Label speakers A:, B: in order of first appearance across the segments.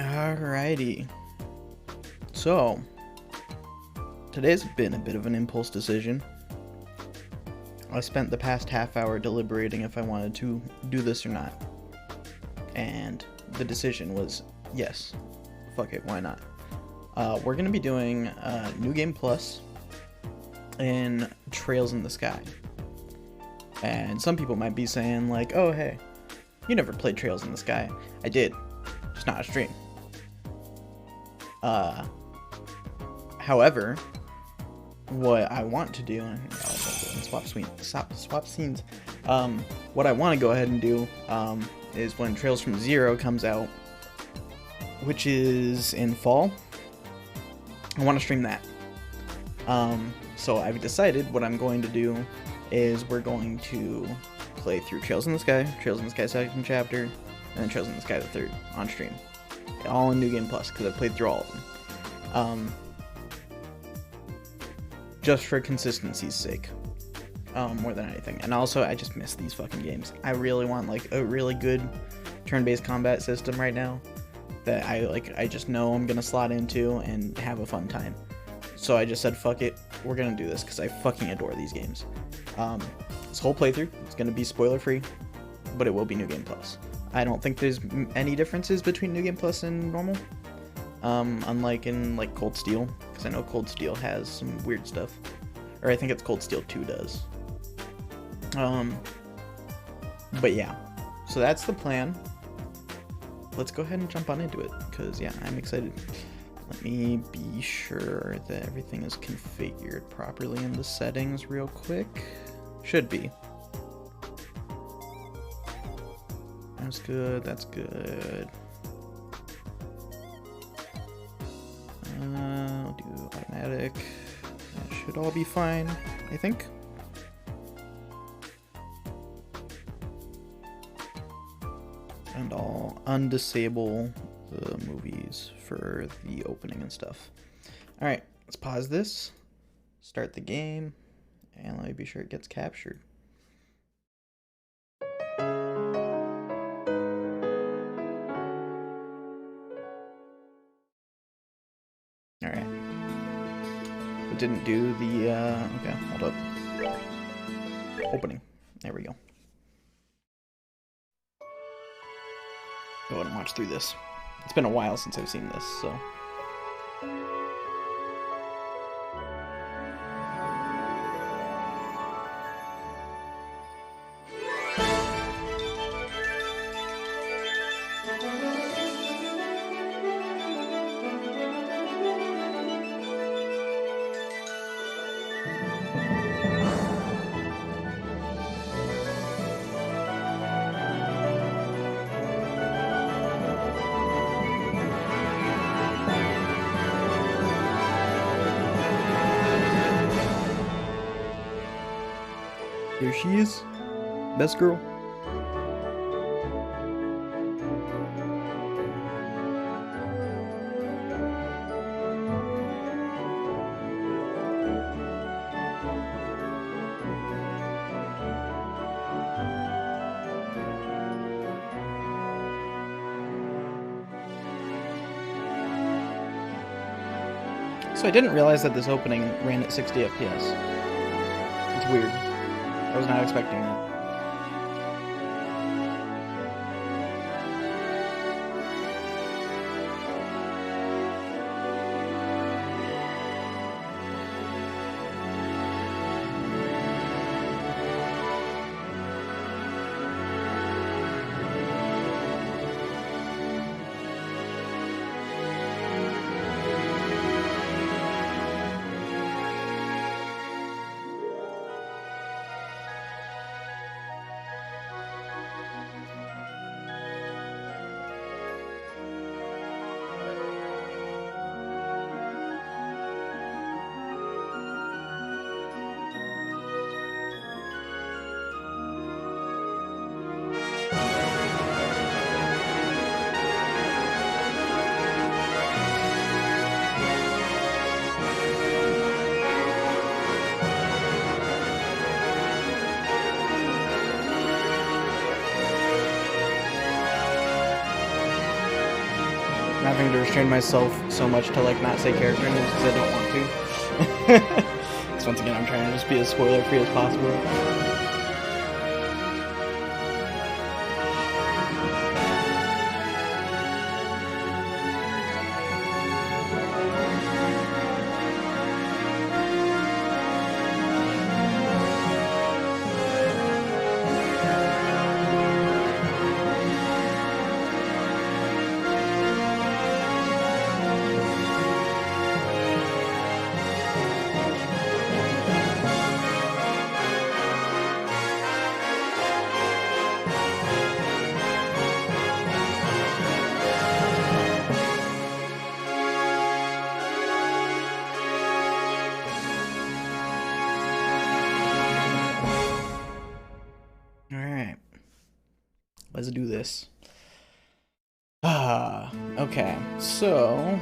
A: Alrighty. So, today's been a bit of an impulse decision. I spent the past half hour deliberating if I wanted to do this or not. And the decision was yes. Fuck it, why not? We're going to be doing New Game Plus in Trails in the Sky. And some people might be saying, like, oh, hey, you never played Trails in the Sky. I did. Just not a stream. However, what I want to do, and swap scenes. What I want to go ahead and do is when Trails from Zero comes out, which is in fall, I want to stream that. So I've decided what I'm going to do is we're going to play through Trails in the Sky, Trails in the Sky second chapter, and then Trails in the Sky the third on stream. All in New Game Plus, because I've played through all of them. Just for consistency's sake. More than anything. And also, I just miss these fucking games. I really want, like, a really good turn-based combat system right now that I just know I'm gonna slot into and have a fun time. So I just said, fuck it, we're gonna do this, because I fucking adore these games. This whole playthrough is gonna be spoiler-free, but it will be New Game Plus. I don't think there's any differences between New Game Plus and normal. Unlike in, like, Cold Steel, because I know Cold Steel has some weird stuff. Or I think it's Cold Steel 2 does. But yeah. So that's the plan. Let's go ahead and jump on into it, because, yeah, I'm excited. Let me be sure that everything is configured properly in the settings real quick. Should be. That's good, that's good. I'll do automatic. That should all be fine, I think. And I'll undisable the movies for the opening and stuff. Alright, let's pause this, start the game, and let me be sure it gets captured. Alright. It didn't do the, okay, hold up. Opening. There we go. Go ahead and watch through this. It's been a while since I've seen this, so. Here she is. Best girl. So I didn't realize that this opening ran at 60 FPS. It's weird. I was not expecting that. having to restrain myself so much to like not say character names because I don't want to. Because once again, I'm trying to just be as spoiler-free as possible. Alright. Let's do this. Okay. So,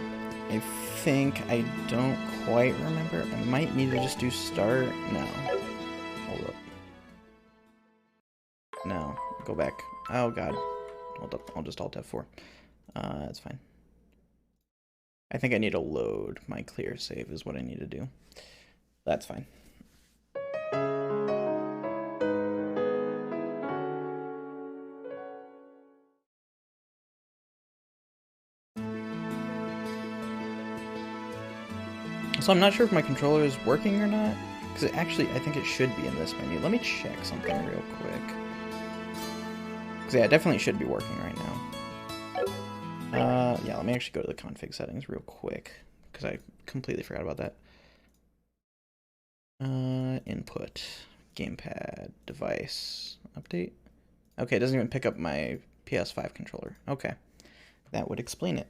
A: I think I don't quite remember. I might need to just do start. No. Hold up. No. Go back. Oh, God. Hold up. I'll just Alt F4. That's fine. I think I need to load my clear save is what I need to do. That's fine. So I'm not sure if my controller is working or not, because actually I think it should be in this menu. Let me check something real quick. Because yeah, it definitely should be working right now. Yeah, let me actually go to the config settings real quick, because I completely forgot about that. Input, gamepad, device, update. Okay, it doesn't even pick up my PS5 controller. Okay, that would explain it.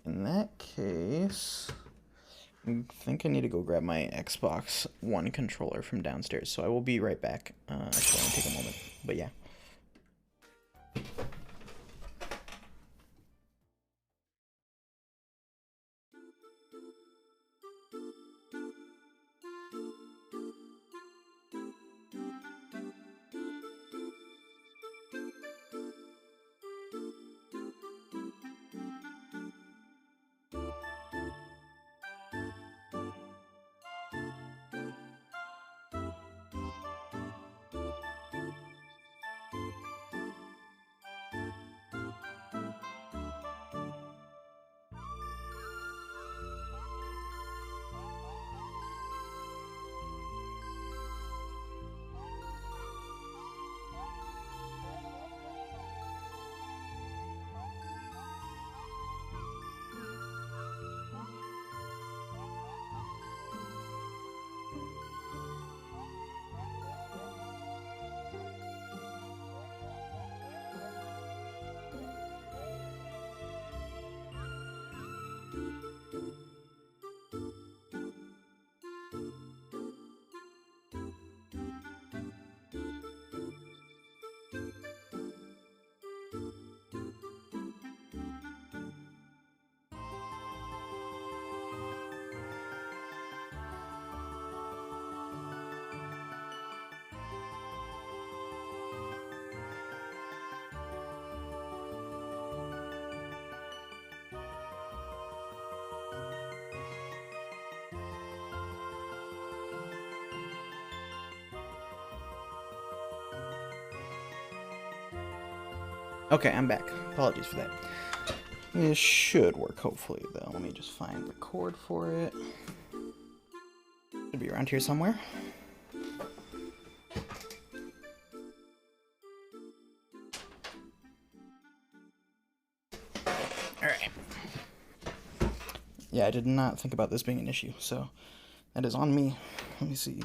A: In that case, I think I need to go grab my Xbox One controller from downstairs, so I will be right back. Actually, I'll take a moment, but yeah. Okay, I'm back. Apologies for that. This should work, hopefully, though. Let me just find the cord for it. Should be around here somewhere. Alright. Yeah, I did not think about this being an issue, so that is on me. Let me see.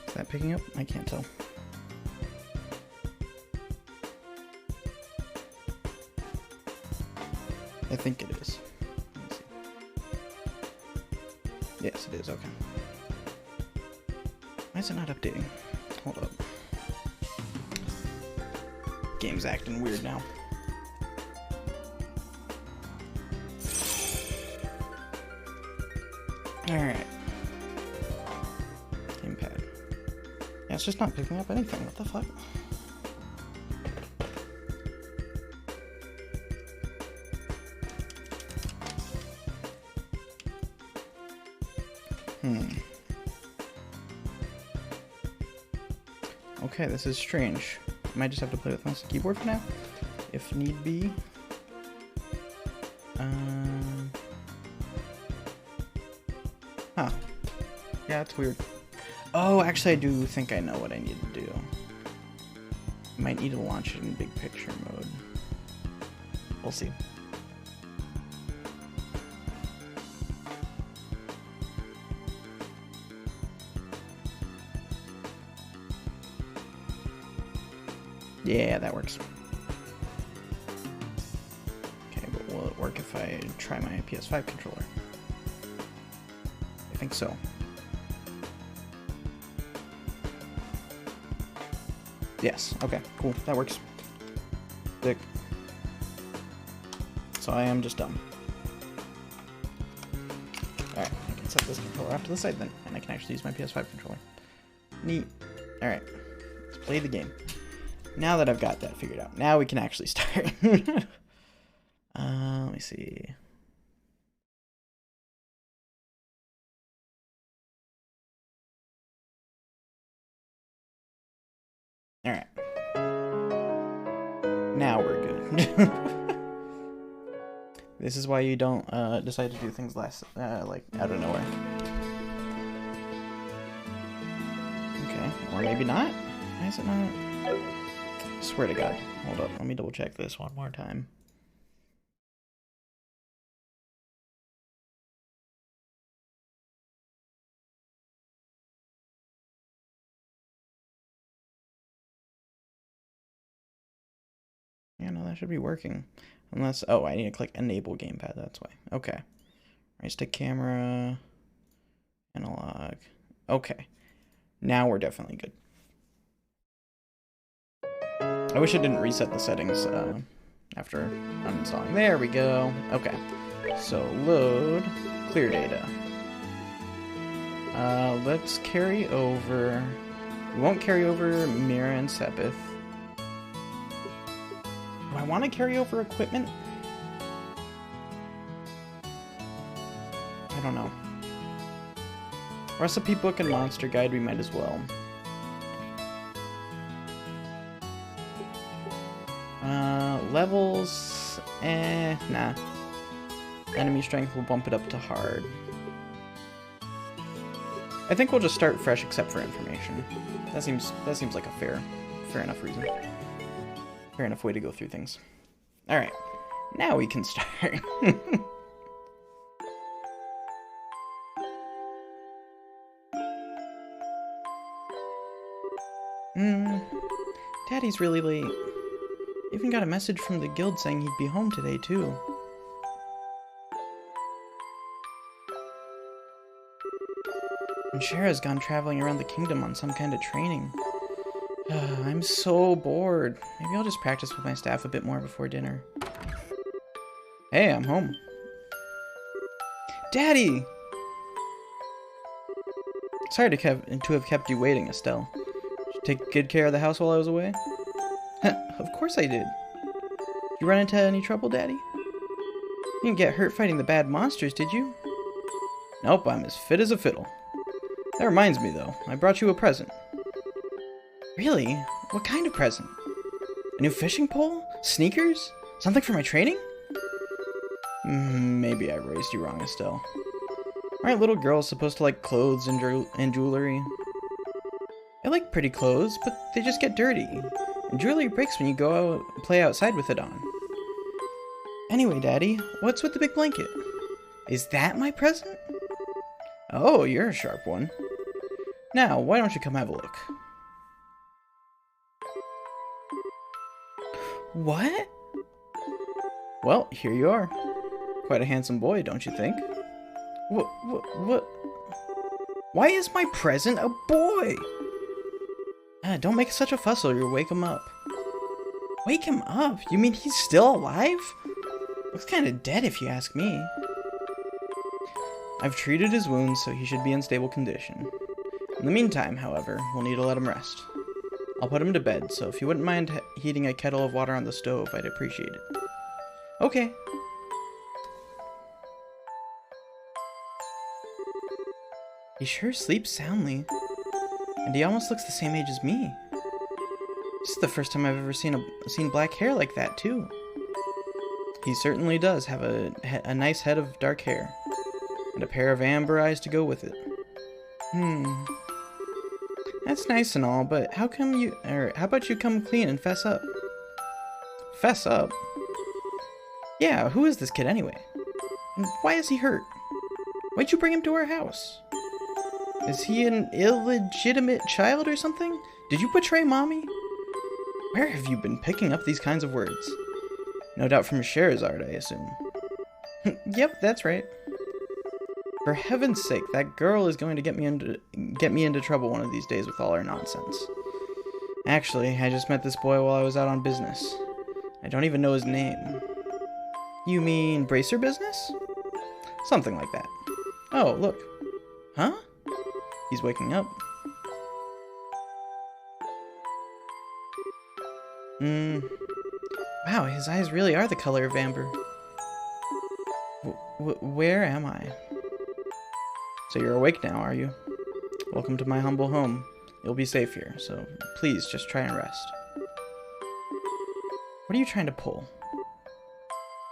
A: Is that picking up? I can't tell. I think it is. Let's see. Yes, it is. Okay. Why is it not updating? Hold up. Game's acting weird now. Alright. Gamepad. Yeah, it's just not picking up anything. What the fuck? Okay, this is strange. I might just have to play with mouse and keyboard for now, if need be. Huh. Yeah, it's weird. Oh, actually, I do think I know what I need to do. I might need to launch it in big picture mode. We'll see. Yeah, that works. Okay, but will it work if I try my PS5 controller? I think so. Yes, okay, cool, that works. Dick. So I am just dumb. Alright, I can set this controller off to the side then, and I can actually use my PS5 controller. Neat. Alright, let's play the game. Now that I've got that figured out, now we can actually start. Let me see. Alright. Now we're good. This is why you don't decide to do things less, like, out of nowhere. Okay, or maybe not? Why is it not? I swear to God. Hold up, let me double check this one more time. Yeah, no, that should be working. Unless, oh, I need to click enable gamepad, that's why. Okay. Right stick camera, analog. Okay. Now we're definitely good. I wish I didn't reset the settings after uninstalling. There we go. Okay. So load clear data. Let's carry over. We won't carry over Mira and Sepith. Do I want to carry over equipment? I don't know. Recipe book and monster guide, we might as well. Levels, nah. Enemy strength will bump it up to hard. I think we'll just start fresh except for information. That seems like a fair enough reason. Fair enough way to go through things. Alright, now we can start. Daddy's really late. Even got a message from the guild saying he'd be home today, too. And Shara's gone traveling around the kingdom on some kind of training. I'm so bored. Maybe I'll just practice with my staff a bit more before dinner. Hey, I'm home. Daddy! Sorry to have kept you waiting, Estelle. Did you take good care of the house while I was away? Of course I did. You run into any trouble, Daddy? You didn't get hurt fighting the bad monsters, did you? Nope, I'm as fit as a fiddle. That reminds me, though. I brought you a present. Really? What kind of present? A new fishing pole? Sneakers? Something for my training? Maybe I raised you wrong, Estelle. Aren't little girls supposed to like clothes and jewelry? I like pretty clothes, but they just get dirty. And jewelry breaks when you go out and play outside with it on. Anyway, Daddy, what's with the big blanket? Is that my present? Oh, you're a sharp one. Now, why don't you come have a look? What? Well, here you are. Quite a handsome boy, don't you think? What? Why is my present a boy? Don't make such a fuss or you'll wake him up. Wake him up? You mean he's still alive? Looks kind of dead if you ask me. I've treated his wounds, so he should be in stable condition. In the meantime, however, we'll need to let him rest. I'll put him to bed, so if you wouldn't mind heating a kettle of water on the stove, I'd appreciate it. Okay. He sure sleeps soundly. And he almost looks the same age as me. This is the first time I've ever seen black hair like that, too. He certainly does have a nice head of dark hair. And a pair of amber eyes to go with it. That's nice and all, but how about you come clean and fess up? Fess up? Yeah, who is this kid anyway? And why is he hurt? Why'd you bring him to our house? Is he an illegitimate child or something? Did you betray Mommy? Where have you been picking up these kinds of words? No doubt from Scheherazade, I assume. Yep, that's right. For heaven's sake, that girl is going to get me into trouble one of these days with all her nonsense. Actually, I just met this boy while I was out on business. I don't even know his name. You mean bracer business? Something like that. Oh, look. Huh? He's waking up. Wow, his eyes really are the color of amber. Where am I? So you're awake now, are you? Welcome to my humble home. You'll be safe here, so please just try and rest. What are you trying to pull?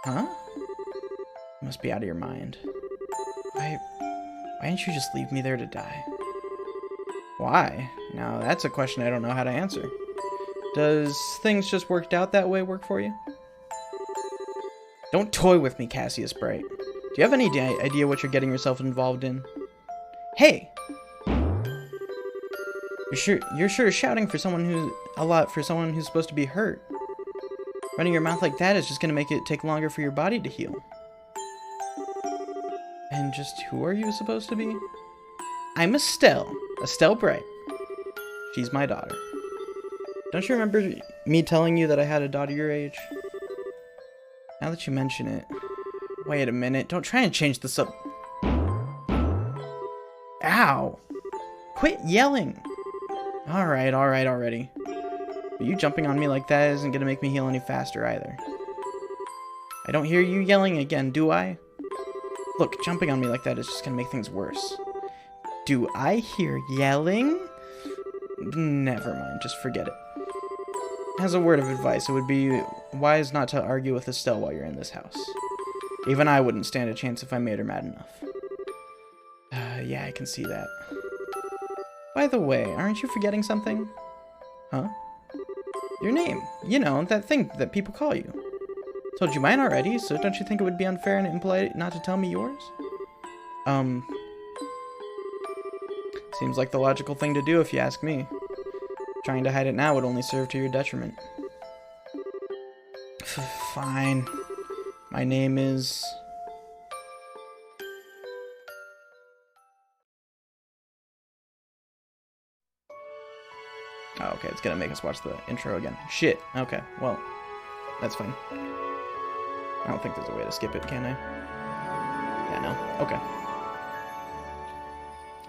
A: Huh? You must be out of your mind. Why didn't you just leave me there to die? Why? Now that's a question I don't know how to answer. Does things just worked out that way work for you? Don't toy with me, Cassius Bright. Do you have any idea what you're getting yourself involved in? Hey! You're sure shouting for someone who's supposed to be hurt. Running your mouth like that is just gonna make it take longer for your body to heal. And just who are you supposed to be? I'm Estelle Bright. She's my daughter. Don't you remember me telling you that I had a daughter your age? Now that you mention it. Wait a minute, don't try and change this up. Ow! Quit yelling! Alright already. But you jumping on me like that isn't gonna make me heal any faster either. I don't hear you yelling again, do I? Look, jumping on me like that is just gonna make things worse. Do I hear yelling? Never mind, just forget it. As a word of advice, it would be wise not to argue with Estelle while you're in this house. Even I wouldn't stand a chance if I made her mad enough. Yeah, I can see that. By the way, aren't you forgetting something? Huh? Your name. You know, that thing that people call you. Told you mine already, so don't you think it would be unfair and impolite not to tell me yours? Seems like the logical thing to do if you ask me. Trying to hide it now would only serve to your detriment. Fine. My name is... Oh, okay, it's gonna make us watch the intro again. Shit. Okay, well, that's fine. I don't think there's a way to skip it, can I? Yeah, no. Okay.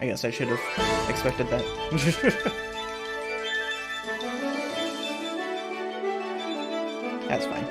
A: I guess I should have expected that. That's fine.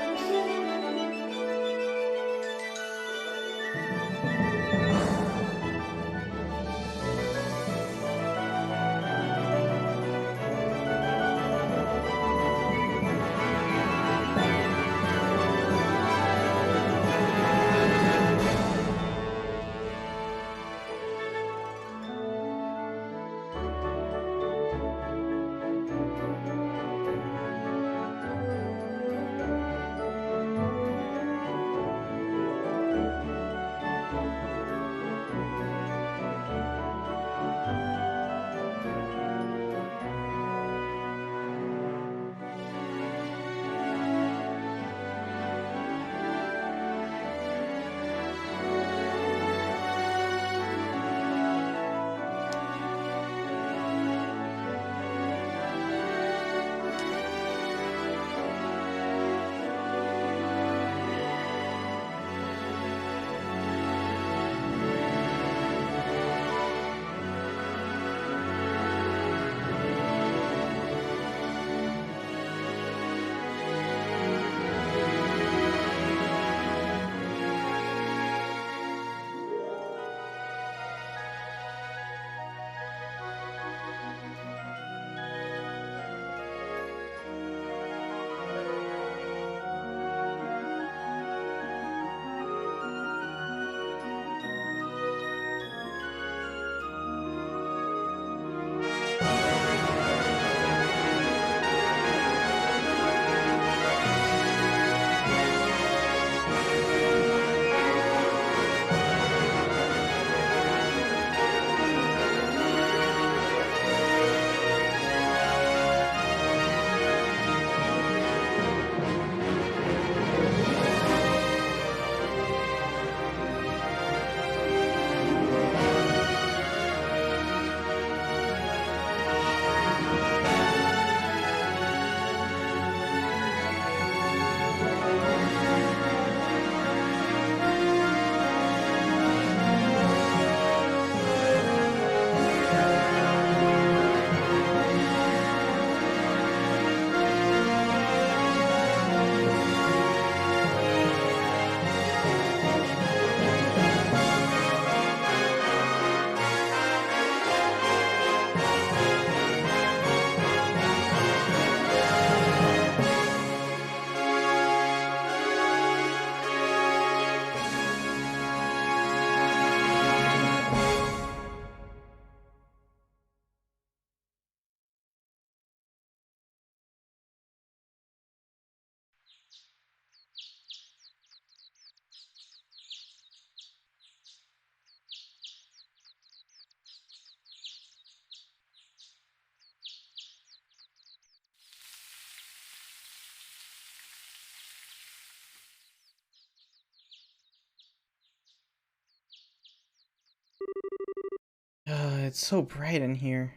A: It's so bright in here.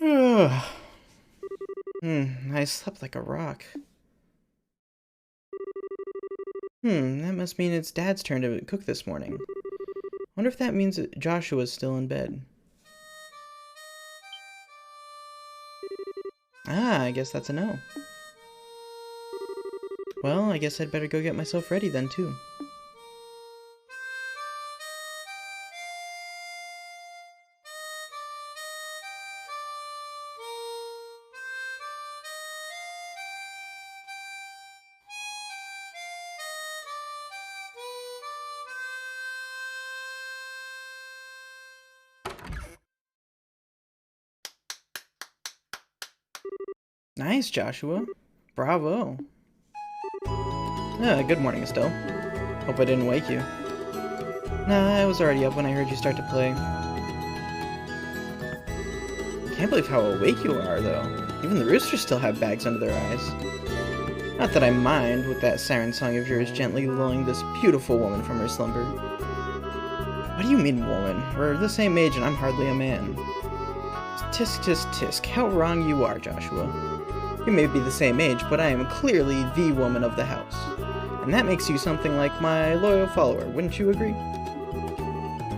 A: I slept like a rock. That must mean it's Dad's turn to cook this morning. Wonder if that means that Joshua's still in bed. I guess that's a no. Well, I guess I'd better go get myself ready then, too. Nice, Joshua. Bravo. Good morning, Estelle. Hope I didn't wake you. Nah, I was already up when I heard you start to play. Can't believe how awake you are, though. Even the roosters still have bags under their eyes. Not that I mind, with that siren song of yours gently lulling this beautiful woman from her slumber. What do you mean, woman? We're the same age and I'm hardly a man. Tisk, tisk, tisk. How wrong you are, Joshua. You may be the same age, but I am clearly the woman of the house. And that makes you something like my loyal follower, wouldn't you agree?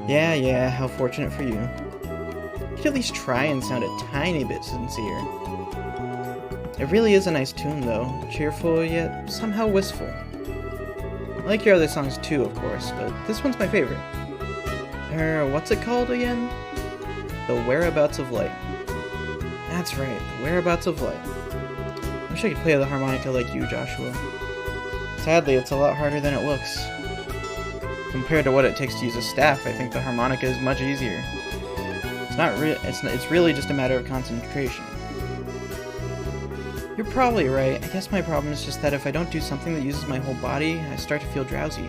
A: Yeah, how fortunate for you. You could at least try and sound a tiny bit sincere. It really is a nice tune, though. Cheerful, yet somehow wistful. I like your other songs too, of course, but this one's my favorite. What's it called again? The Whereabouts of Light. That's right, The Whereabouts of Light. I wish I could play the harmonica like you, Joshua. Sadly, it's a lot harder than it looks. Compared to what it takes to use a staff, I think the harmonica is much easier. It's really just a matter of concentration. You're probably right. I guess my problem is just that if I don't do something that uses my whole body, I start to feel drowsy.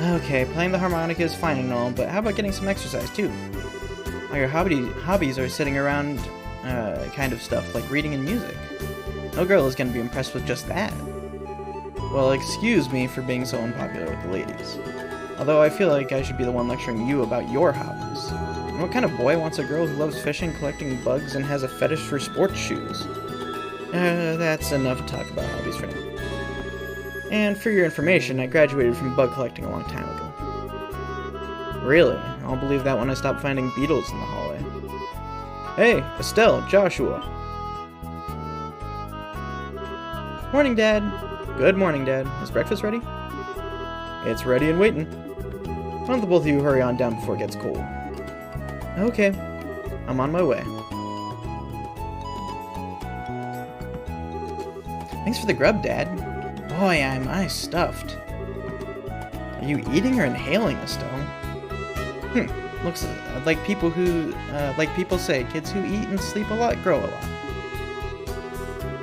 A: Okay, playing the harmonica is fine and all, but how about getting some exercise too? All your hobbies are sitting around kind of stuff, like reading and music. No girl is going to be impressed with just that. Well, excuse me for being so unpopular with the ladies. Although I feel like I should be the one lecturing you about your hobbies. And what kind of boy wants a girl who loves fishing, collecting bugs, and has a fetish for sports shoes? That's enough talk about hobbies for now. And for your information, I graduated from bug collecting a long time ago. Really? I'll believe that when I stop finding beetles in the hallway. Hey, Estelle, Joshua. Morning, Dad. Good morning, Dad. Is breakfast ready? It's ready and waiting. Why don't the both of you hurry on down before it gets cold? Okay. I'm on my way. Thanks for the grub, Dad. Boy, am I stuffed. Are you eating or inhaling, Estelle? Looks like people say, kids who eat and sleep a lot grow a lot.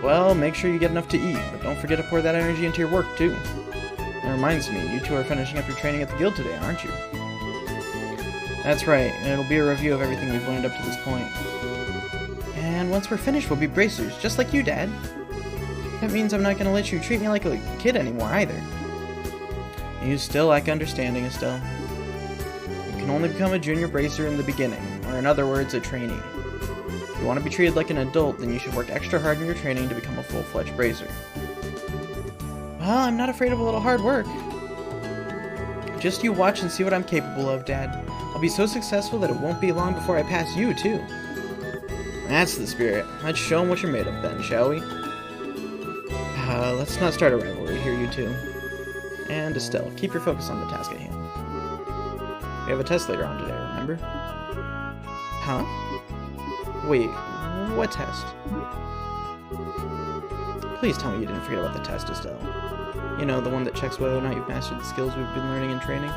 A: Well, make sure you get enough to eat, but don't forget to pour that energy into your work, too. That reminds me, you two are finishing up your training at the guild today, aren't you? That's right, and it'll be a review of everything we've learned up to this point. And once we're finished, we'll be bracers, just like you, Dad. That means I'm not going to let you treat me like a kid anymore, either. You still lack understanding, Estelle. You can only become a junior bracer in the beginning, or in other words, a trainee. If you want to be treated like an adult, then you should work extra hard in your training to become a full-fledged bracer. Well, I'm not afraid of a little hard work. Just you watch and see what I'm capable of, Dad. I'll be so successful that it won't be long before I pass you, too. That's the spirit. Let's show 'em what you're made of then, shall we? Let's not start a rivalry here, you two. And Estelle, keep your focus on the task at hand. We have a test later on today, remember? Huh? Wait, what test? Please tell me you didn't forget about the test, Estelle. You know, the one that checks whether or not you've mastered the skills we've been learning in training.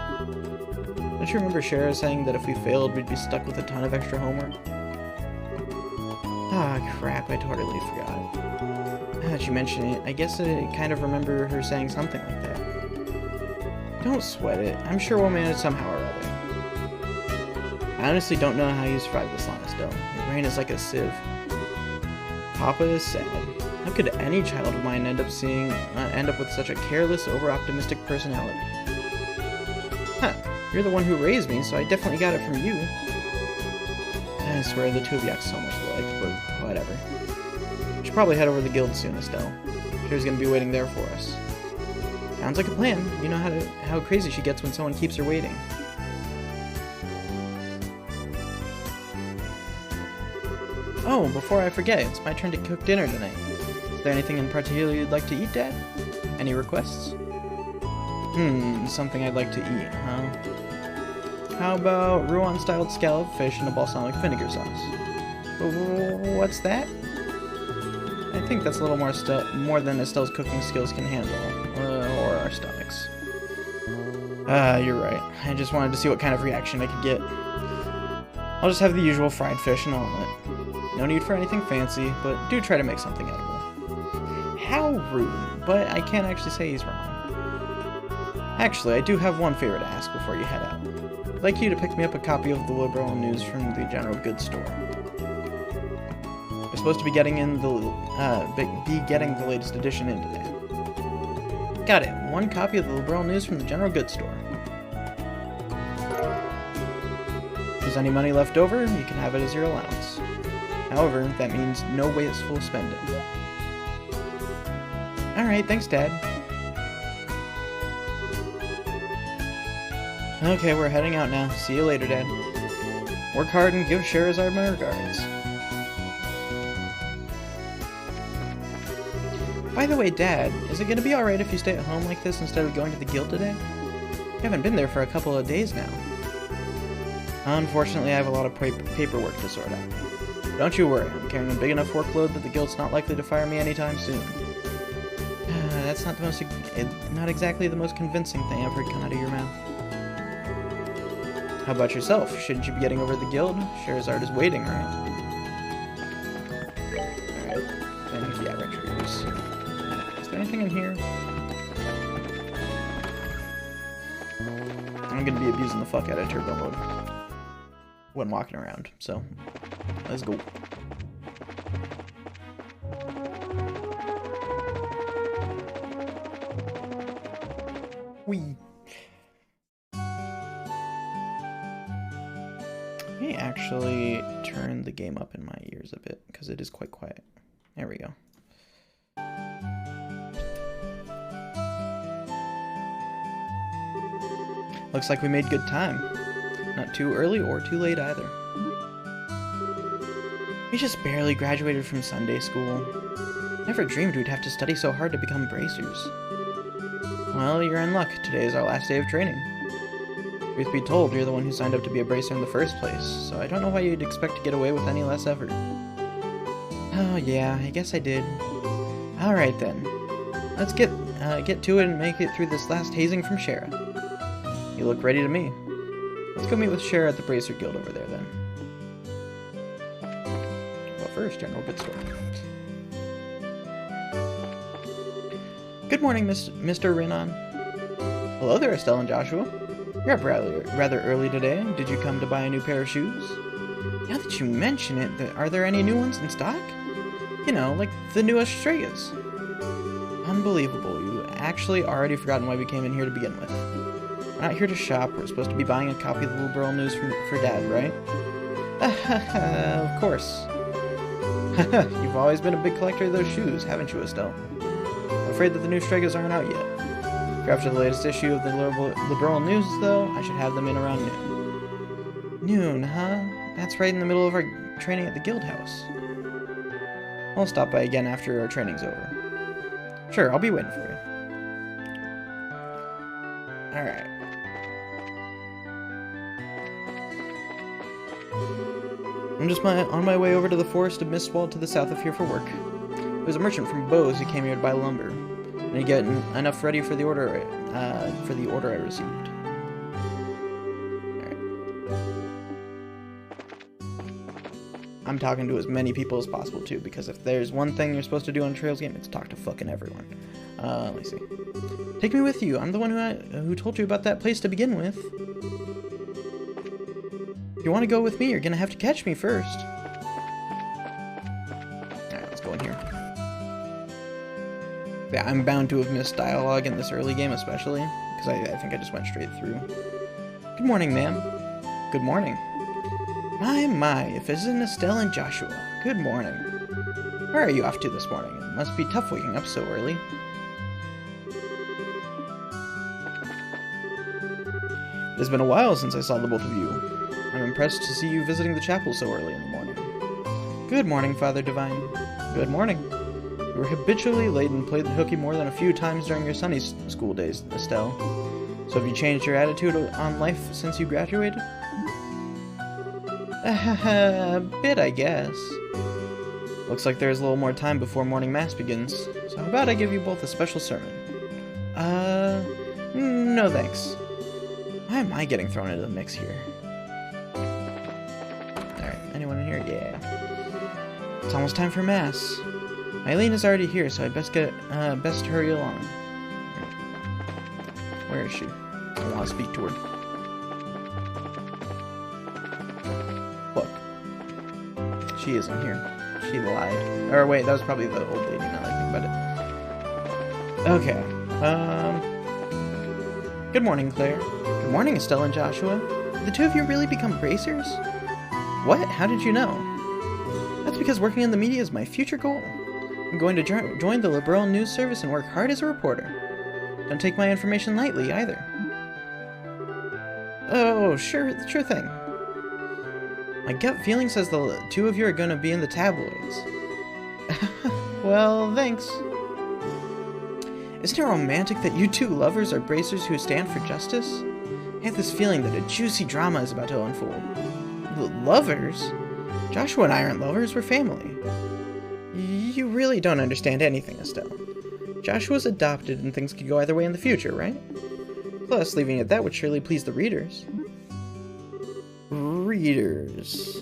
A: Don't you remember Shara saying that if we failed, we'd be stuck with a ton of extra homework? Ah, crap, I totally forgot. Now that you mention it, I guess I kind of remember her saying something like that. Don't sweat it. I'm sure we'll manage somehow or other. I honestly don't know how you survived this long, Estelle. Your brain is like a sieve. Papa is sad. How could any child of mine end up with such a careless, over-optimistic personality? Huh. You're the one who raised me, so I definitely got it from you. I swear the two of you act so much alike, but whatever. We should probably head over to the guild soon, Estelle. Cherry's gonna be waiting there for us. Sounds like a plan. You know how crazy she gets when someone keeps her waiting. Oh, before I forget, it's my turn to cook dinner tonight. Is there anything in particular you'd like to eat, Dad? Any requests? Something I'd like to eat, huh? How about Rouen-styled scallop fish in a balsamic vinegar sauce? What's that? I think that's a little more than Estelle's cooking skills can handle, or our stomachs. You're right. I just wanted to see what kind of reaction I could get. I'll just have the usual fried fish and omelet. No need for anything fancy, but do try to make something edible. How rude, but I can't actually say he's wrong. Actually, I do have one favor to ask before you head out. I'd like you to pick me up a copy of the Liberal News from the General Goods Store. We're supposed to be getting the latest edition in today. Got it. One copy of the Liberal News from the General Goods Store. If there's any money left over, you can have it as your allowance. However, that means no wasteful spending. Alright, thanks, Dad. Okay, we're heading out now. See you later, Dad. Work hard and give Scheherazade my regards. By the way, Dad, is it going to be alright if you stay at home like this instead of going to the guild today? You haven't been there for a couple of days now. Unfortunately, I have a lot of paperwork to sort out. But don't you worry, I'm carrying a big enough workload that the guild's not likely to fire me anytime soon. That's not exactly the most convincing thing I've heard come out of your mouth. How about yourself? Shouldn't you be getting over to the guild? Scheherazade is waiting, right? Alright. And yeah, retros. Is there anything in here? I'm gonna be abusing the fuck out of turbo mode when walking around, so let's go. Whee! Let me actually turn the game up in my ears a bit, because it is quite quiet. There we go. Looks like we made good time. Not too early or too late either. We just barely graduated from Sunday school. Never dreamed we'd have to study so hard to become bracers. Well, you're in luck. Today is our last day of training. Truth be told, you're the one who signed up to be a bracer in the first place, so I don't know why you'd expect to get away with any less effort. Oh yeah, I guess I did. Alright then. Let's get to it and make it through this last hazing from Shara. You look ready to me. Let's go meet with Shara at the Bracer Guild over there then. But first, General Goods Store. Good morning, Mr. Rinon. Hello there, Estelle and Joshua. You're up rather early today. Did you come to buy a new pair of shoes? Now that you mention it, are there any new ones in stock? You know, like the newest Stregas. Unbelievable, you actually already forgotten why we came in here to begin with. We're not here to shop, we're supposed to be buying a copy of the Liberal News for Dad, right? Of course. You've always been a big collector of those shoes, haven't you, Estelle? I'm afraid that the new Stregas aren't out yet. If you're after the latest issue of the Liberal News, though, I should have them in around noon. Noon, huh? That's right in the middle of our training at the guild house. I'll stop by again after our training's over. Sure, I'll be waiting for you. Alright. I'm just on my way over to the Forest of Mistwald to the south of here for work. It was a merchant from Bose who came here to buy lumber. And he got enough ready for the order I received. Alright. I'm talking to as many people as possible too, because if there's one thing you're supposed to do on a Trails game, it's talk to fucking everyone. Let me see. Take me with you. I'm the one who told you about that place to begin with. If you want to go with me, you're gonna have to catch me first. Alright, let's go in here. Yeah, I'm bound to have missed dialogue in this early game, especially, because I think I just went straight through. Good morning, ma'am. Good morning. My, if it isn't Estelle and Joshua. Good morning. Where are you off to this morning? It must be tough waking up so early. It has been a while since I saw the both of you. I'm impressed to see you visiting the chapel so early in the morning. Good morning, Father Divine. Good morning. You were habitually late and played the hooky more than a few times during your Sunday school days, Estelle. So have you changed your attitude on life since you graduated? A bit, I guess. Looks like there's a little more time before morning mass begins, so how about I give you both a special sermon? No thanks. Why am I getting thrown into the mix here? Alright, anyone in here? Yeah. It's almost time for mass. Eileen is already here, so I best hurry along. Where is she? I want to speak to her. Look. She isn't here. She lied. Or wait, that was probably the old lady now that I think about it. Okay. Good morning, Claire. Good morning, Estelle and Joshua. Did the two of you really become bracers? What? How did you know? That's because working in the media is my future goal. I'm going to join the Liberal News Service and work hard as a reporter. Don't take my information lightly, either. Oh, sure thing. My gut feeling says the two of you are going to be in the tabloids. Well, thanks. Isn't it romantic that you two lovers are bracers who stand for justice? I have this feeling that a juicy drama is about to unfold. Lovers? Joshua and I aren't lovers, we're family. You really don't understand anything, Estelle. Joshua's adopted and things could go either way in the future, right? Plus, leaving it at that would surely please the readers. Readers.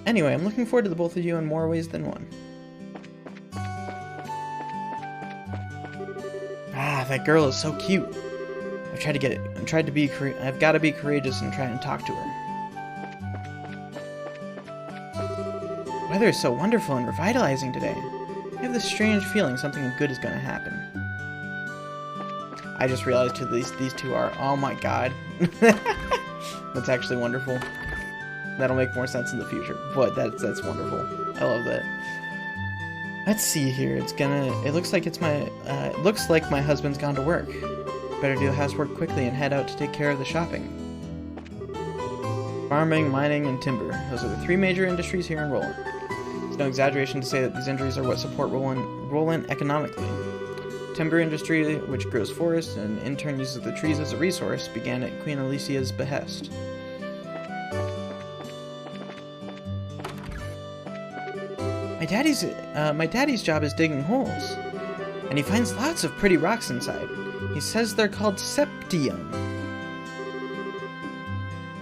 A: Anyway, I'm looking forward to the both of you in more ways than one. Ah, that girl is so cute. I've got to be courageous and try and talk to her. The weather is so wonderful and revitalizing today. I have this strange feeling something good is going to happen. I just realized who these two are. Oh my god. That's actually wonderful. That'll make more sense in the future. But that's wonderful. I love that. Let's see here. It looks like my husband's gone to work. Better do the housework quickly and head out to take care of the shopping. Farming, mining, and timber. Those are the three major industries here in Roland. It's no exaggeration to say that these industries are what support Roland economically. Timber industry, which grows forests and in turn uses the trees as a resource, began at Queen Alicia's behest. My daddy's job is digging holes, and he finds lots of pretty rocks inside. He says they're called septium.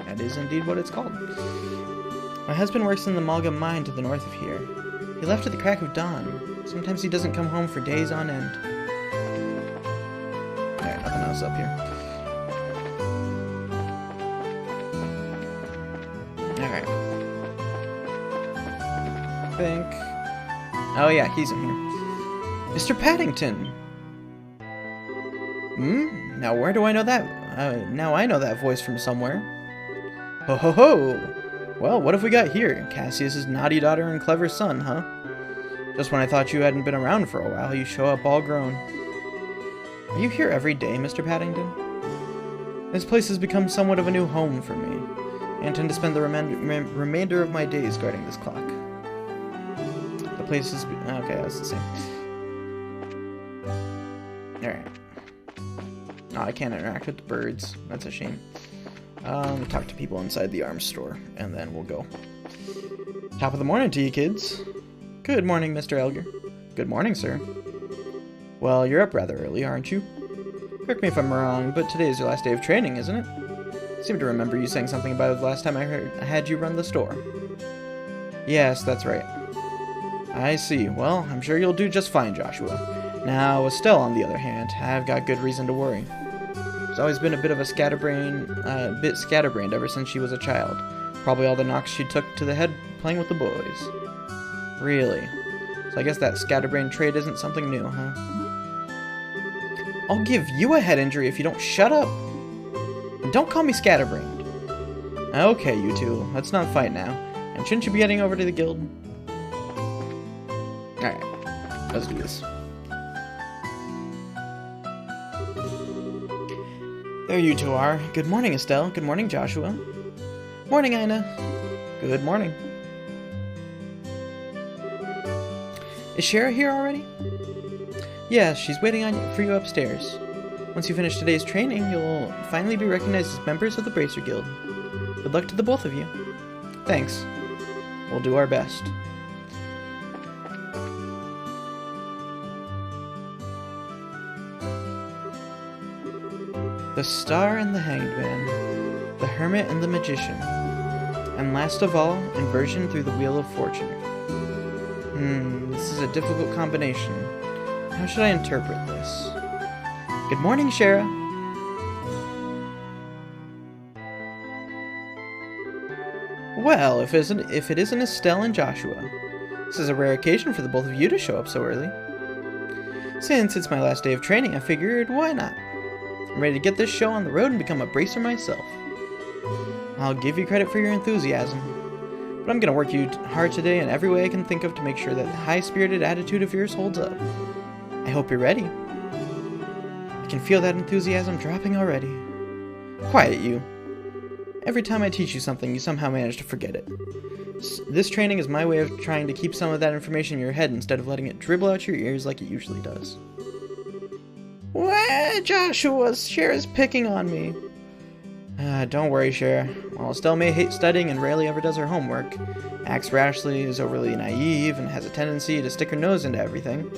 A: That is indeed what it's called. My husband works in the Malga mine to the north of here. He left at the crack of dawn. Sometimes he doesn't come home for days on end. Alright, nothing else up here. Alright. Oh yeah, he's in here. Mr. Paddington! Now where do I know that? Now I know that voice from somewhere. Ho ho ho! Well, what have we got here? Cassius's naughty daughter and clever son, huh? Just when I thought you hadn't been around for a while, you show up all grown. Are you here every day, Mr. Paddington? This place has become somewhat of a new home for me. I intend to spend the remainder of my days guarding this clock. The place is... okay, that's the same. Alright. Oh, I can't interact with the birds. That's a shame. Talk to people inside the arms store, and then we'll go. Top of the morning to you, kids. Good morning, Mr. Elger. Good morning, sir. Well, you're up rather early, aren't you? Correct me if I'm wrong, but today is your last day of training, isn't it? I seem to remember you saying something about it the last time I had you run the store. Yes, that's right. I see. Well, I'm sure you'll do just fine, Joshua. Now, Estelle, on the other hand, I've got good reason to worry. She's always been a bit scatterbrained ever since she was a child. Probably all the knocks she took to the head playing with the boys. Really? So I guess that scatterbrain trait isn't something new, huh? I'll give you a head injury if you don't shut up. And don't call me scatterbrained. Okay, you two, let's not fight now. And shouldn't you be heading over to the guild? Alright, let's do this. There you two are. Good morning, Estelle. Good morning, Joshua. Morning, Ina. Good morning. Is Shara here already? Yeah, she's waiting for you upstairs. Once you finish today's training, you'll finally be recognized as members of the Bracer Guild. Good luck to the both of you. Thanks. We'll do our best. The Star and the Hanged Man, the Hermit and the Magician, and last of all, inversion through the Wheel of Fortune. This is a difficult combination. How should I interpret this? Good morning, Shara. Well, if it isn't Estelle and Joshua, this is a rare occasion for the both of you to show up so early. Since it's my last day of training, I figured, why not? I'm ready to get this show on the road and become a bracer myself. I'll give you credit for your enthusiasm, but I'm gonna work you hard today in every way I can think of to make sure that high-spirited attitude of yours holds up. I hope you're ready. I can feel that enthusiasm dropping already. Quiet, you. Every time I teach you something, you somehow manage to forget it. This training is my way of trying to keep some of that information in your head instead of letting it dribble out your ears like it usually does. What, Joshua? Shara's picking on me. Don't worry, Shara. While Estelle may hate studying and rarely ever does her homework, acts rashly, is overly naive, and has a tendency to stick her nose into everything,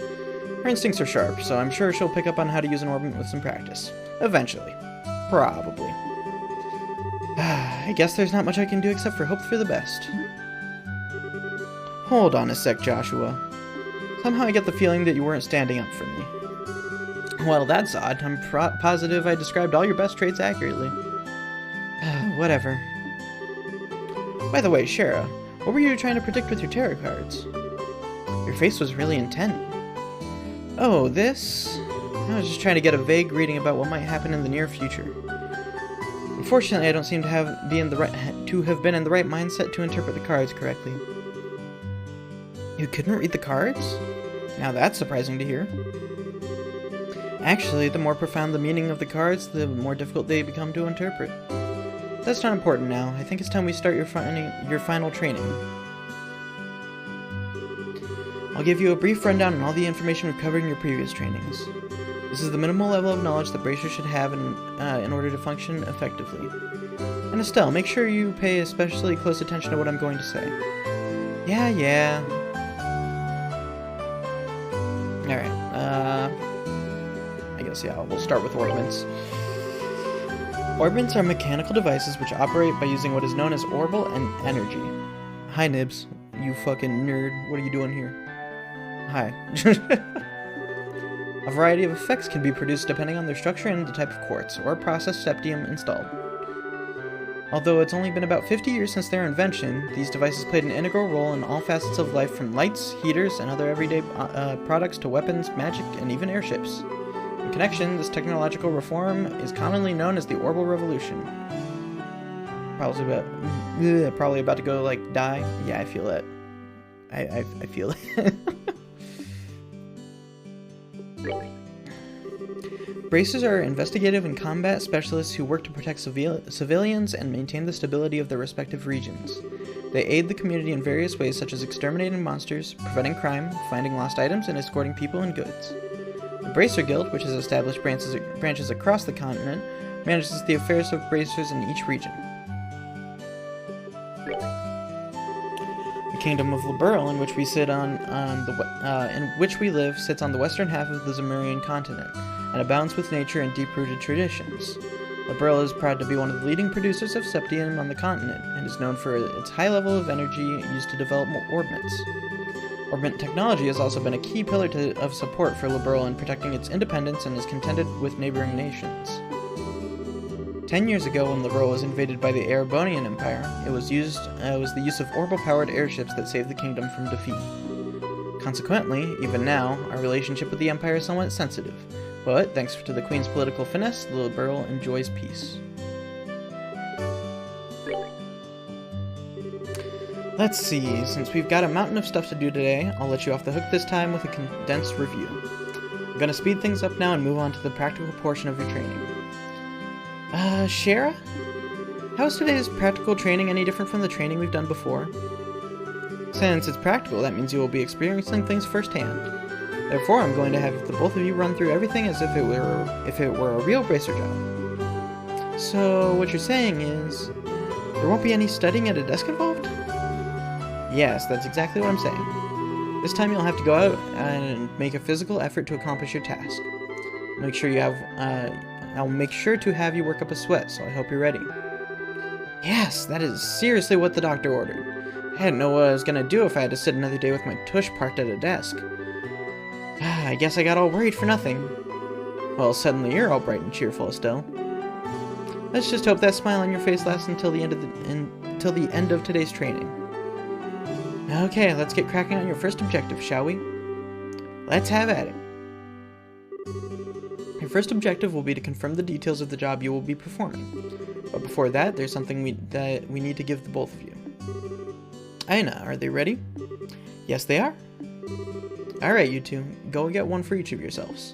A: her instincts are sharp, so I'm sure she'll pick up on how to use an orbment with some practice. Eventually. Probably. I guess there's not much I can do except for hope for the best. Hold on a sec, Joshua. Somehow I get the feeling that you weren't standing up for me. Well, that's odd. I'm positive I described all your best traits accurately. Whatever. By the way, Shara, what were you trying to predict with your tarot cards? Your face was really intent. Oh, this? I was just trying to get a vague reading about what might happen in the near future. Unfortunately, I don't seem to have been in the right mindset to interpret the cards correctly. You couldn't read the cards? Now that's surprising to hear. Actually, the more profound the meaning of the cards, the more difficult they become to interpret. That's not important now. I think it's time we start your final training. I'll give you a brief rundown on all the information we've covered in your previous trainings. This is the minimal level of knowledge that bracers should have in order to function effectively. And Estelle, make sure you pay especially close attention to what I'm going to say. Yeah. Alright, I guess, we'll start with orbments. Orbments are mechanical devices which operate by using what is known as orbital energy. Hi, Nibs. You fucking nerd. What are you doing here? Hi. A variety of effects can be produced depending on their structure and the type of quartz or processed septium installed. Although it's only been about 50 years since their invention, these devices played an integral role in all facets of life, from lights, heaters, and other everyday products to weapons, magic, and even airships. In connection, this technological reform is commonly known as the Orbital Revolution. Probably about to go, die. Yeah, I feel that. I feel it. Bracers are investigative and combat specialists who work to protect civilians and maintain the stability of their respective regions. They aid the community in various ways, such as exterminating monsters, preventing crime, finding lost items, and escorting people and goods. The Bracer Guild, which has established branches across the continent, manages the affairs of bracers in each region. The Kingdom of Liberl, in which we live, sits on the western half of the Zemurian continent, and abounds with nature and deep-rooted traditions. Liberl is proud to be one of the leading producers of septium on the continent, and is known for its high level of energy used to develop orbments. Orbment technology has also been a key pillar of support for Liberl in protecting its independence and is contended with neighboring nations. 10 years ago, when Liberl was invaded by the Erebonian Empire, it was the use of orbital-powered airships that saved the kingdom from defeat. Consequently, even now, our relationship with the Empire is somewhat sensitive, but thanks to the Queen's political finesse, Liberl enjoys peace. Let's see, since we've got a mountain of stuff to do today, I'll let you off the hook this time with a condensed review. I'm gonna speed things up now and move on to the practical portion of your training. Shara? How is today's practical training any different from the training we've done before? Since it's practical, that means you will be experiencing things firsthand. Therefore, I'm going to have the both of you run through everything as if it were a real bracer job. So, what you're saying is, there won't be any studying at a desk involved? Yes, that's exactly what I'm saying. This time you'll have to go out and make a physical effort to accomplish your task. I'll make sure to have you work up a sweat, so I hope you're ready. Yes, that is seriously what the doctor ordered. I didn't know what I was gonna do if I had to sit another day with my tush parked at a desk. I guess I got all worried for nothing. Well, suddenly you're all bright and cheerful, Estelle. Let's just hope that smile on your face lasts until the end of today's training. Okay, let's get cracking on your first objective, shall we? Let's have at it. Your first objective will be to confirm the details of the job you will be performing. But before that, there's something that we need to give the both of you. Aina, are they ready? Yes, they are. Alright, you two, go and get one for each of yourselves.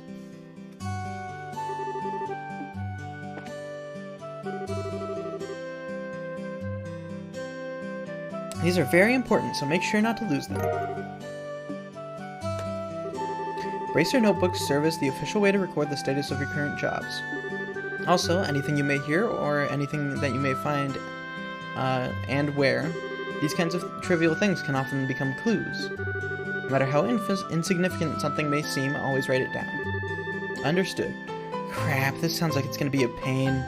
A: These are very important, so make sure not to lose them. Bracer notebooks serve as the official way to record the status of your current jobs. Also, anything you may hear or anything that you may find and where, these kinds of trivial things can often become clues. No matter how insignificant something may seem, always write it down. Understood. Crap, this sounds like it's going to be a pain.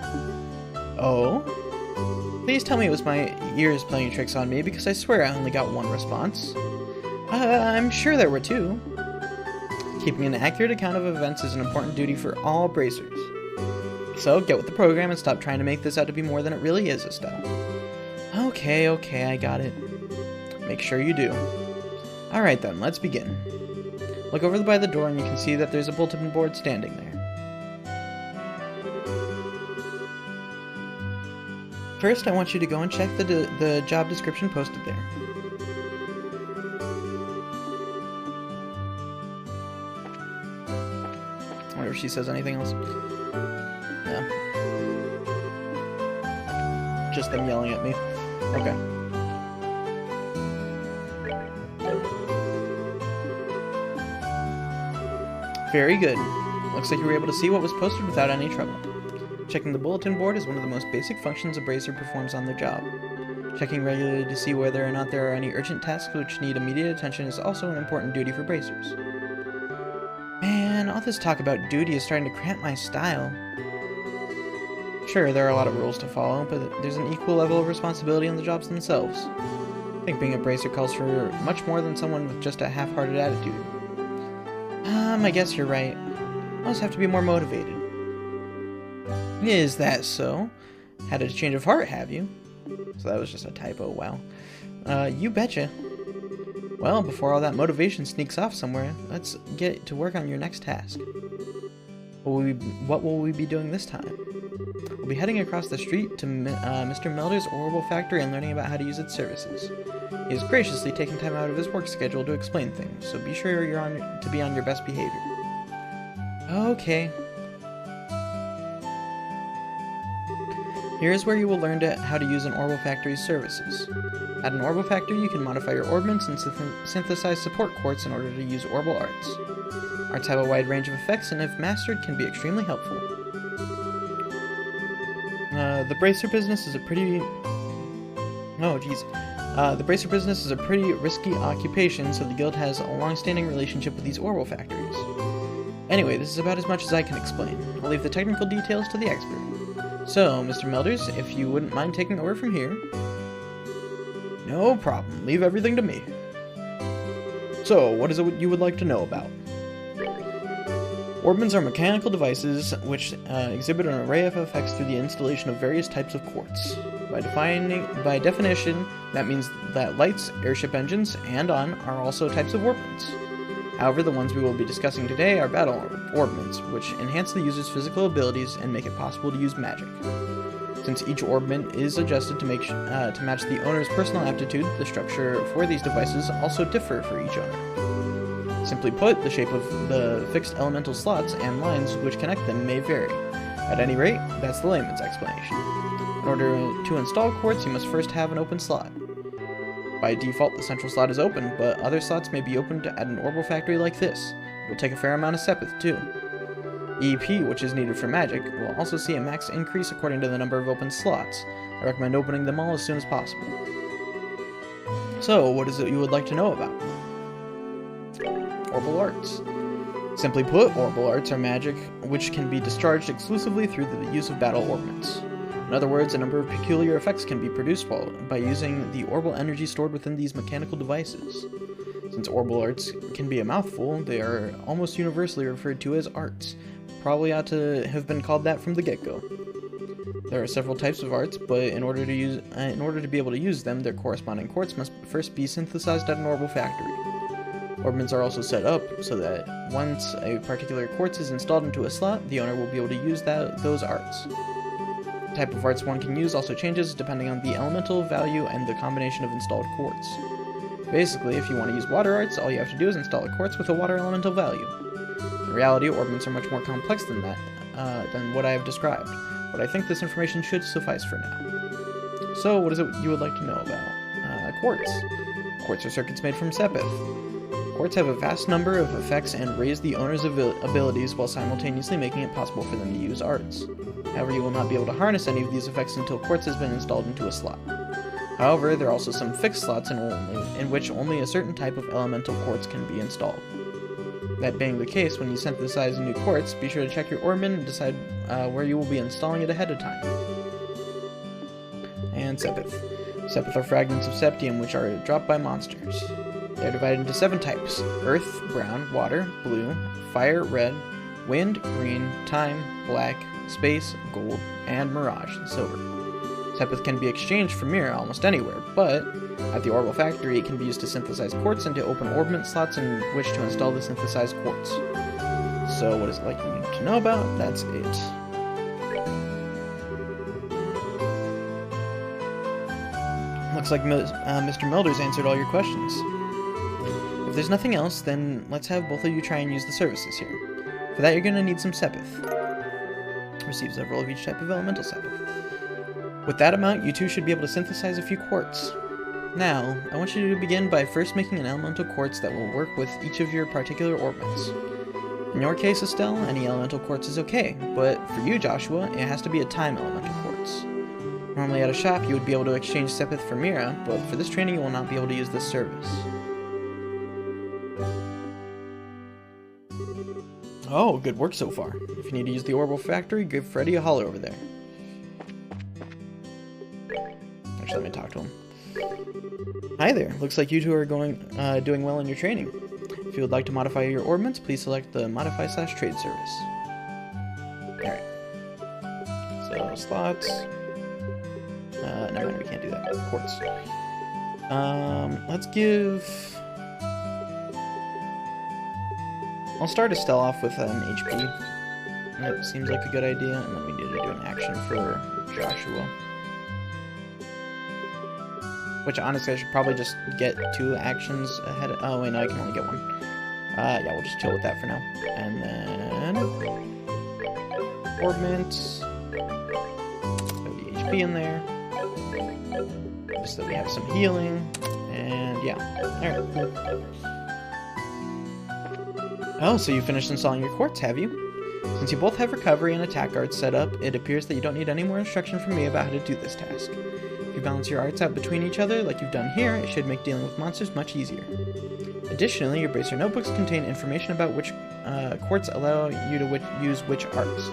A: Oh? Please tell me it was my ears playing tricks on me, because I swear I only got one response. I'm sure there were two. Keeping an accurate account of events is an important duty for all bracers. So, get with the program and stop trying to make this out to be more than it really is, Estelle. Okay, I got it. Make sure you do. Alright then, let's begin. Look over by the door and you can see that there's a bulletin board standing there. First, I want you to go and check the job description posted there. I wonder if she says anything else. No. Just them yelling at me. Okay. Very good. Looks like you were able to see what was posted without any trouble. Checking the bulletin board is one of the most basic functions a bracer performs on their job. Checking regularly to see whether or not there are any urgent tasks which need immediate attention is also an important duty for bracers. Man, all this talk about duty is starting to cramp my style. Sure, there are a lot of rules to follow, but there's an equal level of responsibility in the jobs themselves. I think being a bracer calls for much more than someone with just a half-hearted attitude. I guess you're right. I always have to be more motivated. Is that so? Had a change of heart, have you? So that was just a typo, wow. You betcha. Well, before all that motivation sneaks off somewhere, let's get to work on your next task. What will we be doing this time? We'll be heading across the street to Mr. Melder's Orbital Factory and learning about how to use its services. He has graciously taken time out of his work schedule to explain things, so be sure to be on your best behavior. Okay. Here's where you will learn how to use an Orbital Factory's services. At an Orbital Factory, you can modify your orbments and synthesize support quartz in order to use Orbital arts. Arts have a wide range of effects, and if mastered, can be extremely helpful. The bracer business is a pretty... the bracer business is a pretty risky occupation, so the guild has a long-standing relationship with these Orbital Factories. Anyway, this is about as much as I can explain. I'll leave the technical details to the expert. So, Mr. Melders, if you wouldn't mind taking over from here. No problem. Leave everything to me. So, what is it you would like to know about? Orbments are mechanical devices which exhibit an array of effects through the installation of various types of quartz. By definition, that means that lights, airship engines, and on are also types of orbments. However, the ones we will be discussing today are battle orbments, which enhance the user's physical abilities and make it possible to use magic. Since each orbment is adjusted to match the owner's personal aptitude, the structure for these devices also differ for each owner. Simply put, the shape of the fixed elemental slots and lines which connect them may vary. At any rate, that's the layman's explanation. In order to install quartz, you must first have an open slot. By default, the central slot is open, but other slots may be opened at an orbital factory like this. It will take a fair amount of Sepith, too. EP, which is needed for magic, will also see a max increase according to the number of open slots. I recommend opening them all as soon as possible. So, what is it you would like to know about? Orbital arts. Simply put, orbital arts are magic which can be discharged exclusively through the use of battle orbments. In other words, a number of peculiar effects can be produced by using the orbital energy stored within these mechanical devices. Since orbital arts can be a mouthful, they are almost universally referred to as arts. Probably ought to have been called that from the get-go. There are several types of arts, but in order to be able to use them, their corresponding quartz must first be synthesized at an orbital factory. Orbments are also set up so that once a particular quartz is installed into a slot, the owner will be able to use those arts. The type of arts one can use also changes depending on the elemental value and the combination of installed quartz. Basically, if you want to use water arts, all you have to do is install a quartz with a water elemental value. In reality, orbments are much more complex than what I have described, but I think this information should suffice for now. So, what is it you would like to know about? Quartz. Quartz are circuits made from Sepith. Quartz have a vast number of effects and raise the owner's abilities while simultaneously making it possible for them to use arts. However, you will not be able to harness any of these effects until quartz has been installed into a slot. However, there are also some fixed slots in which only a certain type of elemental quartz can be installed. That being the case, when you synthesize a new quartz, be sure to check your orbment and decide where you will be installing it ahead of time. And Sepith. Sepith are fragments of septium which are dropped by monsters. They are divided into 7 types: Earth, Brown, Water, Blue, Fire, Red, Wind, Green, Time, Black, Space, Gold, and Mirage, Silver. Sepith can be exchanged for Mira almost anywhere, but at the orbital factory it can be used to synthesize quartz and to open orbment slots in which to install the synthesized quartz. So what is it like you need to know about? That's it. Looks like Mr. Milder's answered all your questions. If there's nothing else, then let's have both of you try and use the services here. For that, you're going to need some Sepith. Receive several of each type of elemental Sepith. With that amount, you two should be able to synthesize a few quartz. Now, I want you to begin by first making an elemental quartz that will work with each of your particular orbments. In your case, Estelle, any elemental quartz is okay, but for you, Joshua, it has to be a time elemental quartz. Normally at a shop, you would be able to exchange Sepith for Mira, but for this training, you will not be able to use this service. Oh, good work so far. If you need to use the orbital factory, give Freddy a holler over there. Actually, let me talk to him. Hi there. Looks like you two are doing well in your training. If you would like to modify your orbments, please select the Modify/Trade service. Alright. So, slots. Never mind, we can't do that. Quartz. Let's give... I'll start Estelle off with an HP. That seems like a good idea, and then we need to do an action for Joshua. Which, honestly, I should probably just get 2 actions ahead of... Oh, wait, no, I can only get 1. Yeah, we'll just chill with that for now. And then... Orbment. Put the HP in there. Just so we have some healing. And, yeah. Alright, cool. Oh, so you finished installing your quartz, have you? Since you both have recovery and attack arts set up, it appears that you don't need any more instruction from me about how to do this task. If you balance your arts out between each other, like you've done here, it should make dealing with monsters much easier. Additionally, your Bracer notebooks contain information about which quartz allow you to use which arts.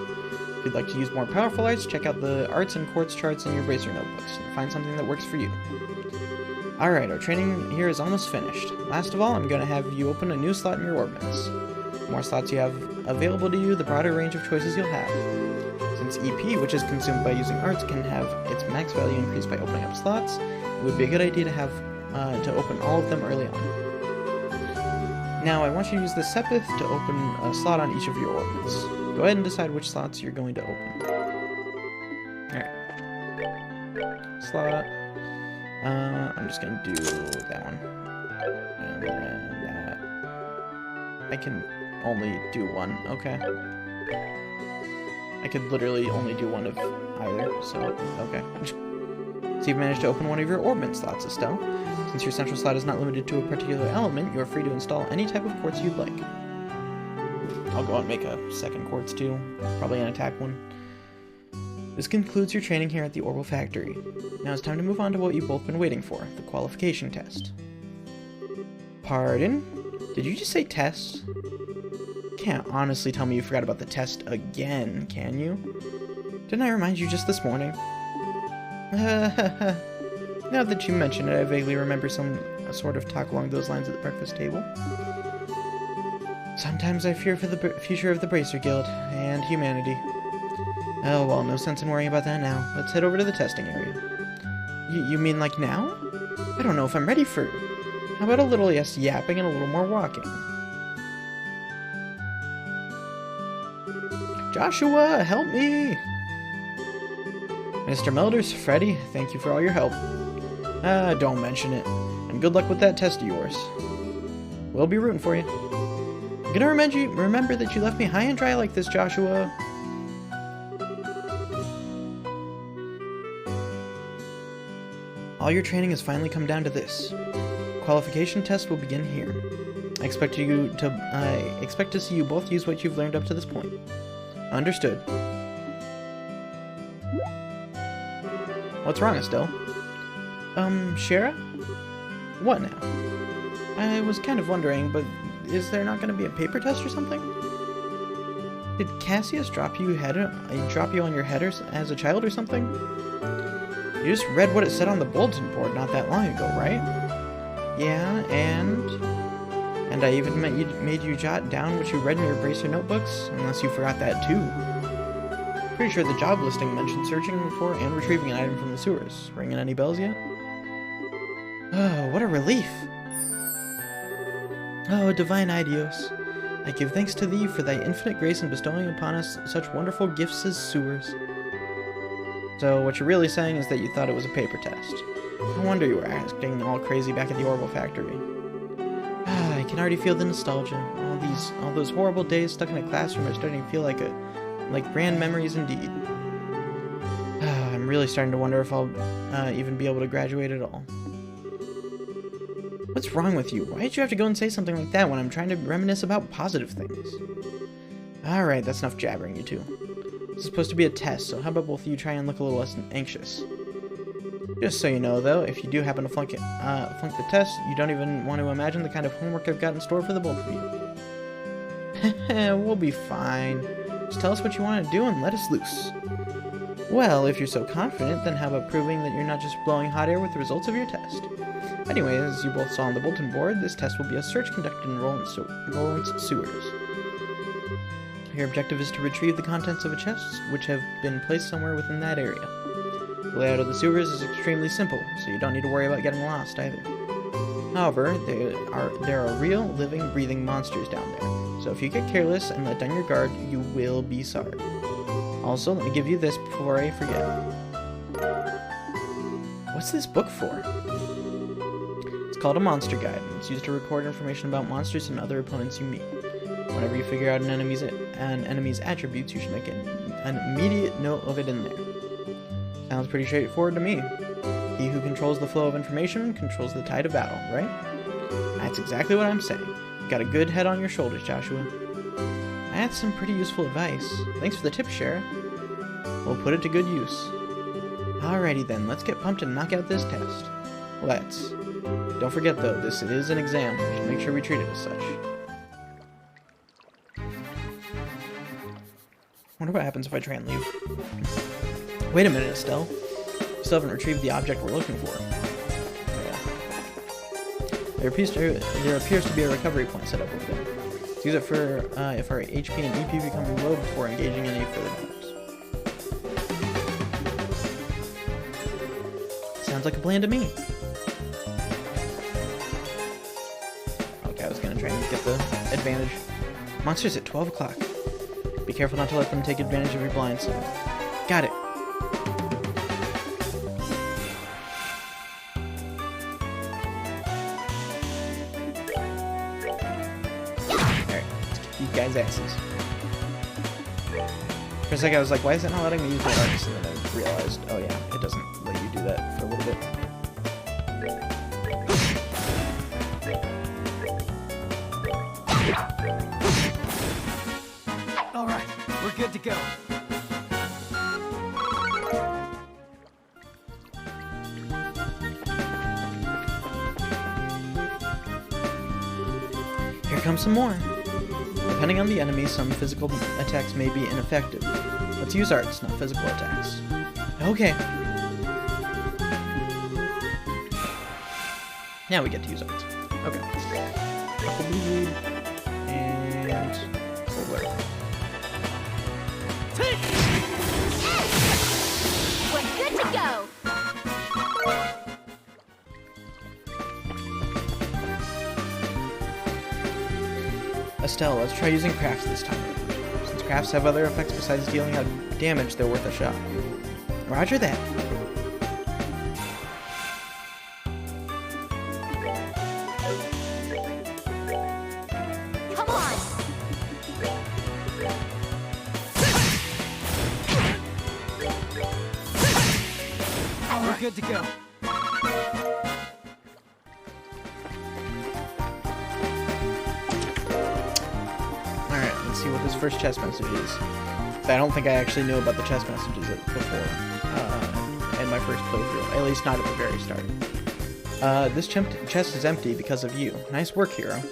A: If you'd like to use more powerful arts, check out the arts and quartz charts in your Bracer notebooks, and find something that works for you. Alright, our training here is almost finished. Last of all, I'm going to have you open a new slot in your orbments. The more slots you have available to you, the broader range of choices you'll have. Since EP, which is consumed by using arts, can have its max value increased by opening up slots, it would be a good idea to have to open all of them early on. Now, I want you to use the Sepith to open a slot on each of your orbments. Go ahead and decide which slots you're going to open. Alright. slot. I'm just gonna do that one. And then that. I can only do one. Okay. I could literally only do one of either, so okay. So you've managed to open one of your orbment slots, Estelle. Since your central slot is not limited to a particular element, you are free to install any type of quartz you'd like. I'll go out and make a second quartz too, probably an attack one. This concludes your training here at the Orbital Factory. Now it's time to move on to what you've both been waiting for, the qualification test. Pardon? Did you just say test? Can't honestly tell me you forgot about the test again, can you? Didn't I remind you just this morning? Now that you mention it, I vaguely remember some sort of talk along those lines at the breakfast table. Sometimes I fear for the future of the Bracer Guild and humanity. Oh well, no sense in worrying about that now. Let's head over to the testing area. You mean like now? I don't know if I'm ready for... How about a little less yapping and a little more walking? Joshua, help me! Mr. Melders, Freddy, thank you for all your help. Don't mention it. And good luck with that test of yours. We'll be rooting for you. I'm gonna remember that you left me high and dry like this, Joshua. All your training has finally come down to this. Qualification test will begin here. I expect to see you both use what you've learned up to this point. Understood. What's wrong, Estelle? Shara? What now? I was kind of wondering, but is there not going to be a paper test or something? Did Cassius drop you on your head as a child or something? You just read what it said on the bulletin board not that long ago, right? Yeah, and I even made you jot down what you read in your Bracer notebooks, unless you forgot that too. Pretty sure the job listing mentioned searching for and retrieving an item from the sewers. Ringing any bells yet? Oh, what a relief! Oh, divine Idios, I give thanks to thee for thy infinite grace in bestowing upon us such wonderful gifts as sewers. So, what you're really saying is that you thought it was a paper test. No wonder you were acting all crazy back at the Orbital Factory. I can already feel the nostalgia. All those horrible days stuck in a classroom are starting to feel like grand memories indeed. I'm really starting to wonder if I'll even be able to graduate at all. What's wrong with you? Why did you have to go and say something like that when I'm trying to reminisce about positive things? Alright, that's enough jabbering, you two. This is supposed to be a test, so how about both of you try and look a little less anxious? Just so you know, though, if you do happen to flunk the test, you don't even want to imagine the kind of homework I've got in store for the both of you. We'll be fine. Just tell us what you want to do and let us loose. Well, if you're so confident, then how about proving that you're not just blowing hot air with the results of your test? Anyway, as you both saw on the bulletin board, this test will be a search conducted in Roland's sewers. Your objective is to retrieve the contents of a chest, which have been placed somewhere within that area. The layout of the sewers is extremely simple, so you don't need to worry about getting lost either. However, there are real, living, breathing monsters down there, so if you get careless and let down your guard, you will be sorry. Also, let me give you this before I forget. What's this book for? It's called a Monster Guide, and it's used to record information about monsters and other opponents you meet. Whenever you figure out an enemy's attributes, you should make an immediate note of it in there. Sounds pretty straightforward to me. He who controls the flow of information controls the tide of battle, right? That's exactly what I'm saying. You got a good head on your shoulders, Joshua. That's some pretty useful advice. Thanks for the tip, Shara. We'll put it to good use. Alrighty then, let's get pumped and knock out this test. Let's. Don't forget though, this is an exam. We should make sure we treat it as such. Wonder what happens if I try and leave. Wait a minute, Estelle. We still haven't retrieved the object we're looking for. There appears to be a recovery point set up over there. Let's use it for if our HP and EP become low before engaging any further moves. Sounds like a plan to me. Okay, I was gonna try and get the advantage. Monsters at 12 o'clock. Be careful not to let them take advantage of your blind sight. Got it. guys' asses. For a second, I was like, why is it not letting me use my arcs? And then I realized, oh yeah, it doesn't let you do that for a little bit.
B: Alright, we're good to go.
A: Here comes some more. Depending on the enemy, some physical attacks may be ineffective. Let's use arts, not physical attacks. Okay. Now we get to use arts. Okay. Aqua Bleed and Solar.
C: We're good to go!
A: Estelle, let's try using crafts this time. Since crafts have other effects besides dealing out damage, they're worth a shot. Roger that.
C: Come on!
B: We're good to go.
A: See what this first chest message is. I don't think I actually knew about the chest messages before in my first playthrough, at least not at the very start. This chest is empty because of you. Nice work, hero. Man.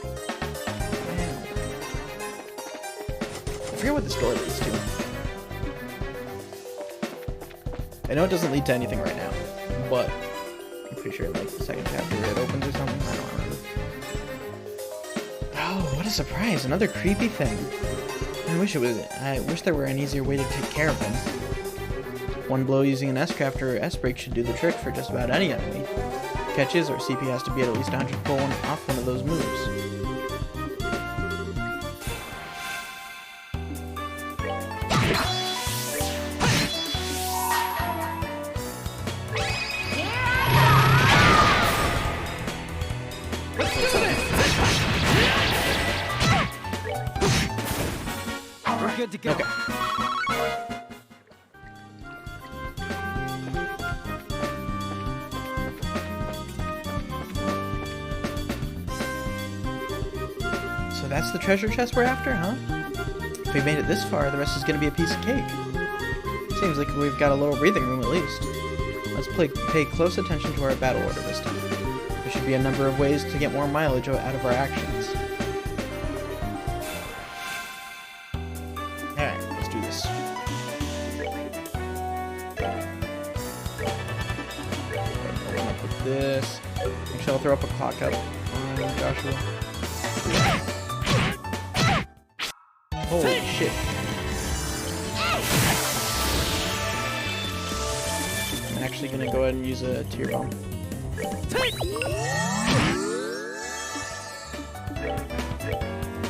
A: I forget what this door leads to. I know it doesn't lead to anything right now, but I'm pretty sure like the second chapter it opens or something. I don't remember. Oh, what a surprise! Another creepy thing. I wish there were an easier way to take care of them. One blow using an S-Craft or S-Break should do the trick for just about any enemy. Catches or CP has to be at least 100 pull off one of those moves.
B: Good to go.
A: Okay. So that's the treasure chest we're after, huh? If we made it this far, the rest is gonna be a piece of cake. Seems like we've got a little breathing room at least. Let's pay close attention to our battle order this time. There should be a number of ways to get more mileage out of our actions. This. Actually, I'll throw up a clock up on Joshua. Holy shit. I'm actually gonna go ahead and use a tier bomb.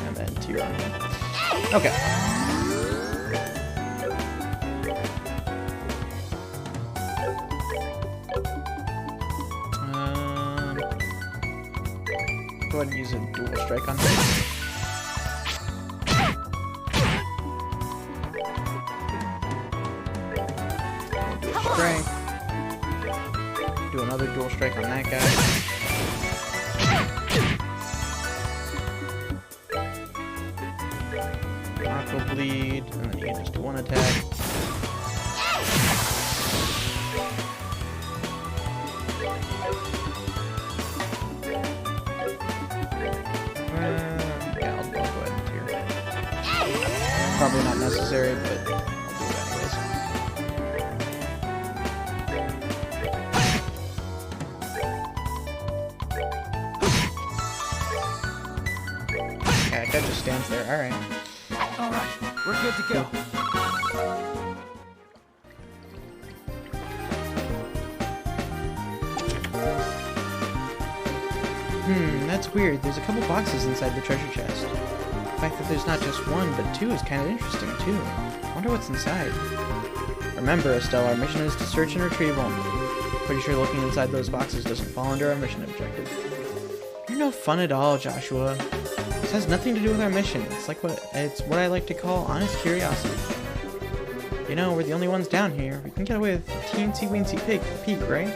A: And then tier on him. Okay. Go ahead and use a dual strike on him. Dual strike. Do another dual strike on that guy. Aqua Bleed, and then you can just do one attack. Yeah, I'll go ahead and tier. Probably not necessary, but I'll do it anyways. Yeah, that just stands there. Alright.
B: Alright, we're good to go.
A: That's weird. There's a couple boxes inside the treasure chest. The fact that there's not just one, but two is kind of interesting, too. I wonder what's inside. Remember, Estelle, our mission is to search and retrieve only. Pretty sure looking inside those boxes doesn't fall under our mission objective. You're no fun at all, Joshua. This has nothing to do with our mission. It's what I like to call honest curiosity. You know, we're the only ones down here. We can get away with teensy weensy peek, right?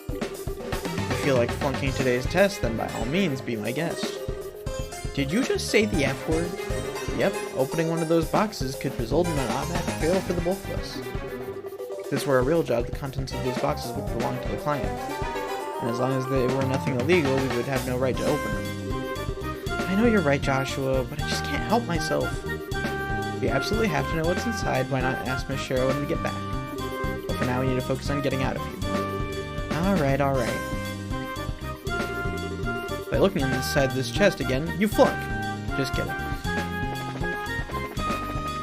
A: If you feel like flunking today's test, then by all means, be my guest. Did you just say the F word? Yep, opening one of those boxes could result in an automatic fail for the both of us. If this were a real job, the contents of those boxes would belong to the client. And as long as they were nothing illegal, we would have no right to open them. I know you're right, Joshua, but I just can't help myself. If you absolutely have to know what's inside, why not ask Miss Cheryl when we get back? But for now, we need to focus on getting out of here. Alright. By looking inside this chest again, you flunk. Just kidding.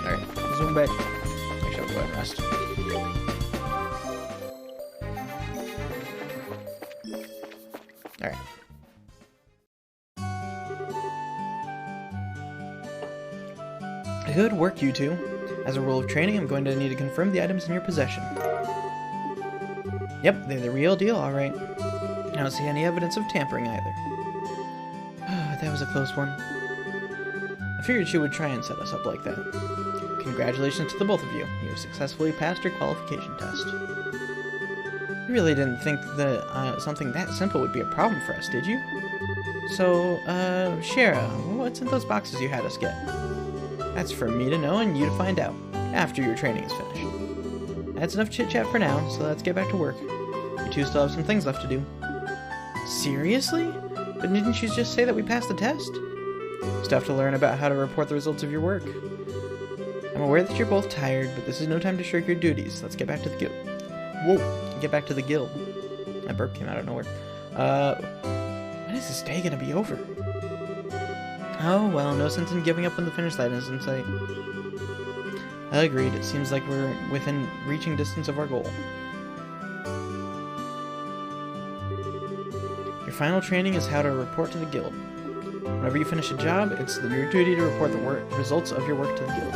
A: Alright, zoom back. Actually, I'll go ahead and rest. Alright. Good work, you two. As a rule of training, I'm going to need to confirm the items in your possession. Yep, they're the real deal, alright. I don't see any evidence of tampering either. That was a close one. I figured she would try and set us up like that. Congratulations to the both of you. You have successfully passed your qualification test. You really didn't think that something that simple would be a problem for us, did you? So, Shara, what's in those boxes you had us get? That's for me to know and you to find out, after your training is finished. That's enough chit-chat for now, so let's get back to work. You two still have some things left to do. Seriously? But didn't you just say that we passed the test? Stuff to learn about how to report the results of your work. I'm aware that you're both tired, but this is no time to shirk your duties. Let's get back to the guild. Whoa! Get back to the guild. That burp came out of nowhere. When is this day gonna be over? Oh, well, no sense in giving up when the finish line is in sight. Agreed. It seems like we're within reaching distance of our goal. Your final training is how to report to the guild. Whenever you finish a job, it's your duty to report the results of your work to the guild.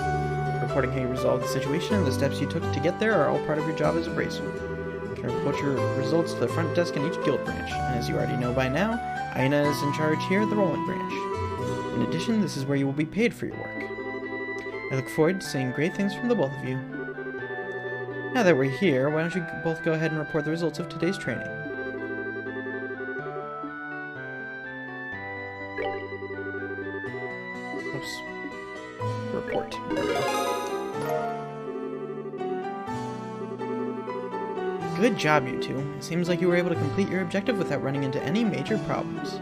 A: Reporting how you resolved the situation and the steps you took to get there are all part of your job as a bracer. You can report your results to the front desk in each guild branch, and as you already know by now, Aina is in charge here at the Rolling branch. In addition, this is where you will be paid for your work. I look forward to seeing great things from the both of you. Now that we're here, why don't you both go ahead and report the results of today's training? Oops. Report. Good job, you two. It seems like you were able to complete your objective without running into any major problems.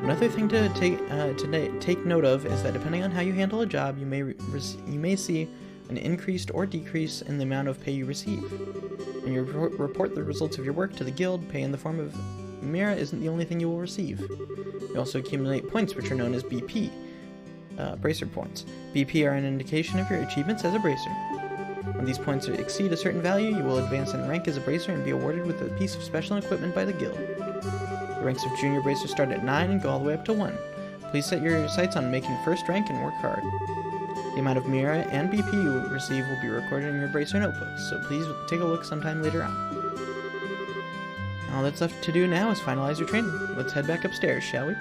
A: Another thing to take note of is that depending on how you handle a job, you may see an increased or decrease in the amount of pay you receive. When you report the results of your work to the guild, pay in the form of Mira isn't the only thing you will receive. You also accumulate points, which are known as BP, bracer points. BP are an indication of your achievements as a bracer. When these points exceed a certain value, you will advance in rank as a bracer and be awarded with a piece of special equipment by the guild. The ranks of junior bracers start at 9 and go all the way up to 1. Please set your sights on making first rank and work hard. The amount of Mira and BP you receive will be recorded in your bracer notebooks, so please take a look sometime later on. All that's left to do now is finalize your training. Let's head back upstairs, shall we?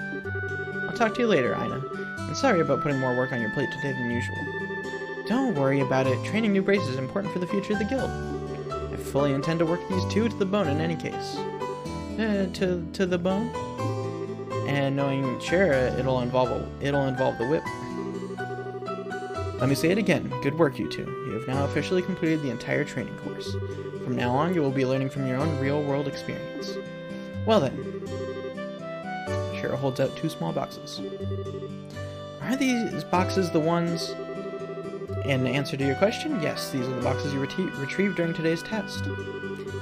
A: I'll talk to you later, Aina. And sorry about putting more work on your plate today than usual. Don't worry about it. Training new bracers is important for the future of the guild. I fully intend to work these two to the bone in any case. To the bone? And knowing Shara, it'll involve the whip. Let me say it again. Good work, you two. You have now officially completed the entire training course. From now on, you will be learning from your own real-world experience. Well then. Shara holds out 2 small boxes. Are these boxes the ones... In answer to your question, yes, these are the boxes you retrieved during today's test.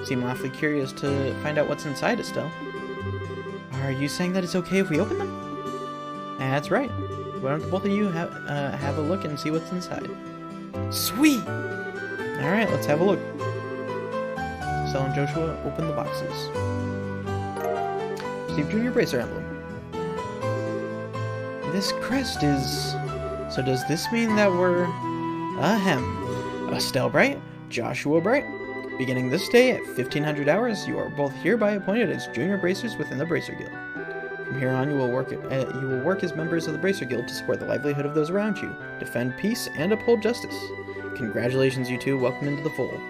A: Seem awfully curious to find out what's inside, Estelle. Are you saying that it's okay if we open them? That's right. Why don't the both of you have a look and see what's inside? Sweet! Alright, let's have a look. Estelle and Joshua open the boxes. Receive Junior Bracer Emblem. This crest is... So does this mean that we're... Ahem. Estelle Bright, Joshua Bright. Beginning this day at 1500 hours, you are both hereby appointed as junior bracers within the Bracer Guild. From here on, you will work as members of the Bracer Guild to support the livelihood of those around you, defend peace, and uphold justice. Congratulations, you two. Welcome into the fold.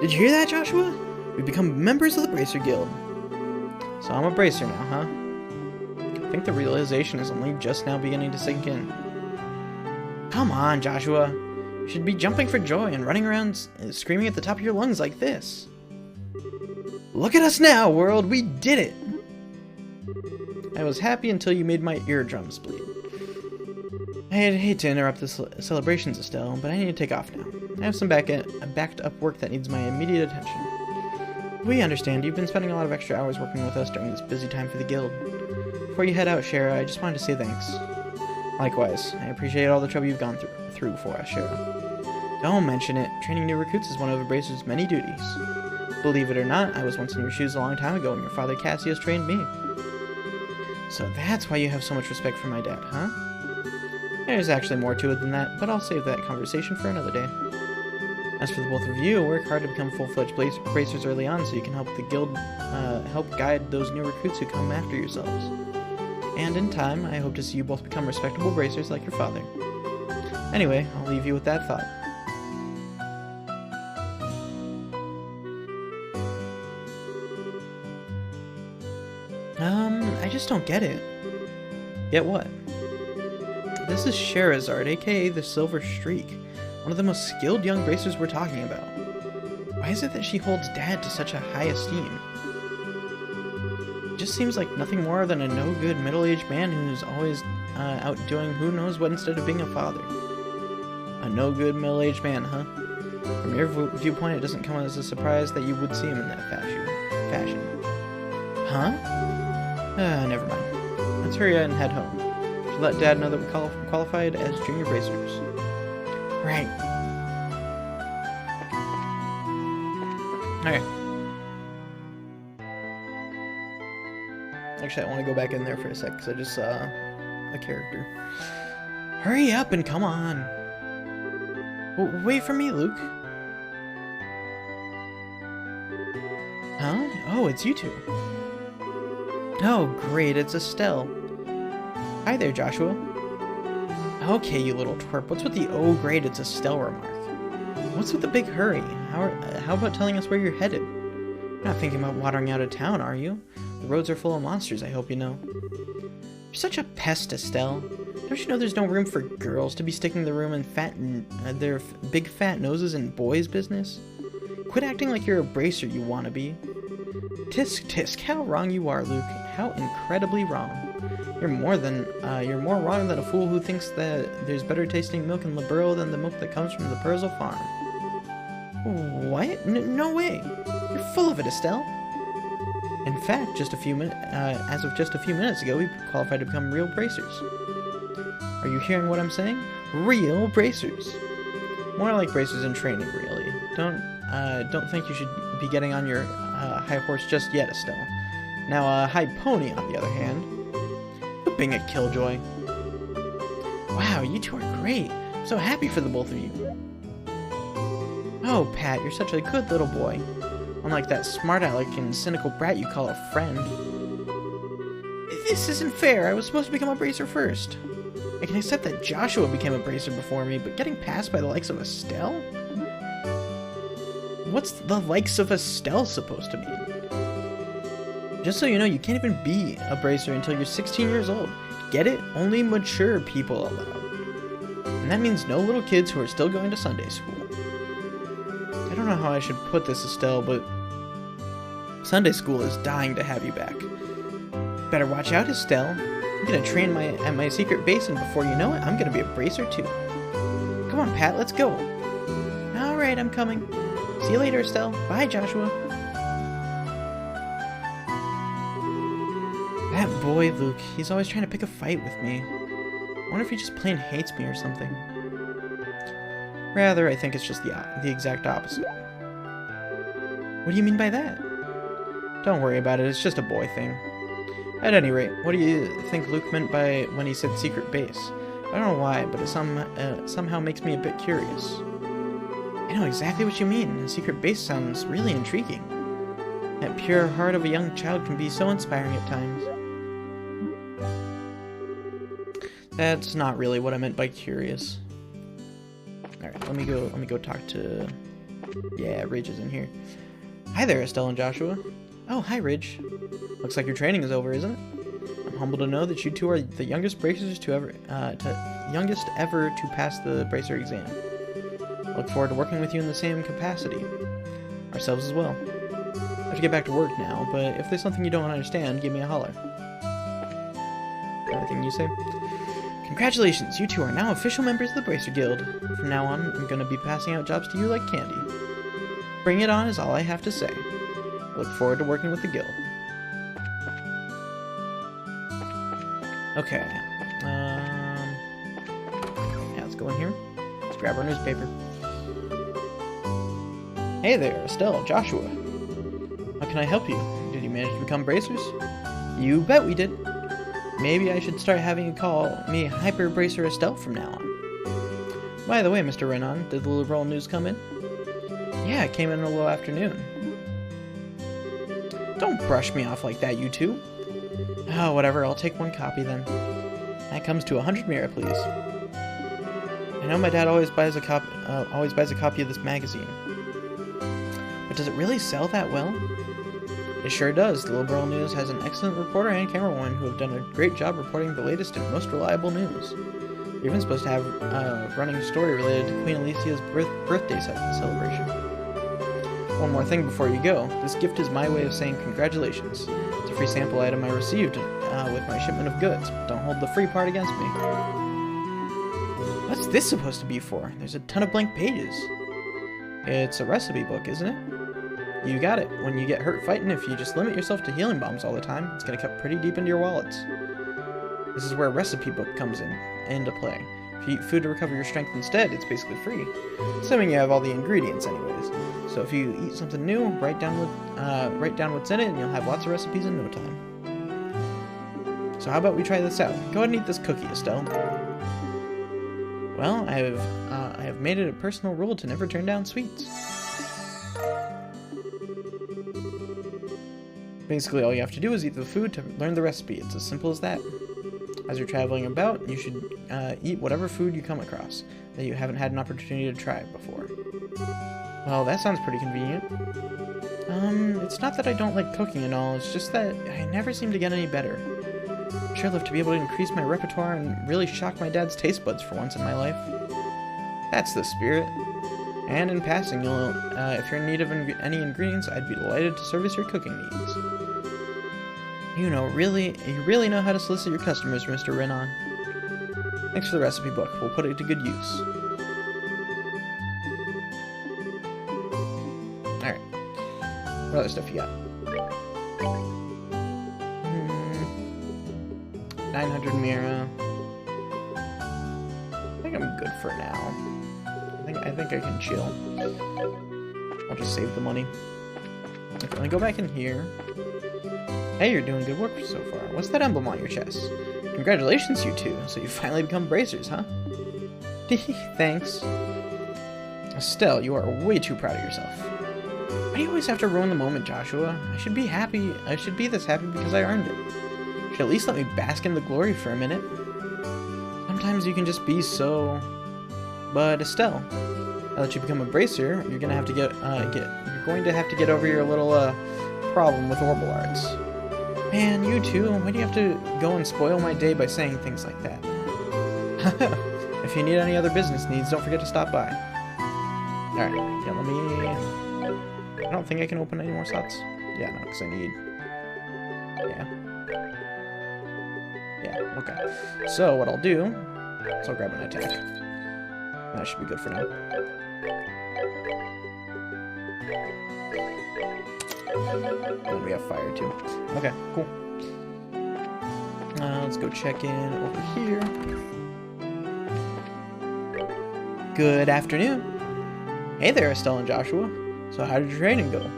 A: Did you hear that, Joshua? We've become members of the Bracer Guild. So I'm a Bracer now, huh? I think the realization is only just now beginning to sink in. Come on, Joshua. You should be jumping for joy and running around screaming at the top of your lungs like this. Look at us now, world! We did it! I was happy until you made my eardrums bleed. I'd hate to interrupt the celebrations, Estelle, but I need to take off now. I have some backed up work that needs my immediate attention. We understand you've been spending a lot of extra hours working with us during this busy time for the guild. Before you head out, Shara, I just wanted to say thanks. Likewise, I appreciate all the trouble you've gone through for us, Shara. Don't mention it. Training new recruits is one of a Bracer's many duties. Believe it or not, I was once in your shoes a long time ago when your father Cassius trained me. So that's why you have so much respect for my dad, huh? There's actually more to it than that, but I'll save that conversation for another day. As for the both of you, work hard to become full-fledged Bracers early on so you can help the guild help guide those new recruits who come after yourselves. And in time, I hope to see you both become respectable Bracers like your father. Anyway, I'll leave you with that thought. I just don't get it. Get what? This is Sherazard, aka the Silver Streak, one of the most skilled young Bracers we're talking about. Why is it that she holds Dad to such a high esteem? It just seems like nothing more than a no-good middle-aged man who's always out doing who knows what instead of being a father. A no-good middle-aged man, huh? From your viewpoint, it doesn't come as a surprise that you would see him in that fashion. Huh? Never mind. Let's hurry and head home. Should let Dad know that we qualified as junior Bracers. Right. Okay. Actually, I want to go back in there for a sec because I just saw a character. Hurry up and come on. Wait for me, Luke. Huh? Oh, it's you two. Oh, great, it's Estelle. Hi there, Joshua. Okay, you little twerp, what's with the "oh, great, it's Estelle" remark? What's with the big hurry? How about telling us where you're headed? You're not thinking about wandering out of town, are you? The roads are full of monsters, I hope you know. You're such a pest, Estelle. Don't you know there's no room for girls to be sticking the room in their big fat noses in boys' business? Quit acting like you're a Bracer, you wannabe. Tisk tisk, how wrong you are, Luke. How incredibly wrong. You're more wrong than a fool who thinks that there's better tasting milk in Liberl than the milk that comes from the Purzel farm. What? No way. You're full of it, Estelle. In fact, as of just a few minutes ago, we qualified to become real Bracers. Are you hearing what I'm saying? Real Bracers. More like Bracers in training, really. Don't think you should be getting on your high horse just yet, Estelle. Now, a high pony, on the other hand. Being a killjoy. Wow, you two are great. I'm so happy for the both of you. Oh, Pat, you're such a good little boy. Unlike that smart aleck and cynical brat you call a friend. This isn't fair. I was supposed to become a Bracer first. I can accept that Joshua became a Bracer before me, but getting passed by the likes of Estelle? What's the likes of Estelle supposed to mean? Just so you know, you can't even be a Bracer until you're 16 years old. Get it? Only mature people allowed. And that means no little kids who are still going to Sunday school. I don't know how I should put this, Estelle, but Sunday school is dying to have you back. Better watch out, Estelle. I'm gonna train at my secret base, and before you know it, I'm gonna be a Bracer too. Come on, Pat, let's go. Alright, I'm coming. See you later, Estelle. Bye, Joshua. That boy, Luke, he's always trying to pick a fight with me. I wonder if he just plain hates me or something. Rather, I think it's just the exact opposite. What do you mean by that? Don't worry about it, it's just a boy thing. At any rate, what do you think Luke meant by when he said secret base? I don't know why, but it somehow makes me a bit curious. I know exactly what you mean. A secret base sounds really intriguing. That pure heart of a young child can be so inspiring at times. That's not really what I meant by curious. Alright, let me go talk to... Yeah, Ridge is in here. Hi there, Estelle and Joshua. Oh, hi, Ridge. Looks like your training is over, isn't it? I'm humbled to know that you two are the youngest bracers to ever to pass the bracer exam. Look forward to working with you in the same capacity. Ourselves as well. I have to get back to work now, but if there's something you don't understand, give me a holler. Anything you say? Congratulations, you two are now official members of the Bracer Guild. From now on, I'm going to be passing out jobs to you like candy. Bring it on is all I have to say. Look forward to working with the guild. Okay. Yeah, let's go in here. Let's grab our newspaper. Hey there, Estelle, Joshua. How can I help you? Did you manage to become bracers? You bet we did. Maybe I should start having you call me Hyper Bracer Estelle from now on. By the way, Mr. Renan, did the liberal news come in? Yeah, it came in a little afternoon. Don't brush me off like that, you two. Oh, whatever, I'll take one copy then. That comes to 100 mira, please. I know my dad always buys a copy of this magazine. But does it really sell that well? It sure does. The Liberal News has an excellent reporter and camerawoman who have done a great job reporting the latest and most reliable news. You're even supposed to have a running story related to Queen Alicia's birthday celebration. One more thing before you go. This gift is my way of saying congratulations. It's a free sample item I received with my shipment of goods. Don't hold the free part against me. What's this supposed to be for? There's a ton of blank pages. It's a recipe book, isn't it? You got it. When you get hurt fighting, if you just limit yourself to healing bombs all the time, it's going to cut pretty deep into your wallets. This is where a recipe book comes into play. If you eat food to recover your strength instead, it's basically free. Assuming you have all the ingredients anyways. So if you eat something new, write down what's in it and you'll have lots of recipes in no time. So how about we try this out? Go ahead and eat this cookie, Estelle. Well, I have made it a personal rule to never turn down sweets. Basically, all you have to do is eat the food to learn the recipe. It's as simple as that. As you're traveling about, you should eat whatever food you come across that you haven't had an opportunity to try before. Well, that sounds pretty convenient. It's not that I don't like cooking and all, it's just that I never seem to get any better. I'd sure love to be able to increase my repertoire and really shock my dad's taste buds for once in my life. That's the spirit. And in passing, if you're in need of any ingredients, I'd be delighted to service your cooking needs. You really know how to solicit your customers, Mr. Renan. Thanks for the recipe book. We'll put it to good use. Alright. What other stuff you got? 900 mira. I think I'm good for now. I think I can chill. I'll just save the money. Okay, let me go back in here. Hey, you're doing good work so far. What's that emblem on your chest? Congratulations, you two. So you finally become bracers, huh? Thanks. Estelle, you are way too proud of yourself. Why do you always have to ruin the moment, Joshua? I should be happy. I should be this happy because I earned it. You should at least let me bask in the glory for a minute. Sometimes you can just be so... But Estelle, now that you become a bracer, you're gonna have to get get over your little problem with orbital arts. Man, you two, why do you have to go and spoil my day by saying things like that? If you need any other business needs, don't forget to stop by. Alright, yeah, let me... I don't think I can open any more slots. Yeah, no, because I need... Yeah, okay. So, what I'll do is I'll grab an attack. That should be good for now. And we have fire too. Okay, cool. Let's go check in over here. Good afternoon. Hey there, Estelle and Joshua. So how did your training go?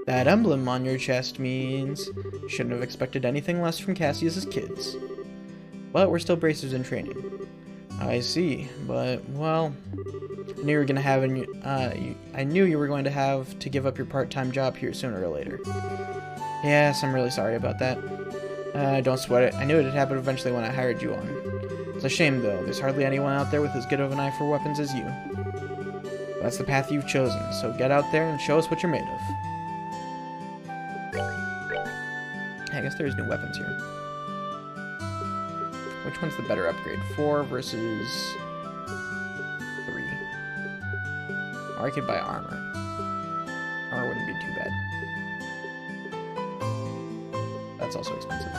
A: That emblem on your chest means you shouldn't have expected anything less from Cassius's kids. But we're still bracers in training. I see, but, well, I knew you were gonna have, I knew you were going to have to give up your part-time job here sooner or later. Yes, I'm really sorry about that. Don't sweat it. I knew it'd happen eventually when I hired you on. It's a shame, though. There's hardly anyone out there with as good of an eye for weapons as you. That's the path you've chosen, so get out there and show us what you're made of. I guess there's new weapons here. Which one's the better upgrade? 4 versus 3. Or I could buy armor. Armor wouldn't be too bad. That's also expensive.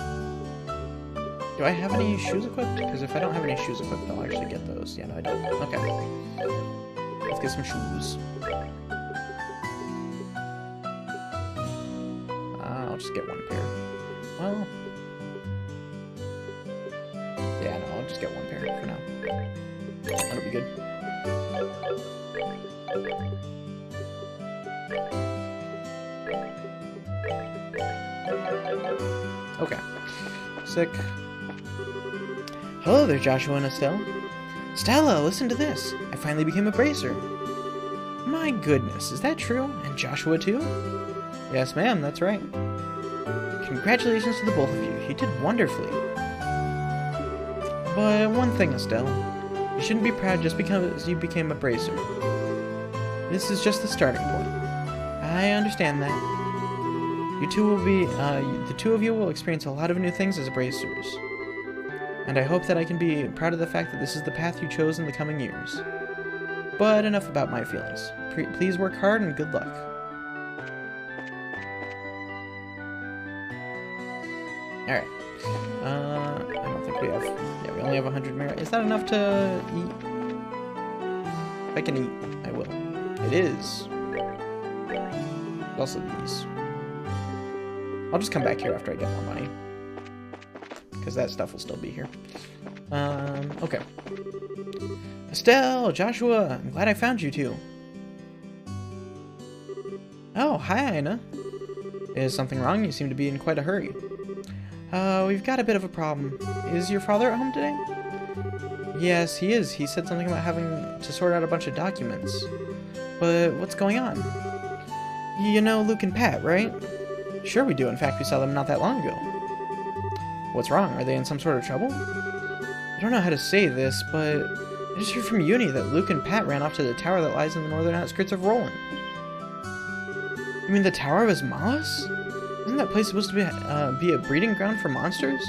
A: Do I have any shoes equipped? Because if I don't have any shoes equipped, I'll actually get those. Yeah, no, I don't. Okay. Let's get some shoes. I'll just get 1 pair. Well... yeah, no, I'll just get 1 pair for now. That'll be good. Okay. Sick. Hello there, Joshua and Estelle. Stella, listen to this. I finally became a bracer. My goodness, is that true? And Joshua too? Yes, ma'am, that's right. Congratulations to the both of you. You did wonderfully. But one thing, Estelle. You shouldn't be proud just because you became a bracer. This is just the starting point. I understand that. You two will be, the two of you will experience a lot of new things as bracers. And I hope that I can be proud of the fact that this is the path you chose in the coming years. But enough about my feelings. Please work hard and good luck. Alright. I don't think we have... yeah, we only have 100 merit. Is that enough to eat? If I can eat, I will. It is. Also these. I'll just come back here after I get more money. Because that stuff will still be here. Okay. Estelle, Joshua, I'm glad I found you two. Oh, hi, Ina. Is something wrong? You seem to be in quite a hurry. We've got a bit of a problem. Is your father at home today? Yes, he is. He said something about having to sort out a bunch of documents. But what's going on? You know Luke and Pat, right? Sure we do. In fact, we saw them not that long ago. What's wrong? Are they in some sort of trouble? I don't know how to say this, but I just heard from Uni that Luke and Pat ran off to the tower that lies in the northern outskirts of Roland. You mean the Tower of Ismalis? Isn't that place supposed to be a breeding ground for monsters?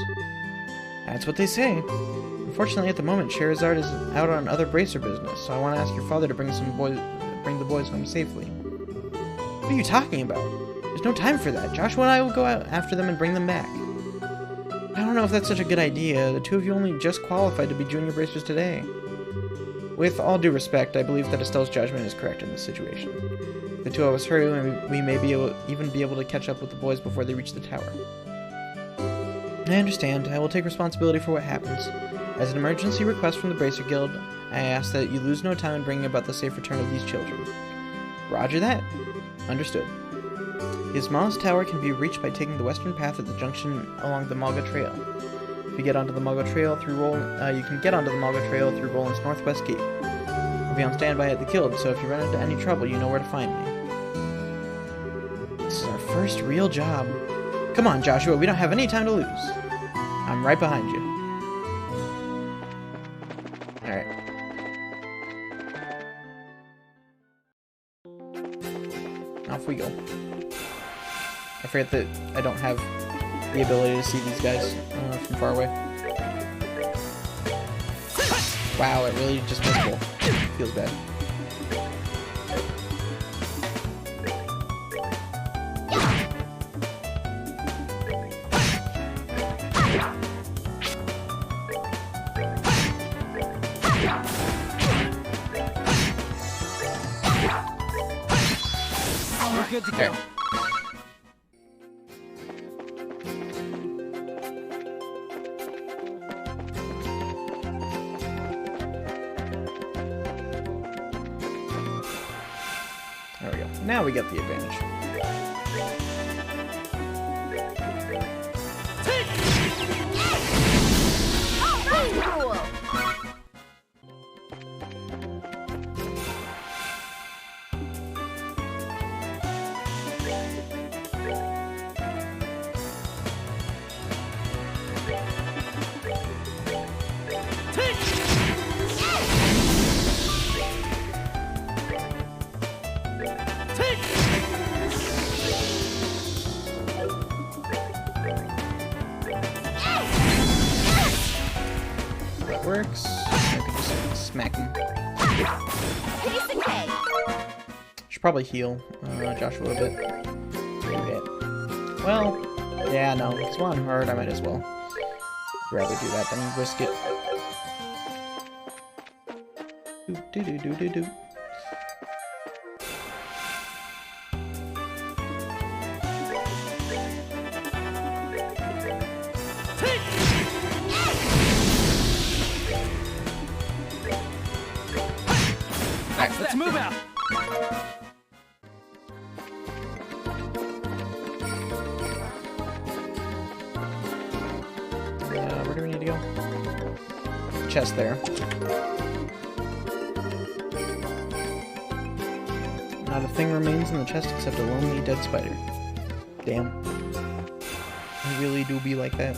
A: That's what they say. Unfortunately, at the moment, Sherazard is out on other bracer business, so I want to ask your father to bring the boys home safely. What are you talking about? There's no time for that. Joshua and I will go out after them and bring them back. I don't know if that's such a good idea. The two of you only just qualified to be junior bracers today. With all due respect, I believe that Estelle's judgment is correct in this situation. The two of us hurry, and we may even be able to catch up with the boys before they reach the tower. I understand. I will take responsibility for what happens. As an emergency request from the Bracer Guild, I ask that you lose no time in bringing about the safe return of these children. Roger that. Understood. The Ismalis Tower can be reached by taking the western path at the junction along the Malga Trail. If you get onto the Malga Trail through you can get onto the Malga Trail through Roland's northwest gate. I'll be on standby at the guild, so if you run into any trouble, you know where to find me. This is our first real job. Come on, Joshua, we don't have any time to lose. I'm right behind you. Alright. Off we go. I forget that I don't have the ability to see these guys from far away. Wow, it really just missed both. Feels bad.
B: We're good to go.
A: Okay. There we go. Now we get the advantage.
C: Cool.
A: works. I could just smack him.
C: Piece of cake.
A: Should probably heal Joshua a bit. Okay. Well, yeah, no. It's one hard. I might as well. I'd rather do that than risk it. Do do do do do.
B: Let's move out.
A: Where do we need to go? Chest there. Not a thing remains in the chest except a lonely dead spider. Damn. I really do be like that.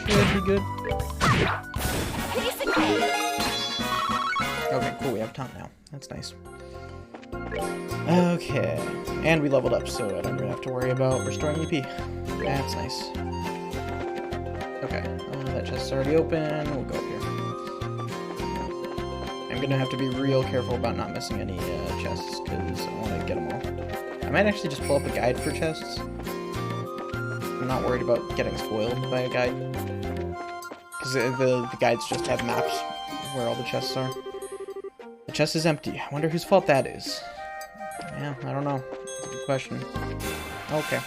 A: Should be good.
C: Piece of cake.
A: Okay, cool. We have time now. That's nice. Okay. And we leveled up, so I don't even have to worry about restoring EP. That's nice. Okay. That chest's already open. We'll go up here. I'm gonna have to be real careful about not missing any chests, because I want to get them all. I might actually just pull up a guide for chests. I'm not worried about getting spoiled by a guide. Because the guides just have maps where all the chests are. The chest is empty. I wonder whose fault that is. Yeah, I don't know. That's a good question. Okay.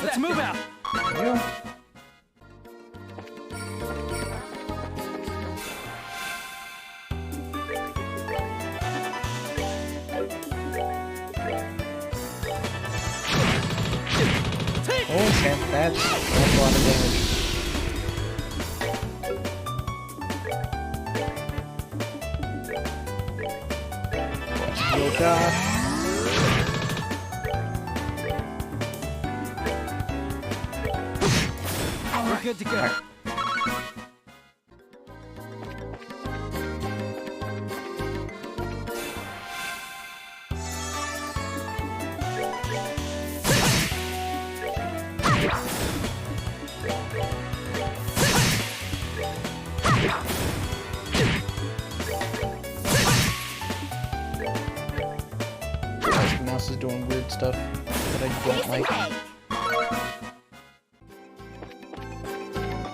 B: Let's move out.
A: There you go. Okay, that's a lot of damage. Let's heal Josh.
B: We're good to go.
A: The mouse is doing weird stuff that I don't like. I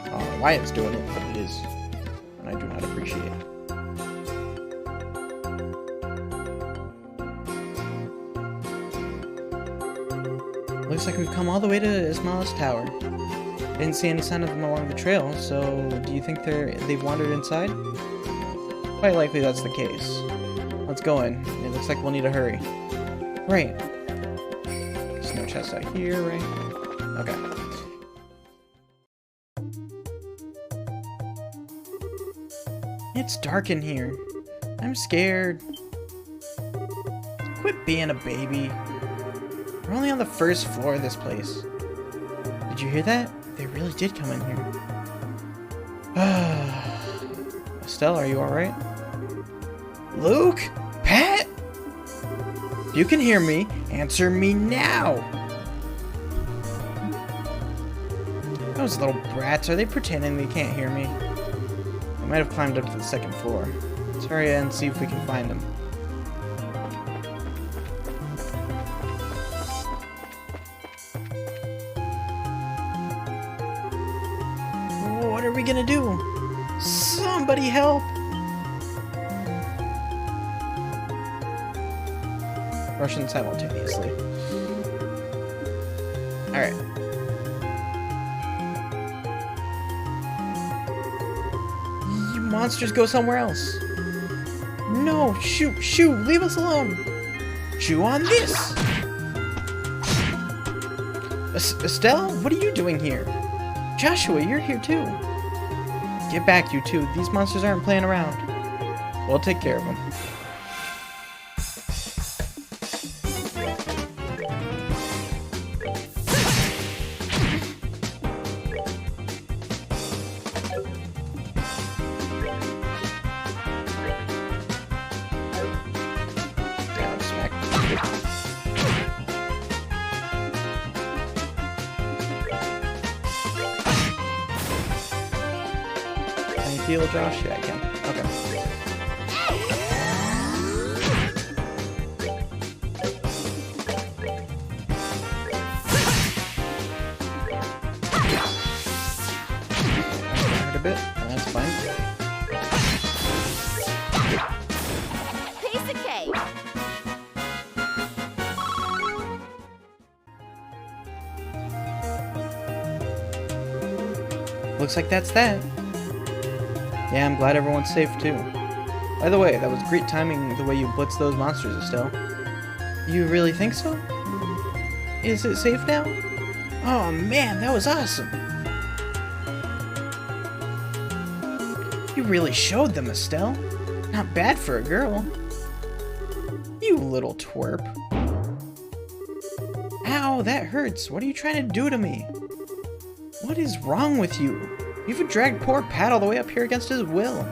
A: don't know why it's doing it, but it is. And I do not appreciate it. Looks like we've come all the way to Ismail's tower. Didn't see any sign of them along the trail, so do you think they've wandered inside? Quite likely that's the case. Let's go in. It looks like we'll need to hurry. Right. There's no chest out here, right? Okay. It's dark in here. I'm scared. Quit being a baby. We're only on the first floor of this place. Did you hear that? They really did come in here. Estelle, are you alright? Luke? Pat? If you can hear me, answer me now! Those little brats, are they pretending they can't hear me? They might have climbed up to the second floor. Let's hurry and see if we can find them. What are we gonna do? Somebody help! Russian simultaneously. Alright. monsters go somewhere else. No, shoo, leave us alone. Chew on this. Estelle, what are you doing here? Joshua, you're here too. Get back, you two. These monsters aren't playing around. We'll take care of them. Down, smack. Can you heal Josh? Yeah, I can. Okay. Hurt a bit. That's fine.
C: Piece of cake.
A: Looks like that's that. Yeah, I'm glad everyone's safe too. By the way, that was great timing the way you blitzed those monsters, Estelle. You really think so? Is it safe now? Oh man, that was awesome! You really showed them, Estelle. Not bad for a girl. You little twerp. Ow, that hurts. What are you trying to do to me? What is wrong with you? You even dragged poor Pat all the way up here against his will.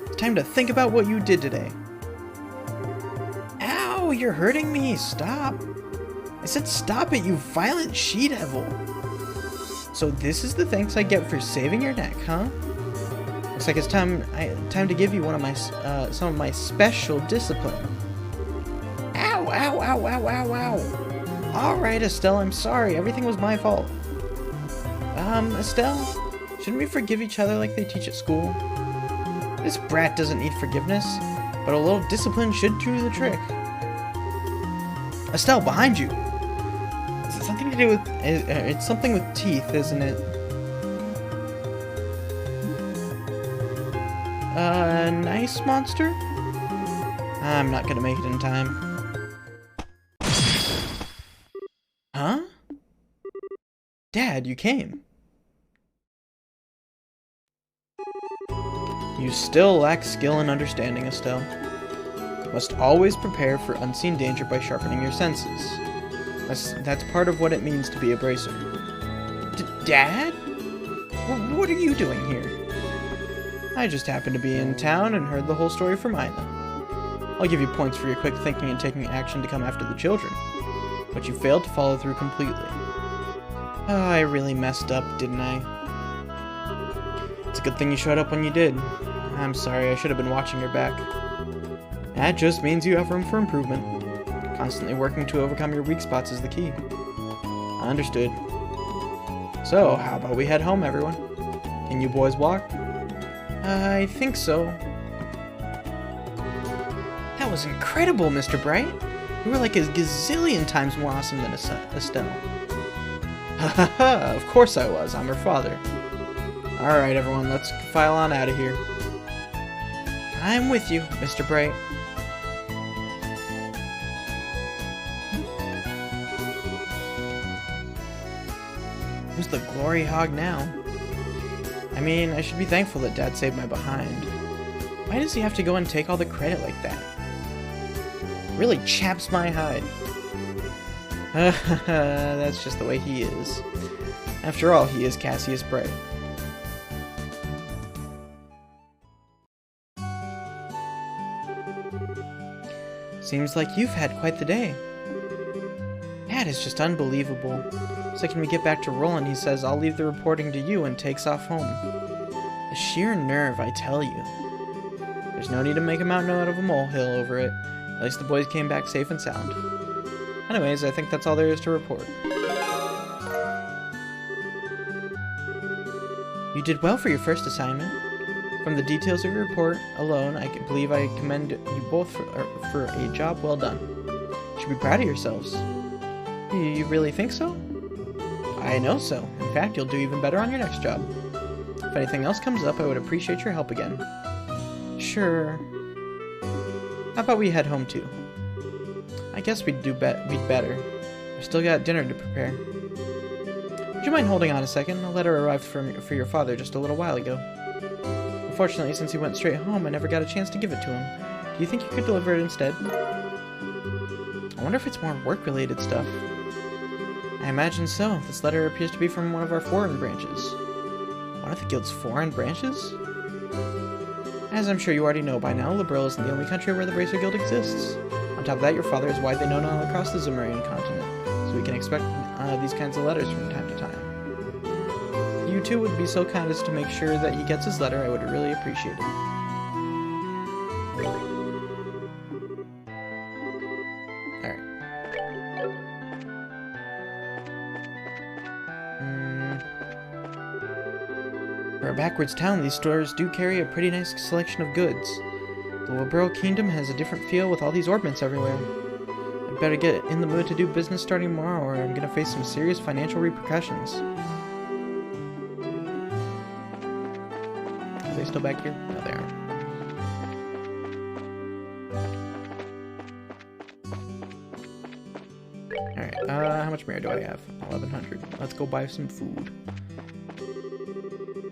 A: It's time to think about what you did today. Ow, you're hurting me. Stop. I said stop it, you violent she-devil. So this is the thanks I get for saving your neck, huh? Looks like it's time to give you one of my some of my special discipline. Ow, ow, ow, ow, ow, ow. Alright, Estelle, I'm sorry. Everything was my fault. Estelle, shouldn't we forgive each other like they teach at school? This brat doesn't need forgiveness, but a little discipline should do the trick. Estelle, behind you! Is it something to do with... it's something with teeth, isn't it? Nice monster? I'm not gonna make it in time. Huh? Dad, you came. You still lack skill and understanding, Estelle. You must always prepare for unseen danger by sharpening your senses. That's part of what it means to be a bracer. Dad? What are you doing here? I just happened to be in town and heard the whole story from Ina. I'll give you points for your quick thinking and taking action to come after the children. But you failed to follow through completely. Oh, I really messed up, didn't I? It's a good thing you showed up when you did. I'm sorry, I should have been watching your back. That just means you have room for improvement. Constantly working to overcome your weak spots is the key. Understood. So, how about we head home, everyone? Can you boys walk? I think so. That was incredible, Mr. Bright. You were like a gazillion times more awesome than Estelle. Haha, of course I was. I'm her father. Alright, everyone, let's file on out of here. I'm with you, Mr. Bright. Who's the glory hog now? I mean, I should be thankful that Dad saved my behind. Why does he have to go and take all the credit like that? Really chaps my hide. That's just the way he is. After all, he is Cassius Bright. Seems like you've had quite the day. That is just unbelievable. The second we get back to Roland, he says, I'll leave the reporting to you and takes off home. The sheer nerve, I tell you. There's no need to make a mountain out of a molehill over it. At least the boys came back safe and sound. Anyways, I think that's all there is to report. You did well for your first assignment. From the details of your report alone, I believe I commend you both for a job well done. You should be proud of yourselves. You really think so? I know so. In fact, you'll do even better on your next job. anything else comes up, I would appreciate your help again. Sure. How about we head home too? I guess we'd better. We've still got dinner to prepare. Would you mind holding on a second? A letter arrived for your father just a little while ago. Unfortunately, since he went straight home, I never got a chance to give it to him. Do you think you could deliver it instead? I wonder if it's more work-related stuff. I imagine so. This letter appears to be from one of our foreign branches. One of the guild's foreign branches? As I'm sure you already know by now, Liberl isn't the only country where the Bracer Guild exists. On top of that, your father is widely known all across the Zumarian continent, so we can expect these kinds of letters from time to time. If you two would be so kind as to make sure that he gets his letter, I would really appreciate it. Alright. For a backwards town, these stores do carry a pretty nice selection of goods. The Liberl Kingdom has a different feel with all these orbments everywhere. I'd better get in the mood to do business starting tomorrow, or I'm gonna face some serious financial repercussions. Are they still back here? No, they aren't. Alright, how much mirror do I have? 1100. Let's go buy some food.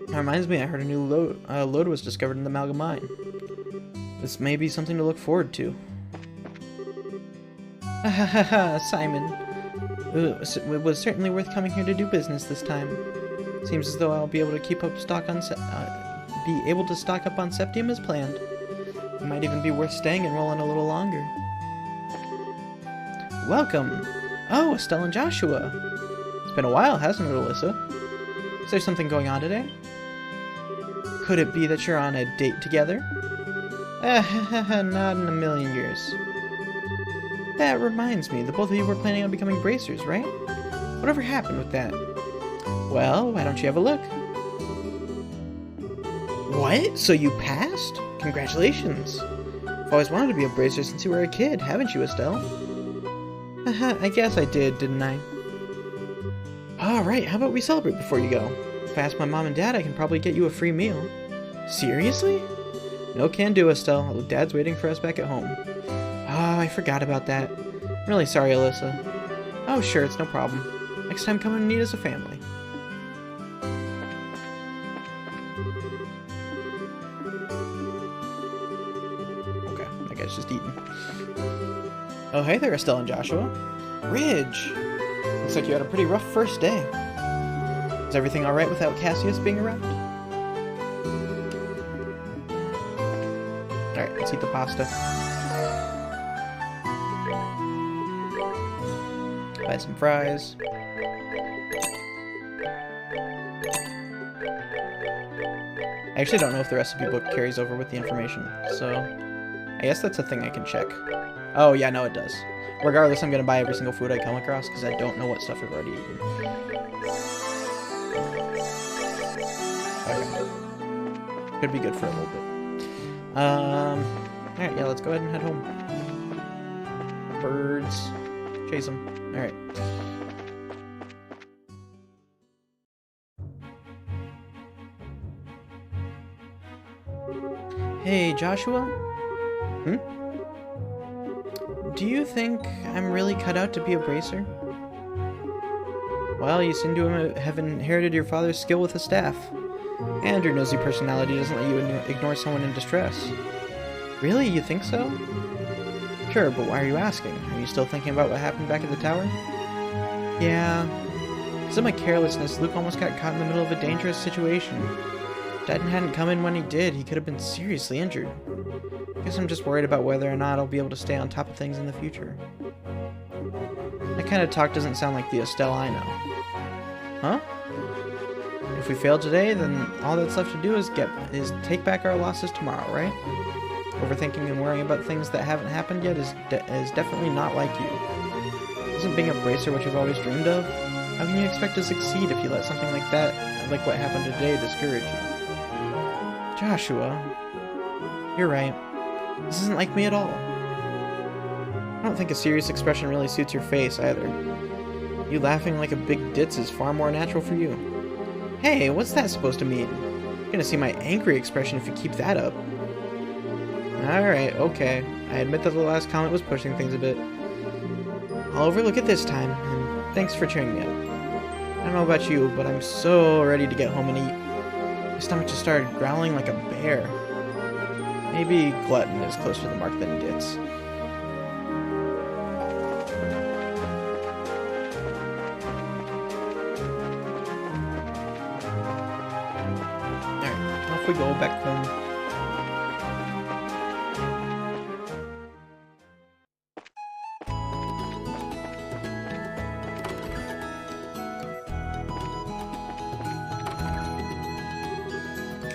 A: That reminds me, I heard a new lode was discovered in the Malga mine. This may be something to look forward to. Simon. It was certainly worth coming here to do business this time. Seems as though I'll be able to keep up stock on stock up on Septium as planned. It might even be worth staying and rolling a little longer. Welcome. Oh, Estelle and Joshua. It's been a while, hasn't it, Alyssa? Is there something going on today? Could it be that you're on a date together? Not in a million years. That reminds me, the both of you were planning on becoming bracers, right? Whatever happened with that? Well, why don't you have a look? What? So you passed? Congratulations. I've always wanted to be a bracer since you were a kid, haven't you, Estelle? I guess I did, didn't I? Alright, how about we celebrate before you go? If I ask my mom and dad, I can probably get you a free meal. Seriously? No can do, Estelle. Dad's waiting for us back at home. Oh, I forgot about that. I'm really sorry, Alyssa. Oh, sure, it's no problem. Next time, come and meet as a family. Okay, that guy's just eating. Oh, hey there, Estelle and Joshua. Ridge! Looks like you had a pretty rough first day. Is everything alright without Cassius being around? Alright, let's eat the pasta. Buy some fries. I actually don't know if the recipe book carries over with the information, so I guess that's a thing I can check. Oh yeah, no it does. Regardless, I'm gonna buy every single food I come across because I don't know what stuff I've already eaten. Okay. Could be good for a little bit. Alright, yeah, let's go ahead and head home. Birds. Chase them. Alright. Hey, Joshua? Hmm? Do you think I'm really cut out to be a bracer? Well, you seem to have inherited your father's skill with the staff. And your nosy personality doesn't let you ignore someone in distress. Really? You think so? Sure, but why are you asking? Are you still thinking about what happened back at the tower? Yeah. Because of my carelessness, Luke almost got caught in the middle of a dangerous situation. If Dad hadn't come in when he did, he could have been seriously injured. Guess I'm just worried about whether or not I'll be able to stay on top of things in the future. That kind of talk doesn't sound like the Estelle I know. Huh? If we fail today, then all that's left to do is take back our losses tomorrow, right? Overthinking and worrying about things that haven't happened yet is definitely not like you. Isn't being a bracer what you've always dreamed of? How can you expect to succeed if you let something like that, like what happened today, discourage you? Joshua, you're right. This isn't like me at all. I don't think a serious expression really suits your face either. You laughing like a big ditz is far more natural for you. Hey, what's that supposed to mean? gonna see my angry expression if you keep that up. Alright, okay. I admit that the last comment was pushing things a bit. I'll overlook it this time, and thanks for cheering me up. I don't know about you, but I'm so ready to get home and eat. My stomach just started growling like a bear. Maybe glutton is closer to the mark than ditz. Alright, off we go back home.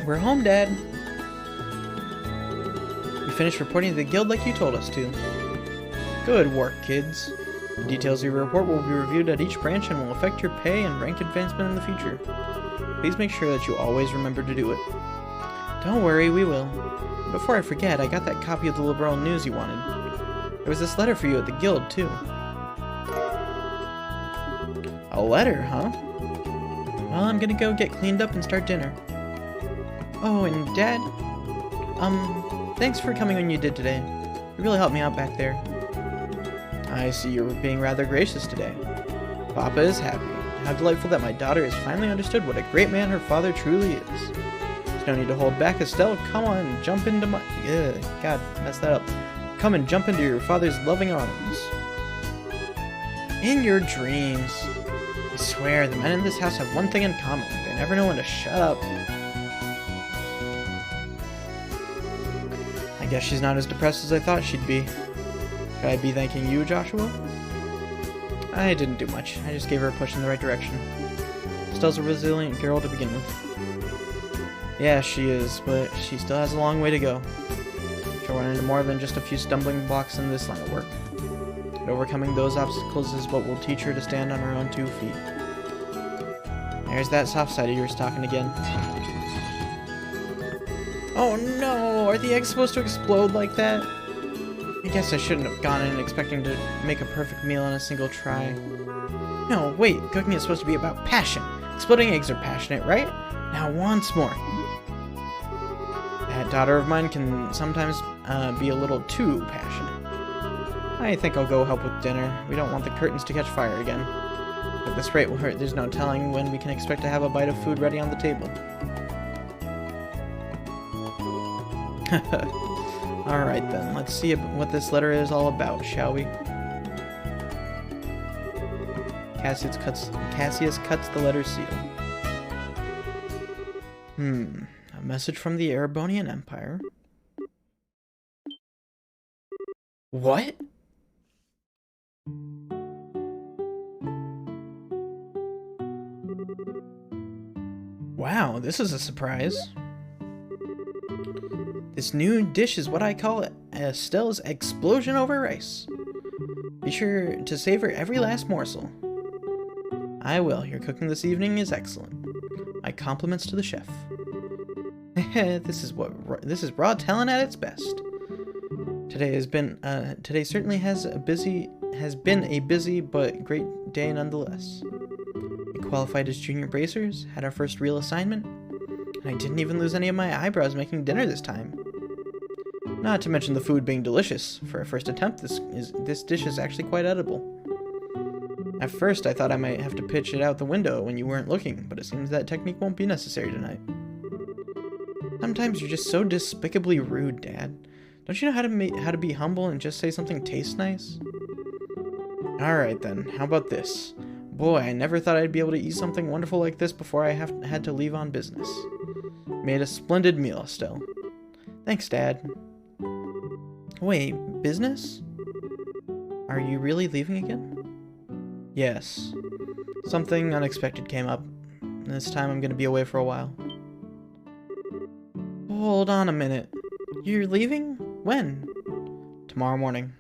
A: We're home, Dad. We finished reporting to the guild like you told us to. Good work, kids. The details of your report will be reviewed at each branch and will affect your pay and rank advancement in the future. Please make sure that you always remember to do it. Don't worry, we will. Before I forget, I got that copy of the Liberal News you wanted. There was this letter for you at the guild, too. A letter, huh? Well, I'm gonna go get cleaned up and start dinner. Oh, and Dad? Thanks for coming when you did today. You really helped me out back there. I see you're being rather gracious today. Papa is happy. How delightful that my daughter has finally understood what a great man her father truly is. There's no need to hold back, Estelle. Come on, jump into my... Ugh, God, messed that up. Come and jump into your father's loving arms. In your dreams. I swear, the men in this house have one thing in common. They never know when to shut up. I guess she's not as depressed as I thought she'd be. Should I be thanking you, Joshua? I didn't do much. I just gave her a push in the right direction. Estelle's a resilient girl to begin with. Yeah, she is, but she still has a long way to go. She'll run into more than just a few stumbling blocks in this line of work. But overcoming those obstacles is what will teach her to stand on her own 2 feet. There's that soft side of yours talking again. Oh no! Are the eggs supposed to explode like that? I guess I shouldn't have gone in expecting to make a perfect meal in a single try. No, wait, cooking is supposed to be about passion. Exploding eggs are passionate, right? Now once more. That daughter of mine can sometimes be a little too passionate. I think I'll go help with dinner. We don't want the curtains to catch fire again. At this rate, there's no telling when we can expect to have a bite of food ready on the table. Alright then, let's see what this letter is all about, shall we? Cassius cuts the letter seal. A message from the Erebonian Empire. What? Wow, this is a surprise. This new dish is what I call Estelle's explosion over rice. Be sure to savor every last morsel. I will. Your cooking this evening is excellent. My compliments to the chef. This is raw talent at its best. Today certainly has been a busy but great day nonetheless. We qualified as junior bracers, had our first real assignment, and I didn't even lose any of my eyebrows making dinner this time. Not to mention the food being delicious. For a first attempt, this dish is actually quite edible. At first, I thought I might have to pitch it out the window when you weren't looking, but it seems that technique won't be necessary tonight. Sometimes you're just so despicably rude, Dad. Don't you know how to be humble and just say something tastes nice? Alright then, how about this? Boy, I never thought I'd be able to eat something wonderful like this before I had to leave on business. Made a splendid meal, Estelle. Thanks, Dad. Wait, business? Are you really leaving again? Yes. Something unexpected came up. This time I'm gonna be away for a while. Hold on a minute. You're leaving? When? Tomorrow morning.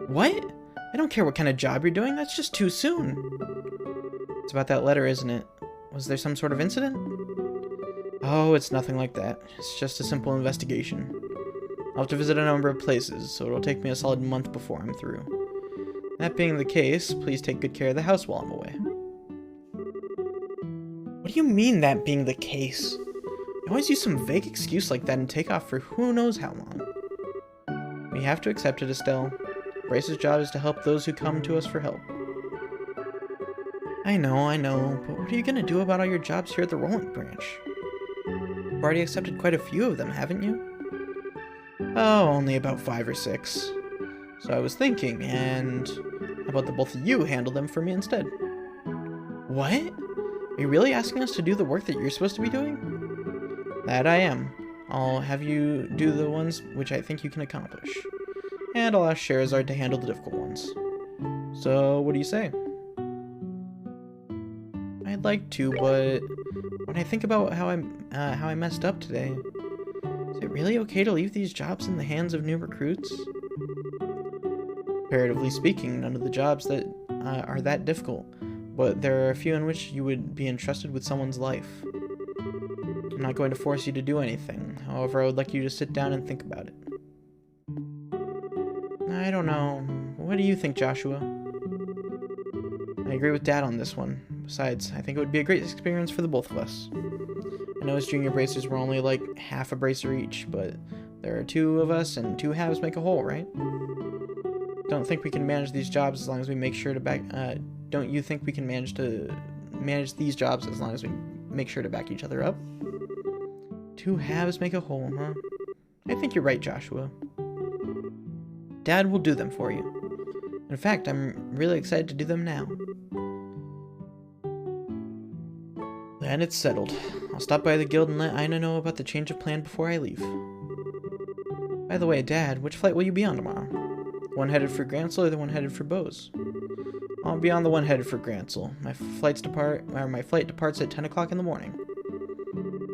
A: What? I don't care what kind of job you're doing, that's just too soon. It's about that letter, isn't it? Was there some sort of incident? Oh, it's nothing like that. It's just a simple investigation. I'll have to visit a number of places, so it'll take me a solid month before I'm through. That being the case, please take good care of the house while I'm away. What do you mean, that being the case? You always use some vague excuse like that and take off for who knows how long. We have to accept it, Estelle. Brace's job is to help those who come to us for help. I know, but what are you gonna do about all your jobs here at the Roland branch? You've already accepted quite a few of them, haven't you? Oh, only about 5 or 6. So I was thinking, and how about the both of you handle them for me instead? What? Are you really asking us to do the work that you're supposed to be doing? That I am. I'll have you do the ones which I think you can accomplish. And I'll ask Sherazard to handle the difficult ones. So, what do you say? I'd like to, but when I think about how I messed up today, is it really okay to leave these jobs in the hands of new recruits? Comparatively speaking, none of the jobs that are that difficult, but there are a few in which you would be entrusted with someone's life. I'm not going to force you to do anything, however, I would like you to sit down and think about it. I don't know. What do you think, Joshua? I agree with Dad on this one. Besides, I think it would be a great experience for the both of us. I know as junior bracers we're only like half a bracer each, but there are 2 of us and 2 halves make a whole, right? Don't think we can manage these jobs as long as we make sure to don't you think we can manage these jobs as long as we make sure to back each other up? 2 halves make a whole, huh? I think you're right, Joshua. Dad will do them for you. In fact, I'm really excited to do them now. Then it's settled. I'll stop by the guild and let Ina know about the change of plan before I leave. By the way, Dad, which flight will you be on tomorrow? One headed for Grancel or the one headed for Bose? I'll be on the one headed for Grancel. My flight departs at 10 o'clock in the morning.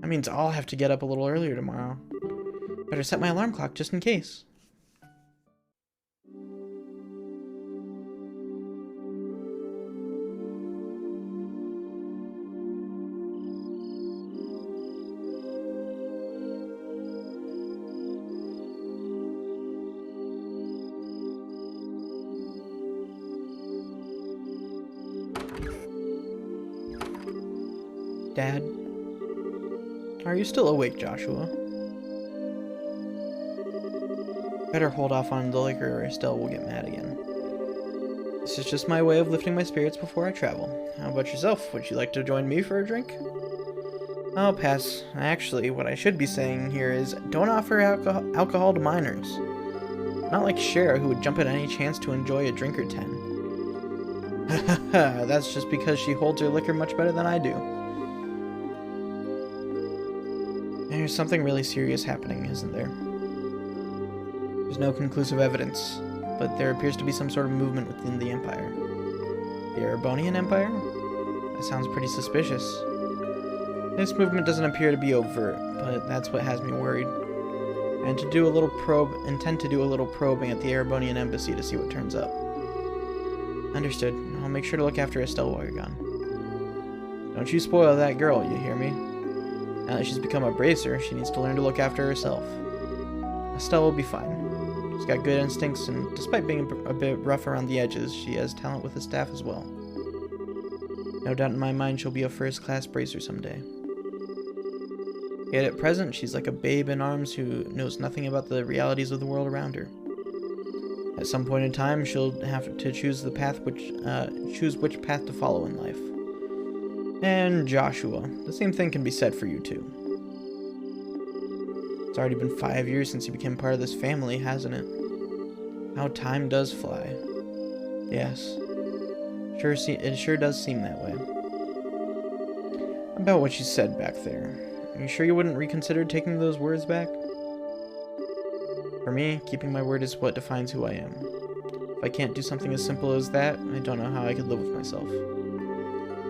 A: That means I'll have to get up a little earlier tomorrow. Better set my alarm clock just in case. Dad? Are you still awake, Joshua? Better hold off on the liquor or Estelle will get mad again. This is just my way of lifting my spirits before I travel. How about yourself? Would you like to join me for a drink? I'll pass. Actually, what I should be saying here is, don't offer alcohol to minors. Not like Shara, who would jump at any chance to enjoy a drink or 10. That's just because she holds her liquor much better than I do. There's something really serious happening, isn't there? There's no conclusive evidence, but there appears to be some sort of movement within the Empire. The Erebonian Empire? That sounds pretty suspicious. This movement doesn't appear to be overt, but that's what has me worried. I intend to do a little probing at the Erebonian Embassy to see what turns up. Understood. I'll make sure to look after Estelle while you're gone. Don't you spoil that girl, you hear me? Now that she's become a bracer, she needs to learn to look after herself. Estelle will be fine. She's got good instincts, and despite being a bit rough around the edges, she has talent with the staff as well. No doubt in my mind she'll be a first-class bracer someday. Yet at present, she's like a babe in arms who knows nothing about the realities of the world around her. At some point in time, she'll have to choose which path to follow in life. And Joshua, the same thing can be said for you too. It's already been 5 years since you became part of this family, hasn't it? How time does fly. Yes. It sure does seem that way. About what you said back there. Are you sure you wouldn't reconsider taking those words back? For me, keeping my word is what defines who I am. If I can't do something as simple as that, I don't know how I could live with myself.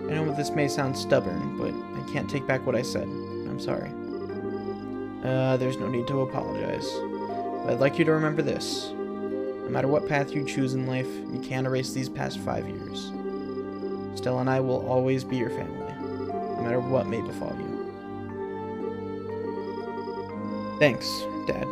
A: I know this may sound stubborn, but I can't take back what I said. I'm sorry. There's no need to apologize. But I'd like you to remember this. No matter what path you choose in life, you can't erase these past 5 years. Stella and I will always be your family, no matter what may befall you. Thanks, Dad.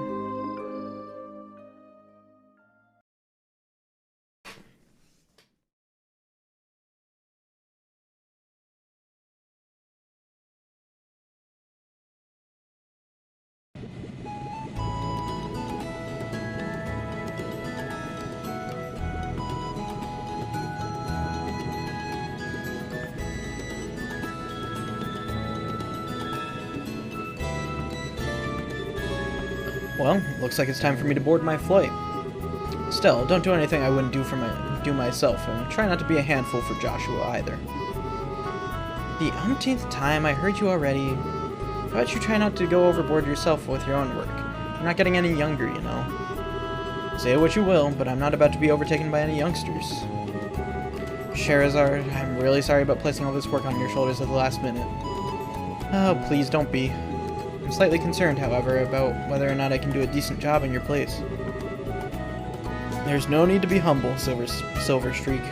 A: Well, looks like it's time for me to board my flight. Still, don't do anything I wouldn't do myself, and try not to be a handful for Joshua either. The umpteenth time I heard you already. How about you try not to go overboard yourself with your own work? You're not getting any younger, you know. Say what you will, but I'm not about to be overtaken by any youngsters. Scheherazade, I'm really sorry about placing all this work on your shoulders at the last minute. Oh, please don't be. I'm slightly concerned, however, about whether or not I can do a decent job in your place. There's no need to be humble, Silver Streak.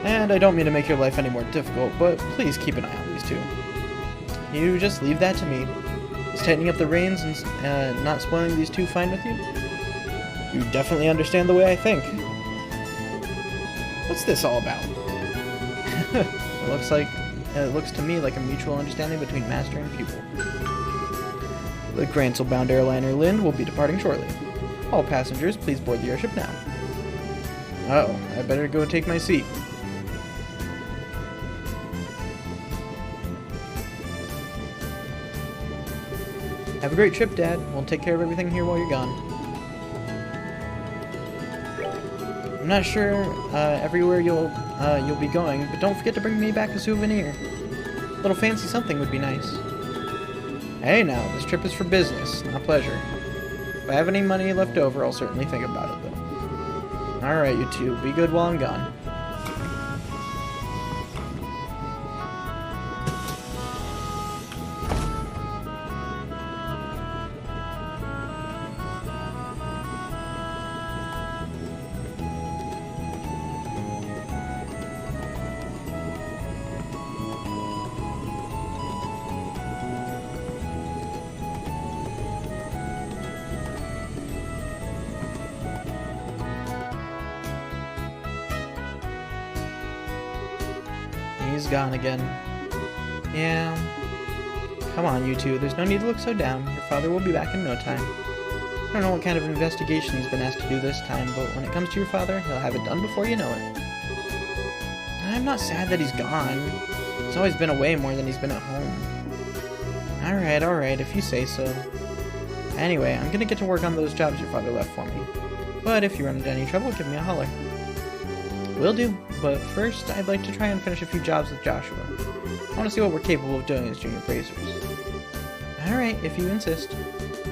A: And I don't mean to make your life any more difficult, but please keep an eye on these two. You just leave that to me. Is tightening up the reins and not spoiling these two fine with you? You definitely understand the way I think. What's this all about? It looks to me like a mutual understanding between master and pupil. The Grantsel-bound airliner Lind will be departing shortly. All passengers, please board the airship now. Uh-oh, I better go take my seat. Have a great trip, Dad. We'll take care of everything here while you're gone. I'm not sure everywhere you'll be going, but don't forget to bring me back a souvenir. A little fancy something would be nice. Hey now, this trip is for business, not pleasure. If I have any money left over, I'll certainly think about it, though. Alright, you two, be good while I'm gone. He's gone again. Yeah. Come on, you two. There's no need to look so down. Your father will be back in no time. I don't know what kind of investigation he's been asked to do this time, but when it comes to your father, he'll have it done before you know it. I'm not sad that he's gone. He's always been away more than he's been at home. Alright, if you say so. Anyway, I'm gonna get to work on those jobs your father left for me. But if you run into any trouble, give me a holler. Will do, but first I'd like to try and finish a few jobs with Joshua. I want to see what we're capable of doing as junior appraisers. Alright, if you insist.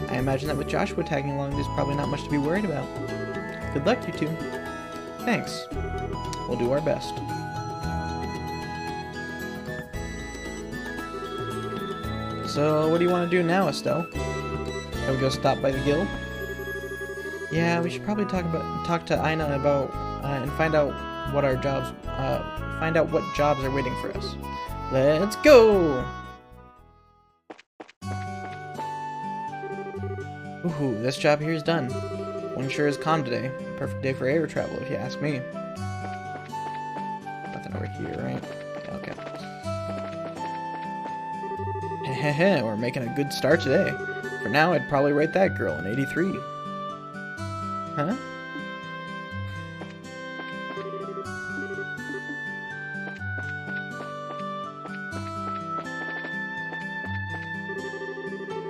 A: I imagine that with Joshua tagging along, there's probably not much to be worried about. Good luck, you two. Thanks. We'll do our best. So, what do you want to do now, Estelle? Shall we go stop by the guild? Yeah, we should probably talk to Aina about and find out what jobs are waiting for us. Let's go! Ooh, this job here is done. One sure is calm today. Perfect day for air travel, if you ask me. Nothing over here, right? Okay. Hehehe, we're making a good start today. For now, I'd probably rate that girl an 83. Huh?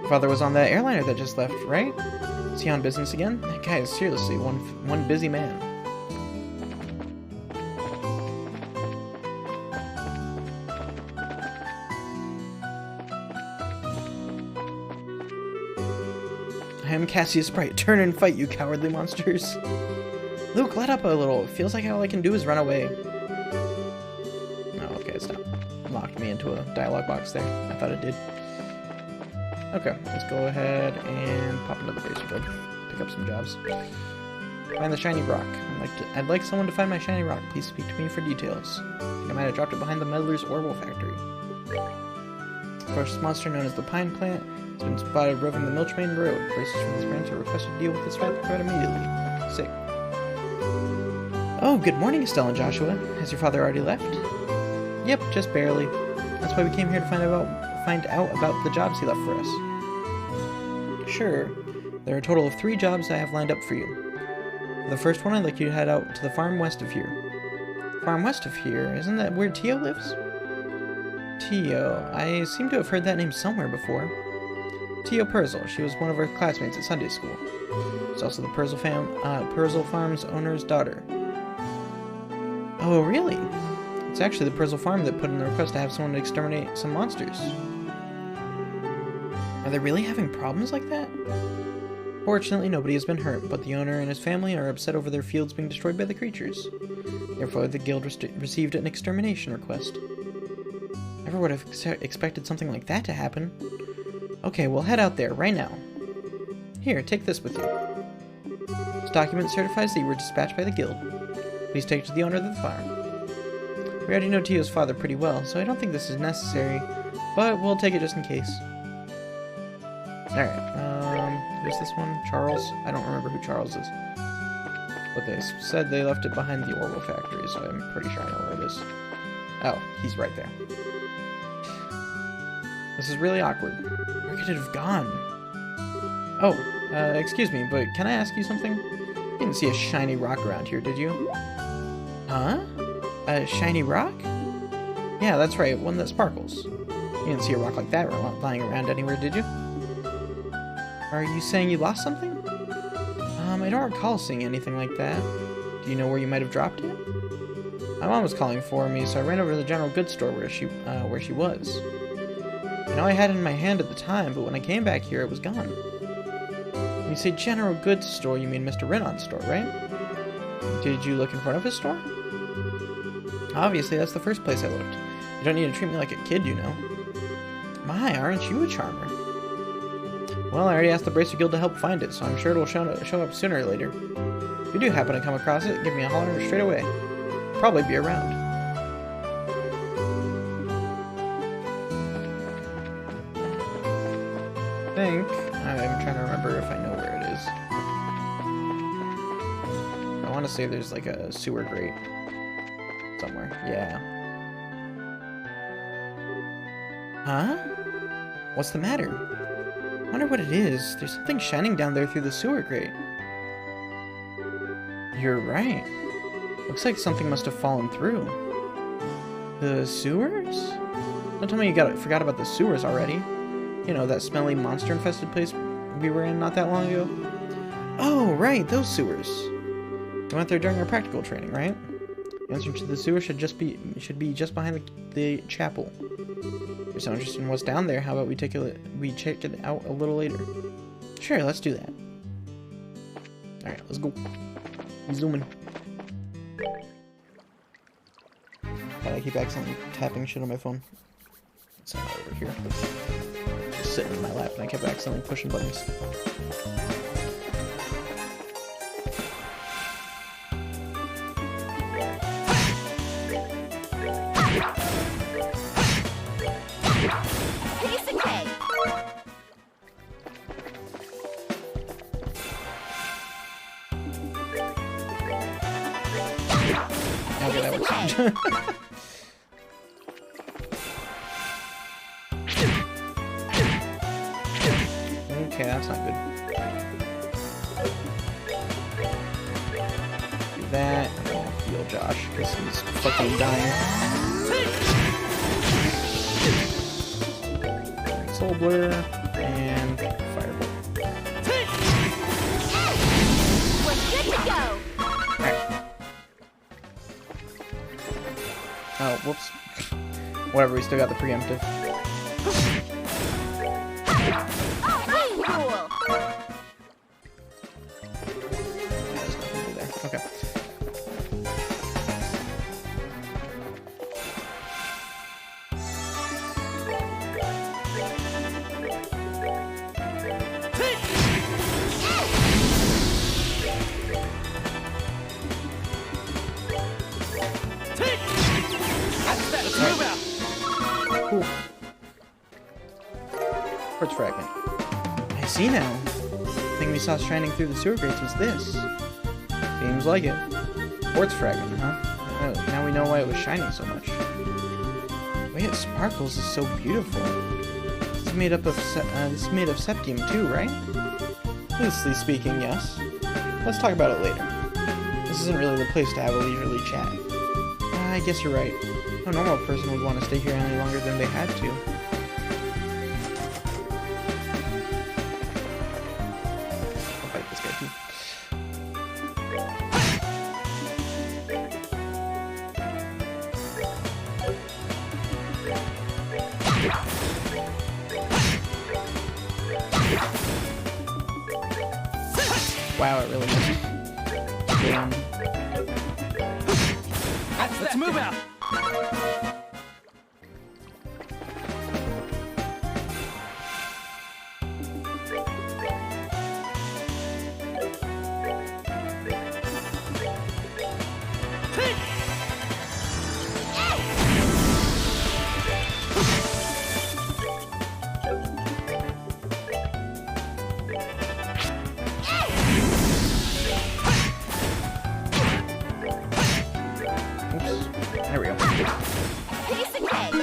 A: Father was on that airliner that just left, right? Is he on business again? That guy is seriously one busy man. I am Cassius Bright. Turn and fight, you cowardly monsters. Luke, let up a little. It feels like all I can do is run away. Oh, okay, stop. Locked me into a dialogue box there. I thought it did. Okay, let's go ahead and pop into the Bracer Guild. Pick up some jobs. Find the shiny rock. I'd like someone to find my shiny rock. Please speak to me for details. I think I might have dropped it behind the Meddler's Orbital Factory. First monster known as the Pine Plant has been spotted roving the Milchmain Road. Bracers from this branch are requested to deal with this threat immediately. Sick. Oh, good morning, Estelle and Joshua. Has your father already left? Yep, just barely. That's why we came here to find out about the jobs he left for us. Sure. There are a total of 3 jobs I have lined up for you. For the first one, I'd like you to head out to the farm west of here. Farm west of here? Isn't that where Tio lives? Tio. I seem to have heard that name somewhere before. Tio Purzel. She was one of our classmates at Sunday school. She's also the Purzel Farm's owner's daughter. Oh, really? It's actually the Purzel Farm that put in the request to have someone exterminate some monsters. Are they really having problems like that? Fortunately, nobody has been hurt, but the owner and his family are upset over their fields being destroyed by the creatures. Therefore, the guild received an extermination request. Never would have expected something like that to happen. Okay, we'll head out there right now. Here, take this with you. This document certifies that you were dispatched by the guild. Please take it to the owner of the farm. We already know Tio's father pretty well, so I don't think this is necessary, but we'll take it just in case. Alright, who's this one? Charles? I don't remember who Charles is. But they said they left it behind the Orwell factory, so I'm pretty sure I know where it is. Oh, he's right there. This is really awkward. Where could it have gone? Oh, excuse me, but can I ask you something? You didn't see a shiny rock around here, did you? Huh? A shiny rock? Yeah, that's right, one that sparkles. You didn't see a rock like that lying around anywhere, did you? Are you saying you lost something? I don't recall seeing anything like that. Do you know where you might have dropped it? My mom was calling for me, so I ran over to the general goods store where she was. I know I had it in my hand at the time, but when I came back here, it was gone. When you say general goods store, you mean Mr. Renon's store, right? Did you look in front of his store? Obviously, that's the first place I looked. You don't need to treat me like a kid, you know. My, aren't you a charmer? Well, I already asked the Bracer Guild to help find it, so I'm sure it'll show up sooner or later. If you do happen to come across it, give me a holler straight away. I'll probably be around. I'm trying to remember if I know where it is. I want to say there's like a sewer grate somewhere. Yeah. Huh? What's the matter? I wonder what it is. There's something shining down there through the sewer grate. You're right. Looks like something must have fallen through. The sewers? Don't tell me you forgot about the sewers already. You know, that smelly monster-infested place we were in not that long ago? Oh, right, those sewers. We went there during our practical training, right? The entrance to the sewer should be just behind the chapel. If you're so interested in what's down there, how about we check it out a little later? Sure, let's do that. Alright, let's go. I'm zooming. God, I keep accidentally tapping shit on my phone. It's not over here. Just sitting in my lap and I kept accidentally pushing buttons.
C: Piece of cake.
A: Okay, that works. Okay, that's not good. Do that, and then heal Josh, because he's fucking dying. Soul Blur, and Fireball.
C: We're good to go.
A: Alright. Oh, whoops. Whatever, we still got the preemptive.
C: Way cool.
A: There's nothing to do there. Okay.
B: Let's move out.
A: Cool. Quartz fragment. I see now. The thing we saw shining through the sewer grates was this. Seems like it. Quartz fragment, huh? Oh, now we know why it was shining so much. The way it sparkles is so beautiful. This is made up of septium too, right? Loosely speaking, yes. Let's talk about it later. This isn't really the place to have a leisurely chat. I guess you're right. No normal person would want to stay here any longer than they had to. fight this guy too. Wow, it really is. Damn.
B: Let's move out.
A: There we go.
C: Piece of cake.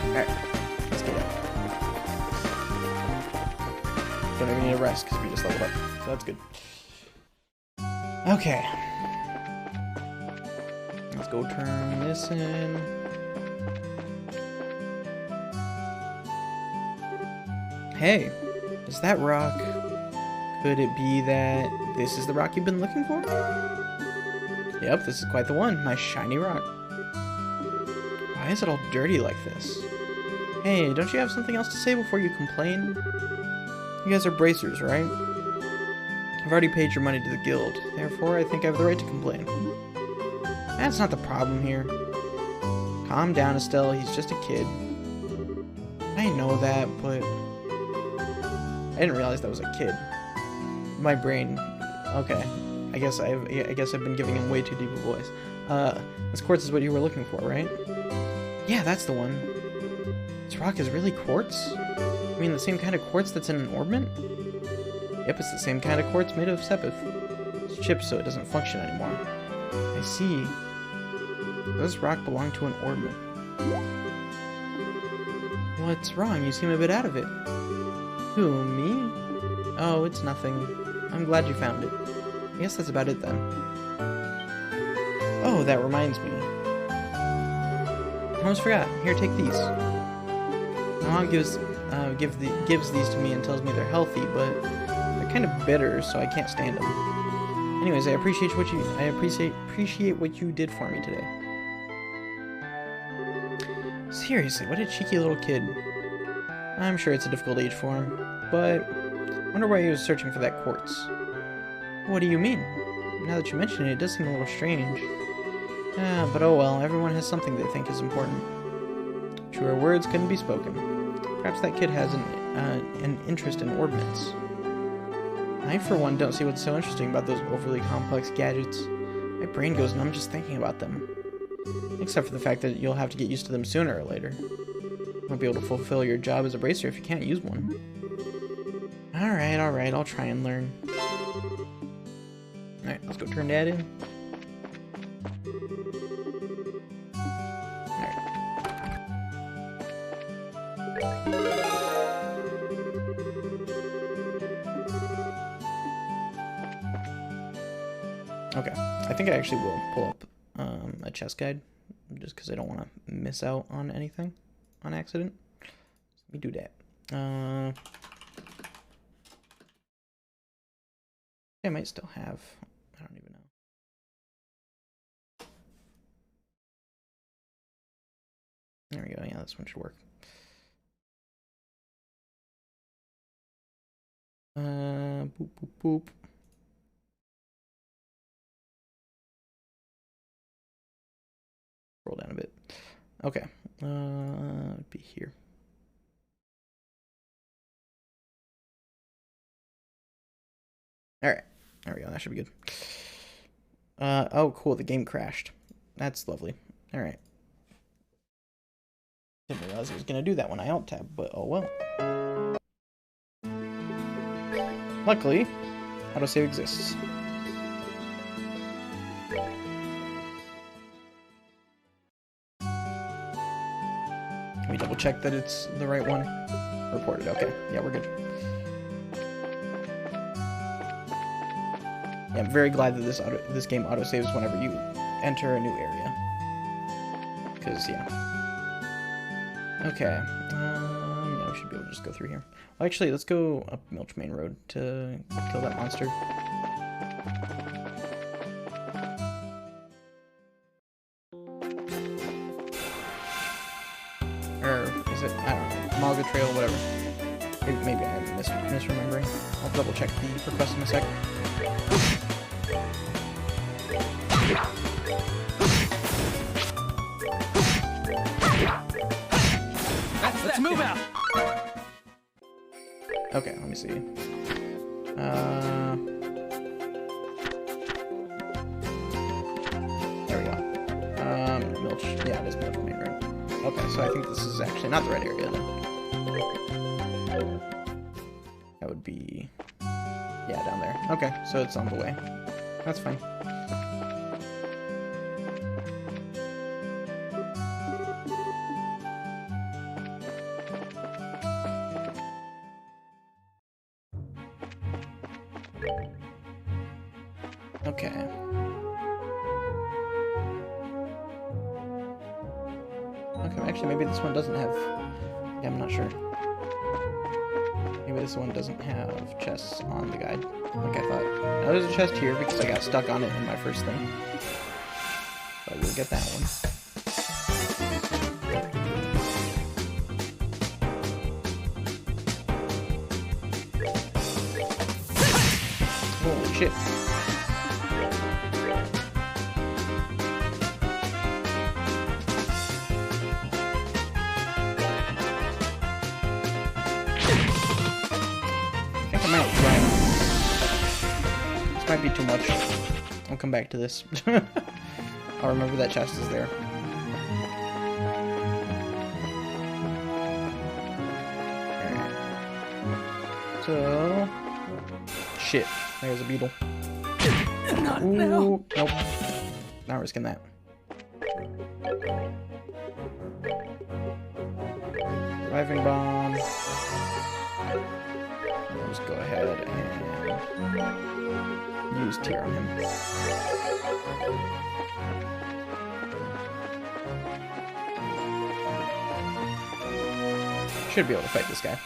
A: Alright, let's get it. Don't even need a rest because we just leveled up, so that's good. Okay. Let's go turn this in. Hey, is that rock? Could it be that this is the rock you've been looking for? Yep, this is quite the one. My shiny rock. Why is it all dirty like this? Hey, don't you have something else to say before you complain? You guys are bracers, right? I've already paid your money to the guild, therefore I think I have the right to complain. That's not the problem here. Calm down, Estelle, he's just a kid. I know that, but I didn't realize that was a kid. My brain. Okay. I guess I've been giving him way too deep a voice. This quartz is what you were looking for, right? Yeah, that's the one. This rock is really quartz? I mean the same kind of quartz that's in an orbment? Yep, it's the same kind of quartz made of Sepith. It's chipped so it doesn't function anymore. I see. Does this rock belong to an orbment? What's wrong? You seem a bit out of it. Who, me? Oh, it's nothing. I'm glad you found it. I guess that's about it then. Oh, that reminds me. I almost forgot. Here, take these. My mom gives these to me and tells me they're healthy, but they're kind of bitter, so I can't stand them. Anyways, I appreciate what you did for me today. Seriously, what a cheeky little kid. I'm sure it's a difficult age for him, but I wonder why he was searching for that quartz. What do you mean? Now that you mention it, it does seem a little strange. But oh well, everyone has something they think is important. Truer words couldn't be spoken. Perhaps that kid has an interest in orbments. I, for one, don't see what's so interesting about those overly complex gadgets. My brain goes numb just thinking about them. Except for the fact that you'll have to get used to them sooner or later. You won't be able to fulfill your job as a bracer if you can't use one. Alright, I'll try and learn. Alright, let's go turn that in. Okay, I think I actually will pull up a chest guide, just because I don't want to miss out on anything on accident. Let me do that. I might still have, I don't even know. There we go, yeah, this one should work. Boop, boop, boop. Scroll down a bit. Okay, it'd be here. All right, there we go. That should be good. Oh, cool. The game crashed. That's lovely. All right. Didn't realize it was gonna do that when I alt tab, but oh well. Luckily, autosave exists. Let me double check that it's the right one. Reported. Okay. Yeah, we're good. Yeah, I'm very glad that this game autosaves whenever you enter a new area. Because, yeah. Okay. Yeah, we should be able to just go through here. Well, actually, let's go up Milch Main Road to kill that monster. Or is it? I don't know. Malga Trail, whatever. Maybe I'm misremembering. I'll double check the request in a sec.
B: Let's move out.
A: Okay, let me see. There we go. Milch. Yeah, it is Milch Main Road. Okay, so I think this is actually not the right area then. That would be... yeah, down there. Okay, so it's on the way. That's fine. Okay. Okay, actually, maybe this one doesn't have... yeah, I'm not sure. Maybe this one doesn't have chests on the guide, like I thought. Now, there's a chest here because I got stuck on it in my first thing. But we'll get that one. Holy shit. This might be too much. I'll come back to this. I'll remember that chest is there. Alright. So... shit. There's a beetle.
B: Not
A: Ooh,
B: now.
A: nope. Not risking that. Reviving bomb. I'll just go ahead and use tear on him. Should be able to fight this guy.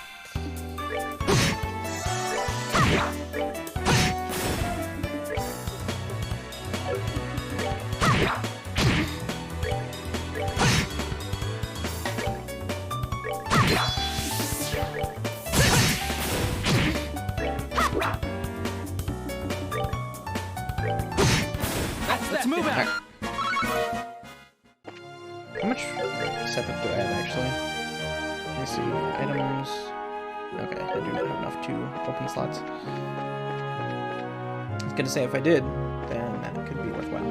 B: Let's move out.
A: How much setup do I have actually? Let me see. Items. Okay, I do not have enough to open slots. I was gonna say if I did, then that could be worthwhile.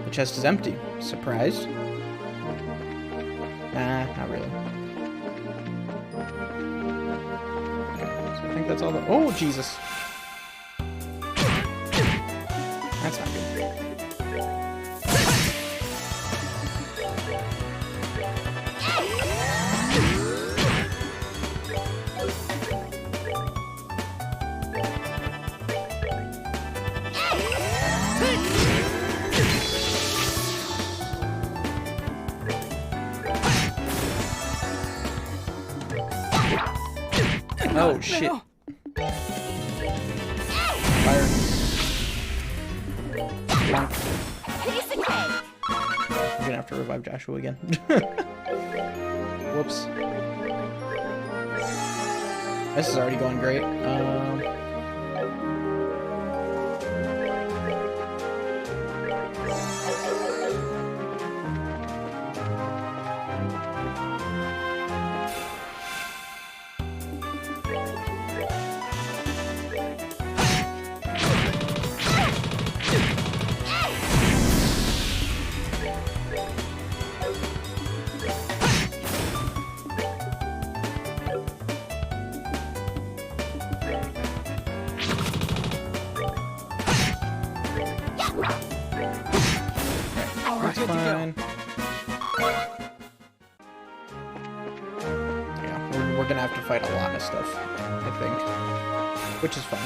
A: The chest is empty. Surprised? Nah, not really. Okay, so I think that's all the... oh, Jesus! That's not good. Oh, shit. Fire. Bonk.
C: Piece of cake.
A: I'm gonna have to revive Joshua again. Whoops. This is already going great. That's fine. Yeah, we're gonna have to fight a lot of stuff, I think, which is fun.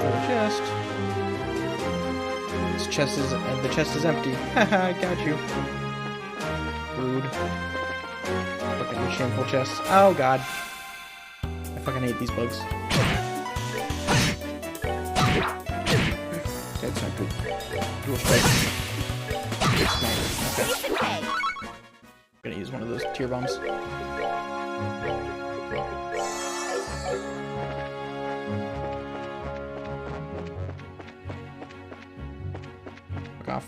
A: Another chest. The chest is empty. Haha, I got you. Rude. Fucking shameful chests. Oh god. I fucking hate these bugs. That's not good. Dual strike. It's nice. Okay.
C: Piece of cake.
A: I'm gonna use one of those tier bombs. Fuck off.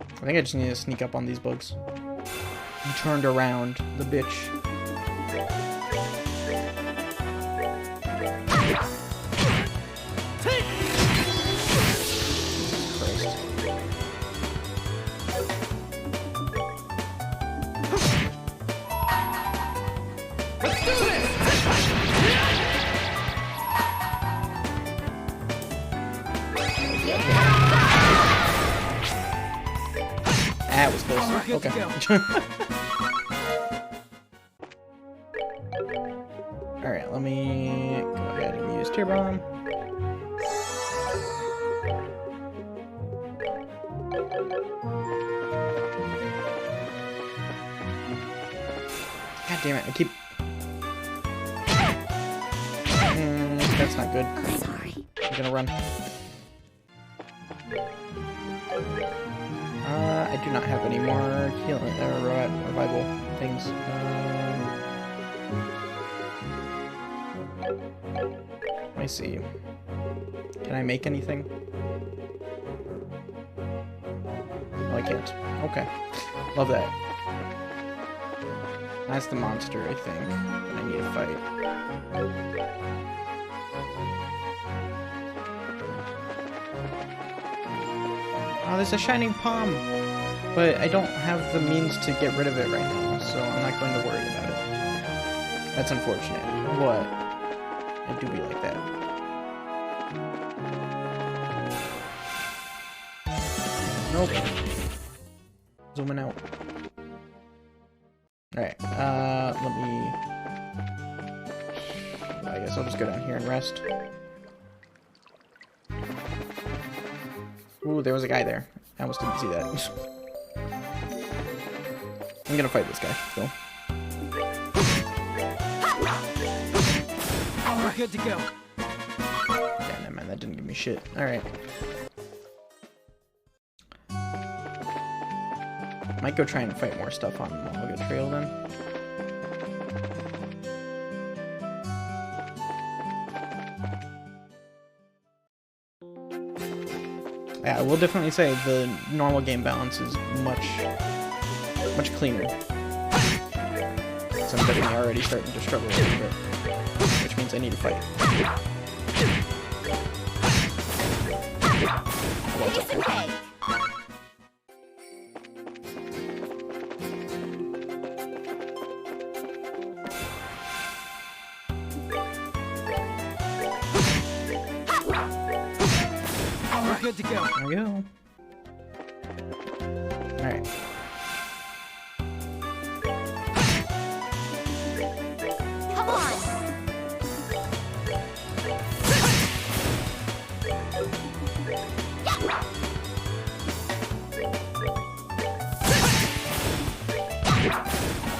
A: I think I just need to sneak up on these bugs. He turned around, the bitch. That was close.
B: We're good to
A: Okay. Alright, let me go ahead and use Tear Bomb. God damn it, I keep... that's not good.
C: Sorry.
A: I'm gonna run. I do not have any more healing revival things. Let me see. Can I make anything? Oh, I can't. Okay. Love that. That's the monster, I think, that I need to fight. Oh, there's a shining palm! But I don't have the means to get rid of it right now, so I'm not going to worry about it. That's unfortunate. What? I do be like that. Nope. Zooming out. Alright, let me... I guess I'll just go down here and rest. Ooh, there was a guy there. I almost didn't see that. I'm gonna fight this guy, so.
B: We're good to go.
A: Damn it, man, that didn't give me shit. Alright. Might go try and fight more stuff on Malaga Trail then. Yeah, I will definitely say the normal game balance is much cleaner. So I'm definitely already starting to struggle a little bit, which means I need to fight. Well, it's
C: Piece of
A: okay.
C: cake.
B: We're good to go.
A: There we go. Alright.
C: Come on.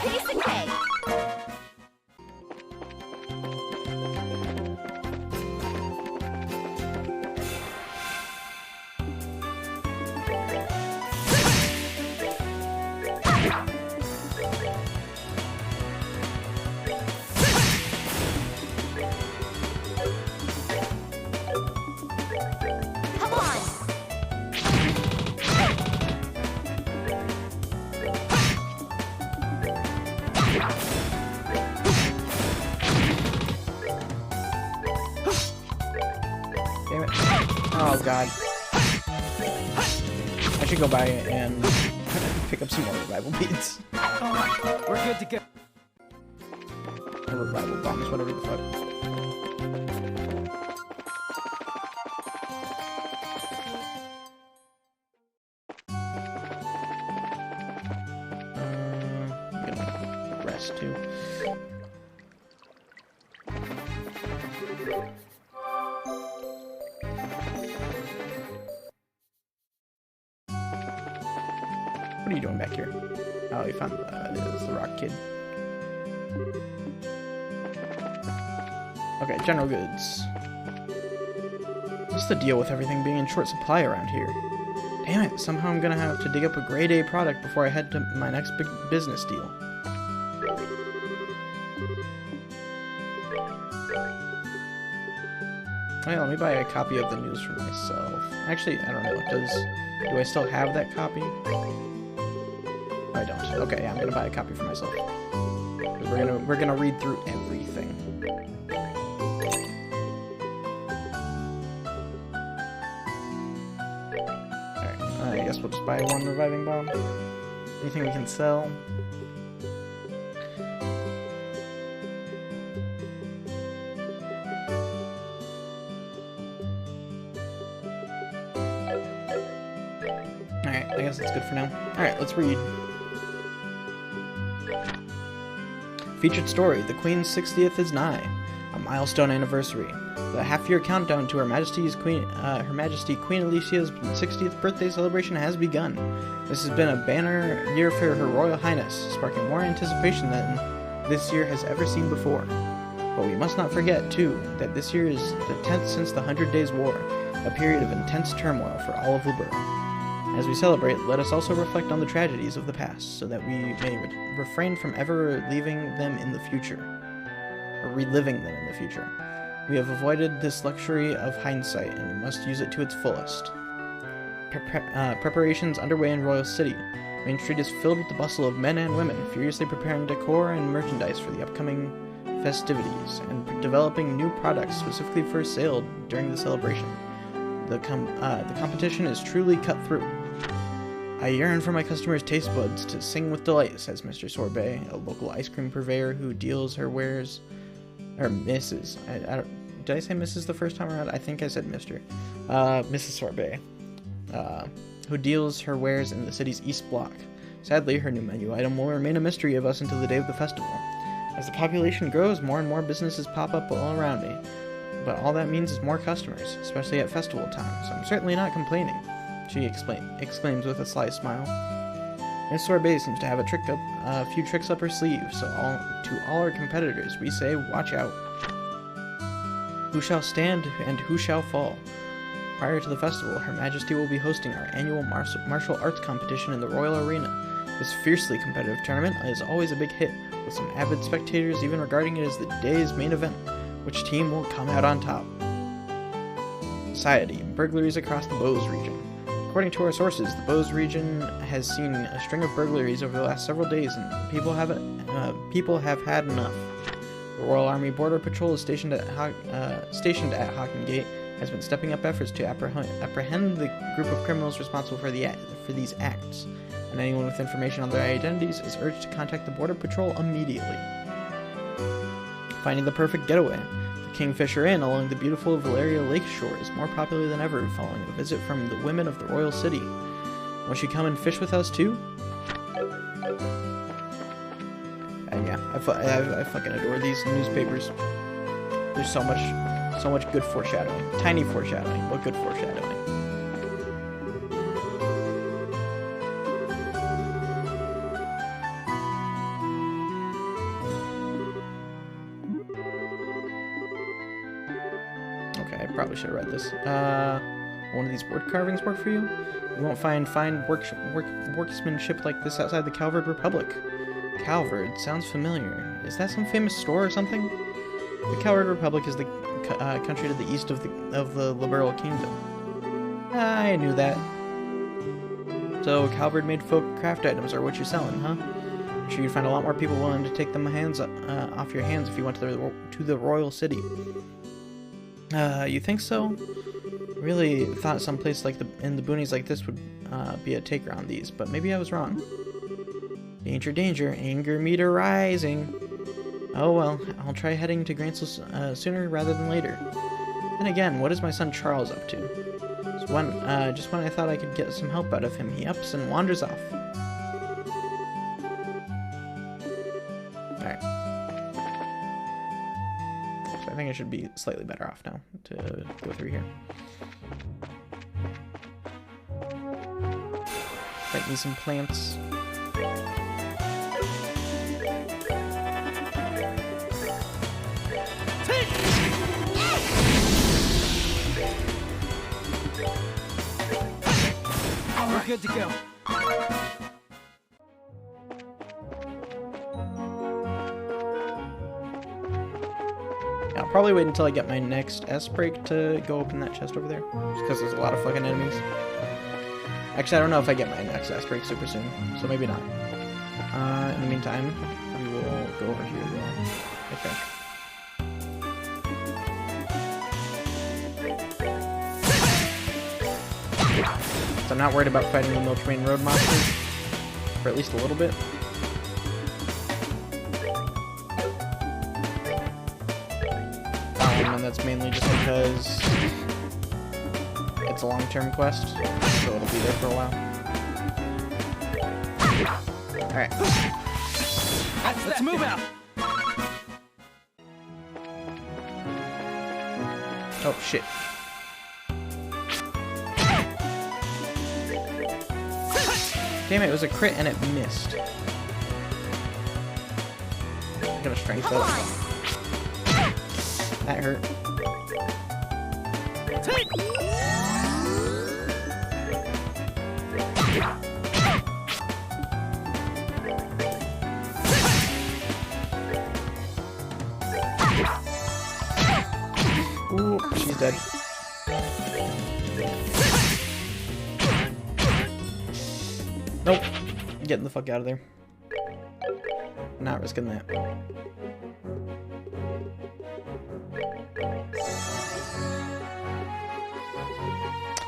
C: Piece of cake. Come on.
A: Damn it. Oh god. I should go by and pick up some more revival beads.
B: Alright, we're good to go.
A: Or revival bombs, whatever the fuck. I'm gonna rest too. going back here? Oh, we found it's the rock kid. Okay, general goods. What's the deal with everything being in short supply around here? Damn it, somehow I'm gonna have to dig up a grade A product before I head to my next big business deal. Oh yeah, let me buy a copy of the news for myself. Actually, I don't know. Do I still have that copy? No, I don't. Okay, yeah, I'm gonna buy a copy for myself. 'Cause we're gonna read through everything. Alright, I guess we'll just buy one reviving bomb. Anything we can sell. Alright, I guess that's good for now. Alright, let's read. Featured story, the Queen's 60th is nigh. A milestone anniversary. The half-year countdown to Her Majesty Queen Alicia's 60th birthday celebration has begun. This has been a banner year for Her Royal Highness, sparking more anticipation than this year has ever seen before. But we must not forget, too, that this year is the 10th since the 100 Days War, a period of intense turmoil for all of Liberl. As we celebrate, let us also reflect on the tragedies of the past, so that we may refrain from ever leaving them in the future, or reliving them in the future. We have avoided this luxury of hindsight, and we must use it to its fullest. Preparations underway in Royal City. Main Street is filled with the bustle of men and women, furiously preparing decor and merchandise for the upcoming festivities, and developing new products specifically for sale during the celebration. The competition is truly cutthroat. I yearn for my customers' taste buds to sing with delight, says Mr. Sorbet, a local ice cream purveyor who deals her wares, or Mrs. Did I say Mrs. the first time around? I think I said Mr. Mrs. Sorbet, who deals her wares in the city's East Block. Sadly, her new menu item will remain a mystery of us until the day of the festival. As the population grows, more and more businesses pop up all around me. But all that means is more customers, especially at festival time, so I'm certainly not complaining, she exclaims with a sly smile. Miss Sorbet seems to have a few tricks up her sleeve, so to all our competitors we say, watch out. Who shall stand and who shall fall? Prior to the festival, Her Majesty will be hosting our annual martial arts competition in the Royal Arena. This fiercely competitive tournament is always a big hit, with some avid spectators even regarding it as the day's main event. Which team will come out on top? Society. Burglaries across the Bose region. According to our sources, the Bose region has seen a string of burglaries over the last several days, and people have had enough. The Royal Army Border Patrol is stationed at Hawken Gate, has been stepping up efforts to apprehend the group of criminals responsible for these acts, and anyone with information on their identities is urged to contact the Border Patrol immediately. Finding the perfect getaway. The Kingfisher Inn along the beautiful Valeria Lake shore is more popular than ever following a visit from the women of the Royal City. Won't you come and fish with us too? And yeah, I fucking adore these newspapers. There's so much good foreshadowing. Tiny foreshadowing, but good foreshadowing. Probably should have read this. One of these wood carvings work for you? You won't find fine workmanship like this outside the Calvard Republic. Calvard sounds familiar. Is that some famous store or something? The Calvard Republic is the country to the east of the Liberl Kingdom. I knew that. So Calvard made folk craft items are what you're selling, huh? I'm sure you'd find a lot more people willing to take them off your hands if you went to the Royal City. You think so? Really thought someplace like in the boonies like this would be a taker on these, but maybe I was wrong. Danger, danger, anger meter rising. Oh well, I'll try heading to Grantsel sooner rather than later. And again, what is my son Charles up to? Just when I thought I could get some help out of him, he ups and wanders off. Alright. So I think I should be slightly better off now to go through here. Plant me some plants.
B: We're good to go.
A: Yeah, I'll probably wait until I get my next S break to go open that chest over there. Just because there's a lot of fucking enemies. Actually, I don't know if I get my next S break super soon, so maybe not. In the meantime, we will go over here though, I think. So I'm not worried about fighting the Milchrain Road monsters, for at least a little bit. And that's mainly just because it's a long-term quest, so it'll be there for a while. Alright.
B: Let's move out.
A: Oh, shit. Damn it was a crit and it missed. I got a strength
C: Come
A: up.
C: on.
A: That hurt.
B: Take.
A: Ooh, she's dead. Nope. Getting the fuck out of there. Not risking that.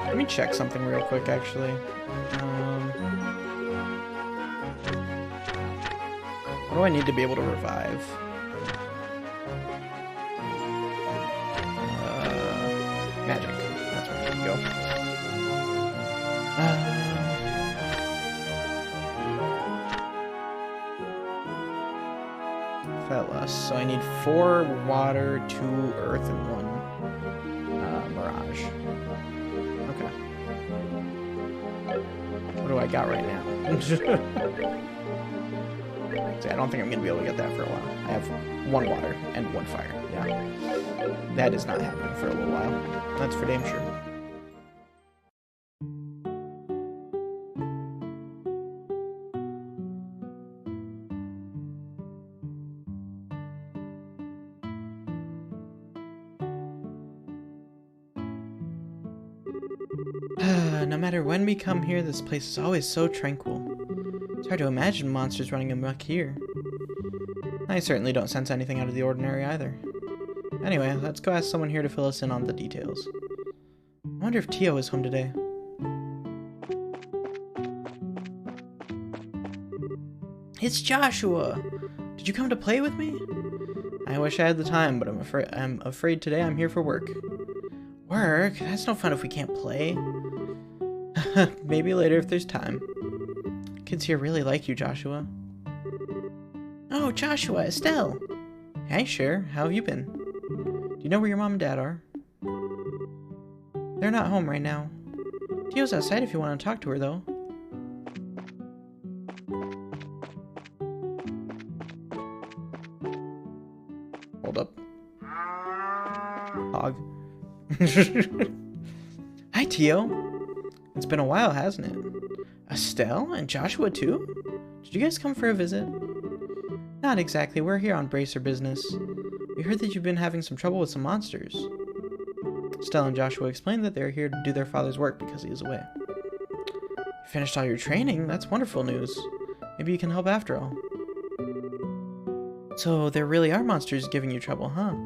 A: Let me check something real quick, actually. What do I need to be able to revive? Magic. That's where I should go. Fellas. So I need 4 water, 2 earth, and 1 mirage. Okay. What do I got right now? See, I don't think I'm gonna be able to get that for a while. I have 1 water and 1 fire. Yeah. That is not happening for a little while. That's for damn sure. No matter when we come here, this place is always so tranquil. It's hard to imagine monsters running amok here. I certainly don't sense anything out of the ordinary either. Anyway, let's go ask someone here to fill us in on the details. I wonder if Tio is home today. It's Joshua! Did you come to play with me? I wish I had the time, but I'm afraid today I'm here for work. Work? That's no fun if we can't play. Maybe later if there's time. Kids here really like you, Joshua. Oh, Joshua, Estelle! Hey, sure. How have you been? Do you know where your mom and dad are? They're not home right now. Tio's outside if you want to talk to her, though. Hold up. Hog. Hi, Tio. It's been a while, hasn't it? Estelle and Joshua, too? Did you guys come for a visit? Not exactly. We're here on Bracer business. We heard that you've been having some trouble with some monsters. Estelle and Joshua explained that they're here to do their father's work because he is away. You finished all your training? That's wonderful news. Maybe you can help after all. So there really are monsters giving you trouble, huh?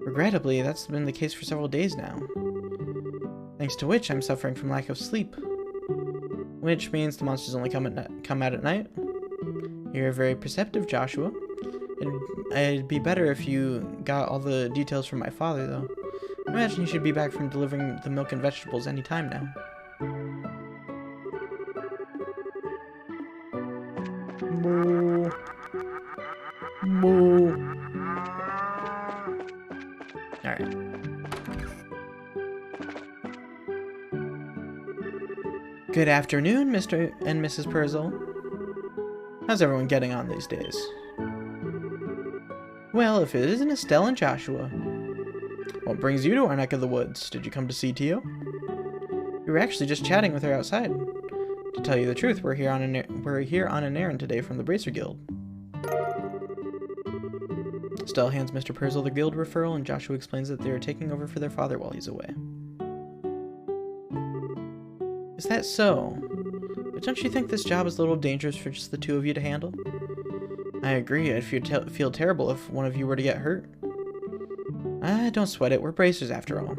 A: Regrettably, that's been the case for several days now. Thanks to which I'm suffering from lack of sleep. Which means the monsters only come out at night. You're very perceptive, Joshua. It'd be better if you got all the details from my father, though. I imagine he should be back from delivering the milk and vegetables any time now. Moo. Moo. Alright. Good afternoon, Mr. and Mrs. Purzel. How's everyone getting on these days? Well, if it isn't Estelle and Joshua. What brings you to our neck of the woods? Did you come to see Tio? We were actually just chatting with her outside. To tell you the truth, we're here on an errand today from the Bracer Guild. Estelle hands Mr. Purzel the guild referral, and Joshua explains that they are taking over for their father while he's away. Is that so? But don't you think this job is a little dangerous for just the two of you to handle? I agree. I'd feel terrible if one of you were to get hurt. Don't sweat it. We're bracers after all.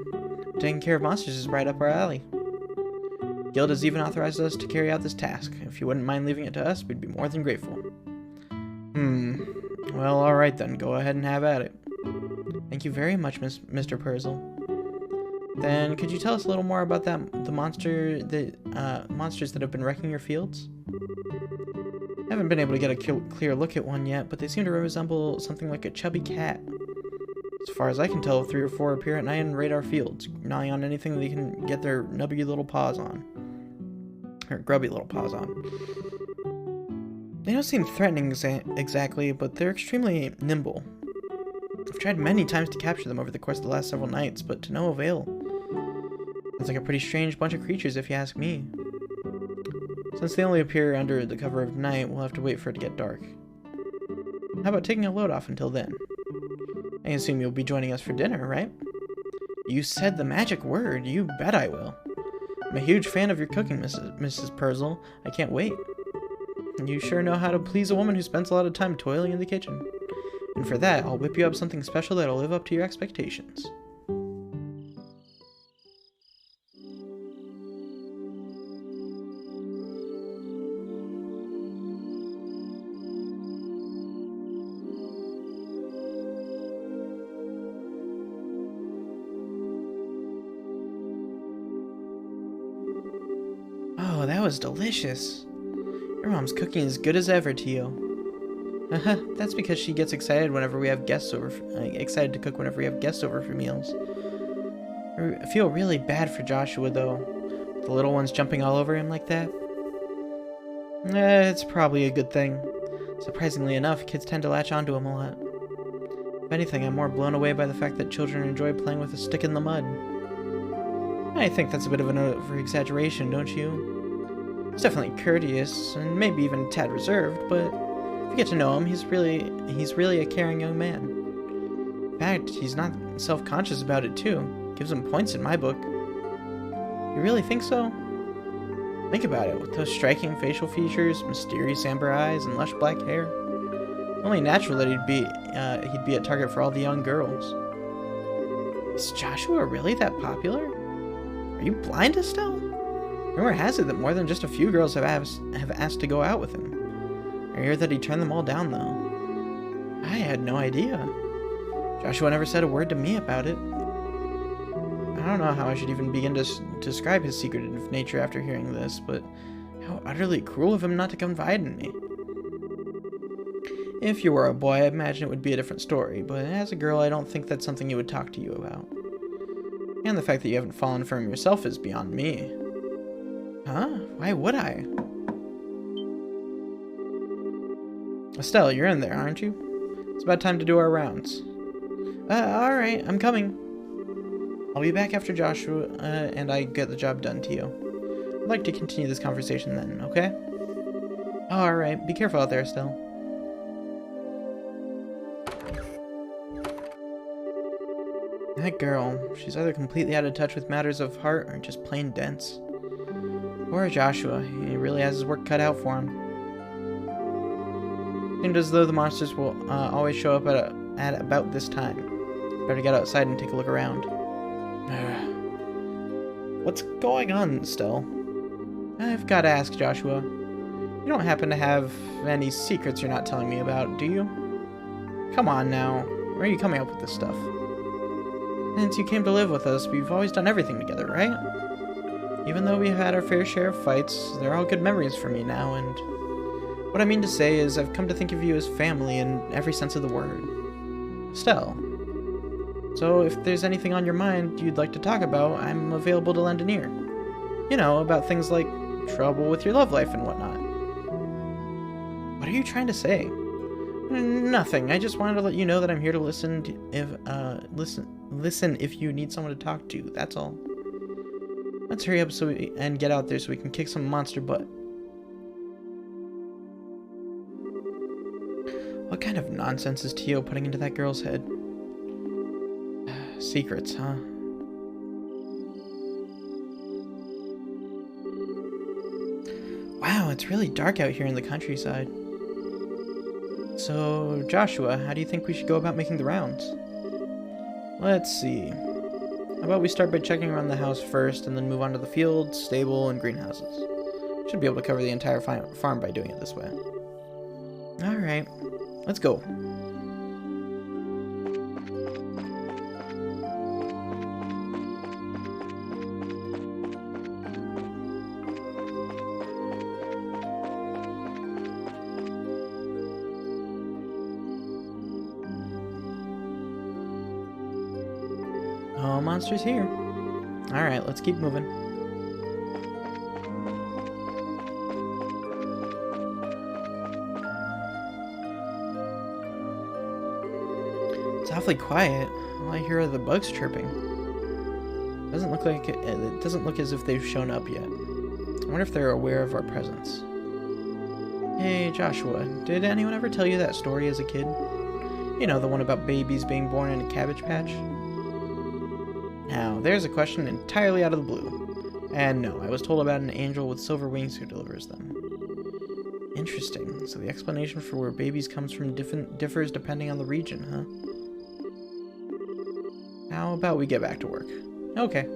A: Taking care of monsters is right up our alley. Guild has even authorized us to carry out this task. If you wouldn't mind leaving it to us, we'd be more than grateful. Well, alright then. Go ahead and have at it. Thank you very much, Mr. Purzel. Then, could you tell us a little more about the monsters that have been wrecking your fields? I haven't been able to get a clear look at one yet, but they seem to resemble something like a chubby cat. As far as I can tell, 3 or 4 appear at night and raid our fields, gnawing on anything they can get their nubby little paws on. Or grubby little paws on. They don't seem threatening exactly, but they're extremely nimble. I've tried many times to capture them over the course of the last several nights, but to no avail. It's like a pretty strange bunch of creatures, if you ask me. Since they only appear under the cover of night, we'll have to wait for it to get dark. How about taking a load off until then? I assume you'll be joining us for dinner, right? You said the magic word. You bet I will. I'm a huge fan of your cooking, Mrs. Purzel. I can't wait. You sure know how to please a woman who spends a lot of time toiling in the kitchen. And for that, I'll whip you up something special that'll live up to your expectations. Oh, that was delicious. Your mom's cooking is good as ever, Tio. That's because she gets excited whenever we have guests over. Excited to cook whenever we have guests over for meals. I feel really bad for Joshua, though. The little ones jumping all over him like that. It's probably a good thing. Surprisingly enough, kids tend to latch onto him a lot. If anything, I'm more blown away by the fact that children enjoy playing with a stick in the mud. I think that's a bit of an over-exaggeration, don't you? He's definitely courteous, and maybe even a tad reserved, but if you get to know him, he's really a caring young man. In fact, he's not self-conscious about it, too. Gives him points in my book. You really think so? Think about it, with those striking facial features, mysterious amber eyes, and lush black hair. Only natural that he'd be a target for all the young girls. Is Joshua really that popular? Are you blind, Estelle? Rumor has it that more than just a few girls have asked to go out with him. I hear that he turned them all down, though. I had no idea. Joshua never said a word to me about it. I don't know how I should even begin to describe his secretive nature after hearing this, but how utterly cruel of him not to confide in me. If you were a boy, I imagine it would be a different story, but as a girl, I don't think that's something he would talk to you about. And the fact that you haven't fallen for him yourself is beyond me. Huh? Why would I? Estelle, you're in there, aren't you? It's about time to do our rounds. Alright, I'm coming. I'll be back after Joshua and I get the job done, Tio. I'd like to continue this conversation then, okay? Alright, be careful out there, Estelle. That girl, she's either completely out of touch with matters of heart or just plain dense. Poor Joshua, he really has his work cut out for him. Seemed as though the monsters will always show up at about this time. Better get outside and take a look around. What's going on, Estelle? I've got to ask, Joshua. You don't happen to have any secrets you're not telling me about, do you? Come on now, where are you coming up with this stuff? Since you came to live with us, we've always done everything together, right? Even though we've had our fair share of fights, they're all good memories for me now, and what I mean to say is I've come to think of you as family in every sense of the word. Estelle. So if there's anything on your mind you'd like to talk about, I'm available to lend an ear. You know, about things like trouble with your love life and whatnot. What are you trying to say? Nothing. I just wanted to let you know that I'm here to listen if you need someone to talk to. That's all. Let's hurry up and get out there so we can kick some monster butt. What kind of nonsense is Tio putting into that girl's head? Secrets, huh? Wow, it's really dark out here in the countryside. So, Joshua, how do you think we should go about making the rounds? Let's see. How about we start by checking around the house first and then move on to the field, stable, and greenhouses. Should be able to cover the entire farm by doing it this way. Alright, let's go. Oh, monster's here. Alright, let's keep moving. It's awfully quiet. All I hear are the bugs chirping. Doesn't look like it doesn't look as if they've shown up yet. I wonder if they're aware of our presence. Hey, Joshua, did anyone ever tell you that story as a kid? You know, the one about babies being born in a cabbage patch? Now, there's a question entirely out of the blue. And no, I was told about an angel with silver wings who delivers them. Interesting. So the explanation for where babies comes from differs depending on the region, huh? How about we get back to work? Okay.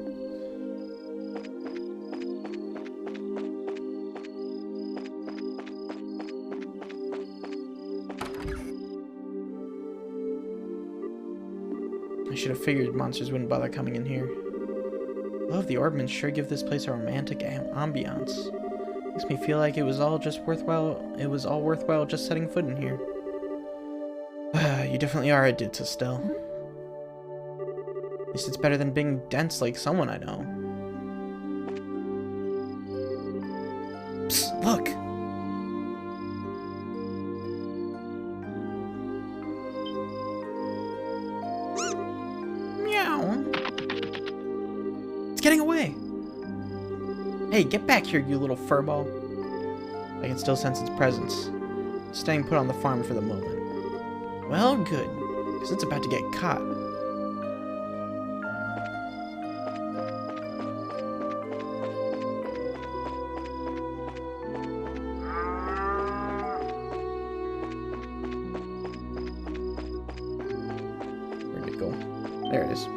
A: I should have figured monsters wouldn't bother coming in here. Love the ornaments sure give this place a romantic ambiance. Makes me feel like it was all worthwhile just setting foot in here. You definitely are addicted to Stell. At least it's better than being dense like someone I know. Psst, look! Getting away! Hey, get back here, you little furball. I can still sense its presence. It's staying put on the farm for the moment. Well, good, because it's about to get caught. Where'd it go? There it is.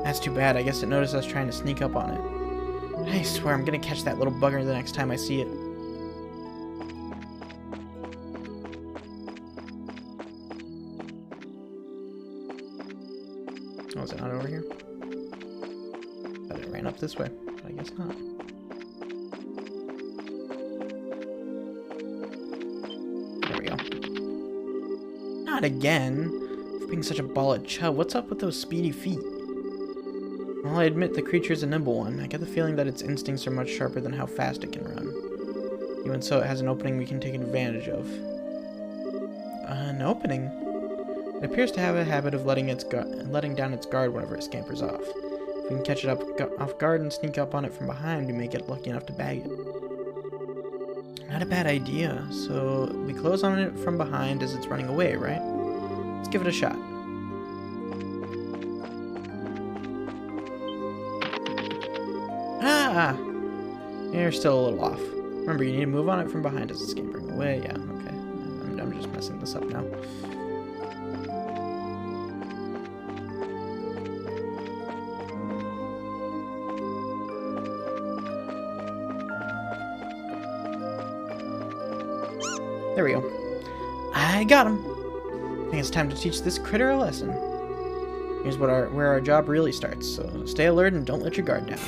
A: That's too bad. I guess it noticed us trying to sneak up on it. I swear I'm gonna catch that little bugger the next time I see it. Oh, is it not over here? Thought it ran up this way, but I guess not. There we go. Not again! For being such a ball of chub, what's up with those speedy feet? While I admit the creature's a nimble one, I get the feeling that its instincts are much sharper than how fast it can run. Even so, it has an opening we can take advantage of. An opening? It appears to have a habit of letting down its guard whenever it scampers off. If we can catch it off guard and sneak up on it from behind, we may get lucky enough to bag it. Not a bad idea. So, we close on it from behind as it's running away, right? Let's give it a shot. Ah! You're still a little off. Remember, you need to move on it from behind as it's scampering away. Yeah, okay. I'm just messing this up now. There we go. I got him. I think it's time to teach this critter a lesson. Here's where our job really starts, so stay alert and don't let your guard down.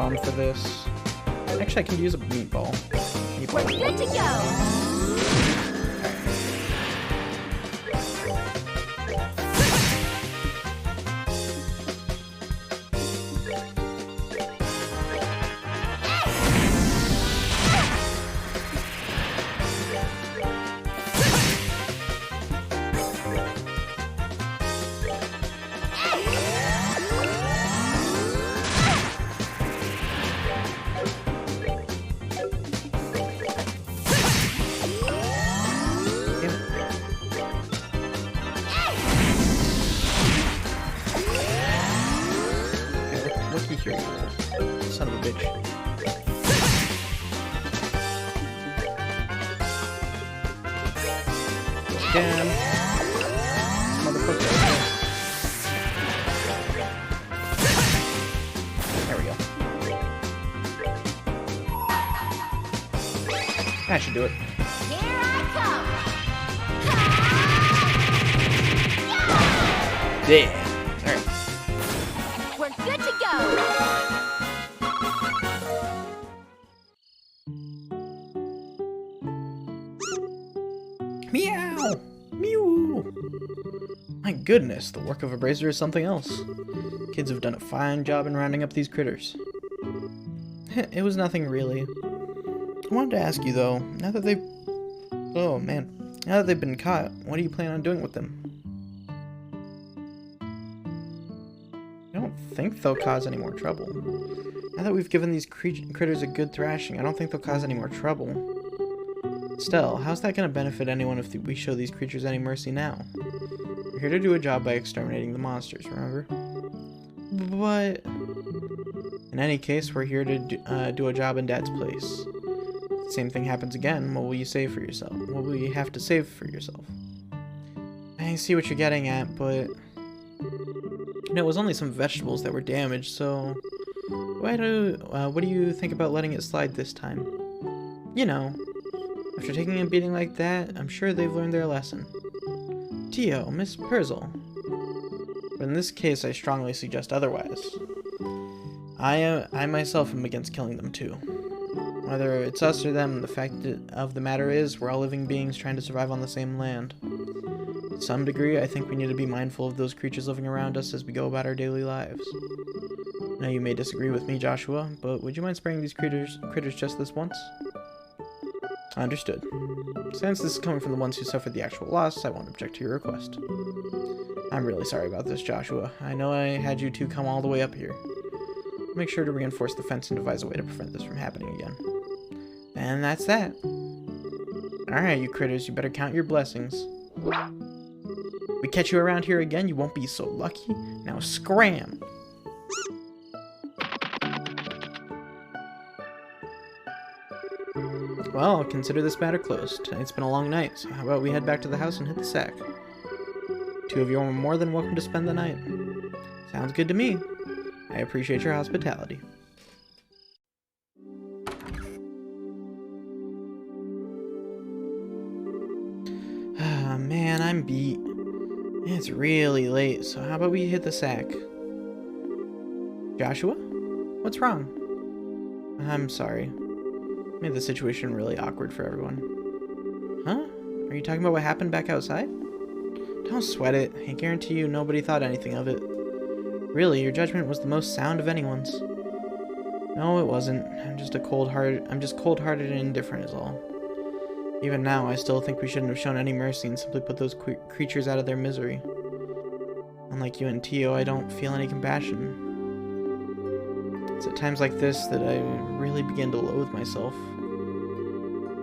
A: on for this. Actually, I can use a meatball.
C: We're good to go.
A: Looky here, you son of a bitch. Damn. Motherfucker. There we go. That should do it.
C: Here I come.
A: Yeah. Alright.
C: We're good to go.
A: Meow! Mew! My goodness, the work of a brazier is something else. Kids have done a fine job in rounding up these critters. It was nothing really. I wanted to ask you though, now that they've... Oh man. Now that they've been caught, what do you plan on doing with them? I don't think they'll cause any more trouble. Now that we've given these critters a good thrashing, I don't think they'll cause any more trouble. Still, how's that going to benefit anyone if we show these creatures any mercy now? We're here to do a job by exterminating the monsters, remember? But... in any case, we're here to do a job in Dad's place. If the same thing happens again, what will you save for yourself? What will you have to save for yourself? I see what you're getting at, but... you know, it was only some vegetables that were damaged, so... what do you think about letting it slide this time? You know... after taking a beating like that, I'm sure they've learned their lesson. Tio, Miss Perzel. But in this case, I strongly suggest otherwise. I myself am against killing them too. Whether it's us or them, the fact of the matter is, we're all living beings trying to survive on the same land. To some degree, I think we need to be mindful of those creatures living around us as we go about our daily lives. Now, you may disagree with me, Joshua, but would you mind sparing these critters just this once? Understood. Since this is coming from the ones who suffered the actual loss, I won't object to your request. I'm really sorry about this, Joshua. I know I had you two come all the way up here. I'll make sure to reinforce the fence and devise a way to prevent this from happening again. And that's that. Alright, you critters, you better count your blessings. We catch you around here again, you won't be so lucky. Now scram! Well, I'll consider this matter closed. Tonight's been a long night, so how about we head back to the house and hit the sack? Two of you are more than welcome to spend the night. Sounds good to me. I appreciate your hospitality. Ah, man, I'm beat. It's really late, so how about we hit the sack? Joshua? What's wrong? I'm sorry. Made the situation really awkward for everyone. Huh? Are you talking about what happened back outside? Don't sweat it. I guarantee you nobody thought anything of it. Really, your judgment was the most sound of anyone's. No, it wasn't. I'm just cold-hearted and indifferent is all. Even now, I still think we shouldn't have shown any mercy and simply put those creatures out of their misery. Unlike you and Tio, I don't feel any compassion. It's at times like this that I really begin to loathe myself.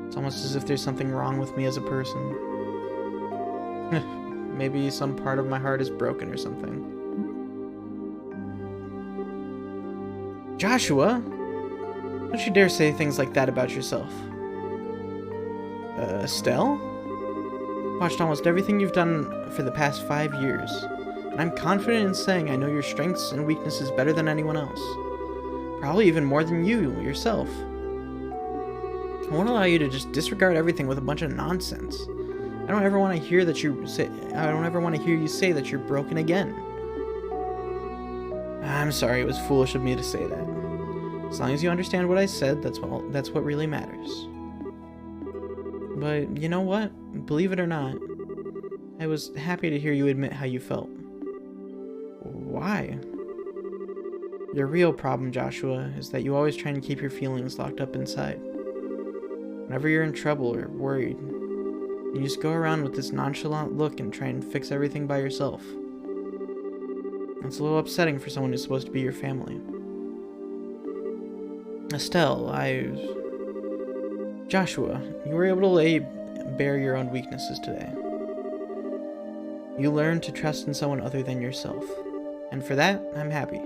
A: It's almost as if there's something wrong with me as a person. Maybe some part of my heart is broken or something. Joshua! Don't you dare say things like that about yourself. Estelle? Watched almost everything you've done for the past 5 years, and I'm confident in saying I know your strengths and weaknesses better than anyone else. Probably even more than you yourself. I won't allow you to just disregard everything with a bunch of nonsense. I don't ever want to hear you say that you're broken again. I'm sorry, it was foolish of me to say that. As long as you understand what I said, that's what really matters. But you know what? Believe it or not, I was happy to hear you admit how you felt. Why? Your real problem, Joshua, is that you always try and keep your feelings locked up inside. Whenever you're in trouble or worried, you just go around with this nonchalant look and try and fix everything by yourself. It's a little upsetting for someone who's supposed to be your family. Estelle, Joshua, you were able to lay bare your own weaknesses today. You learned to trust in someone other than yourself. And for that, I'm happy.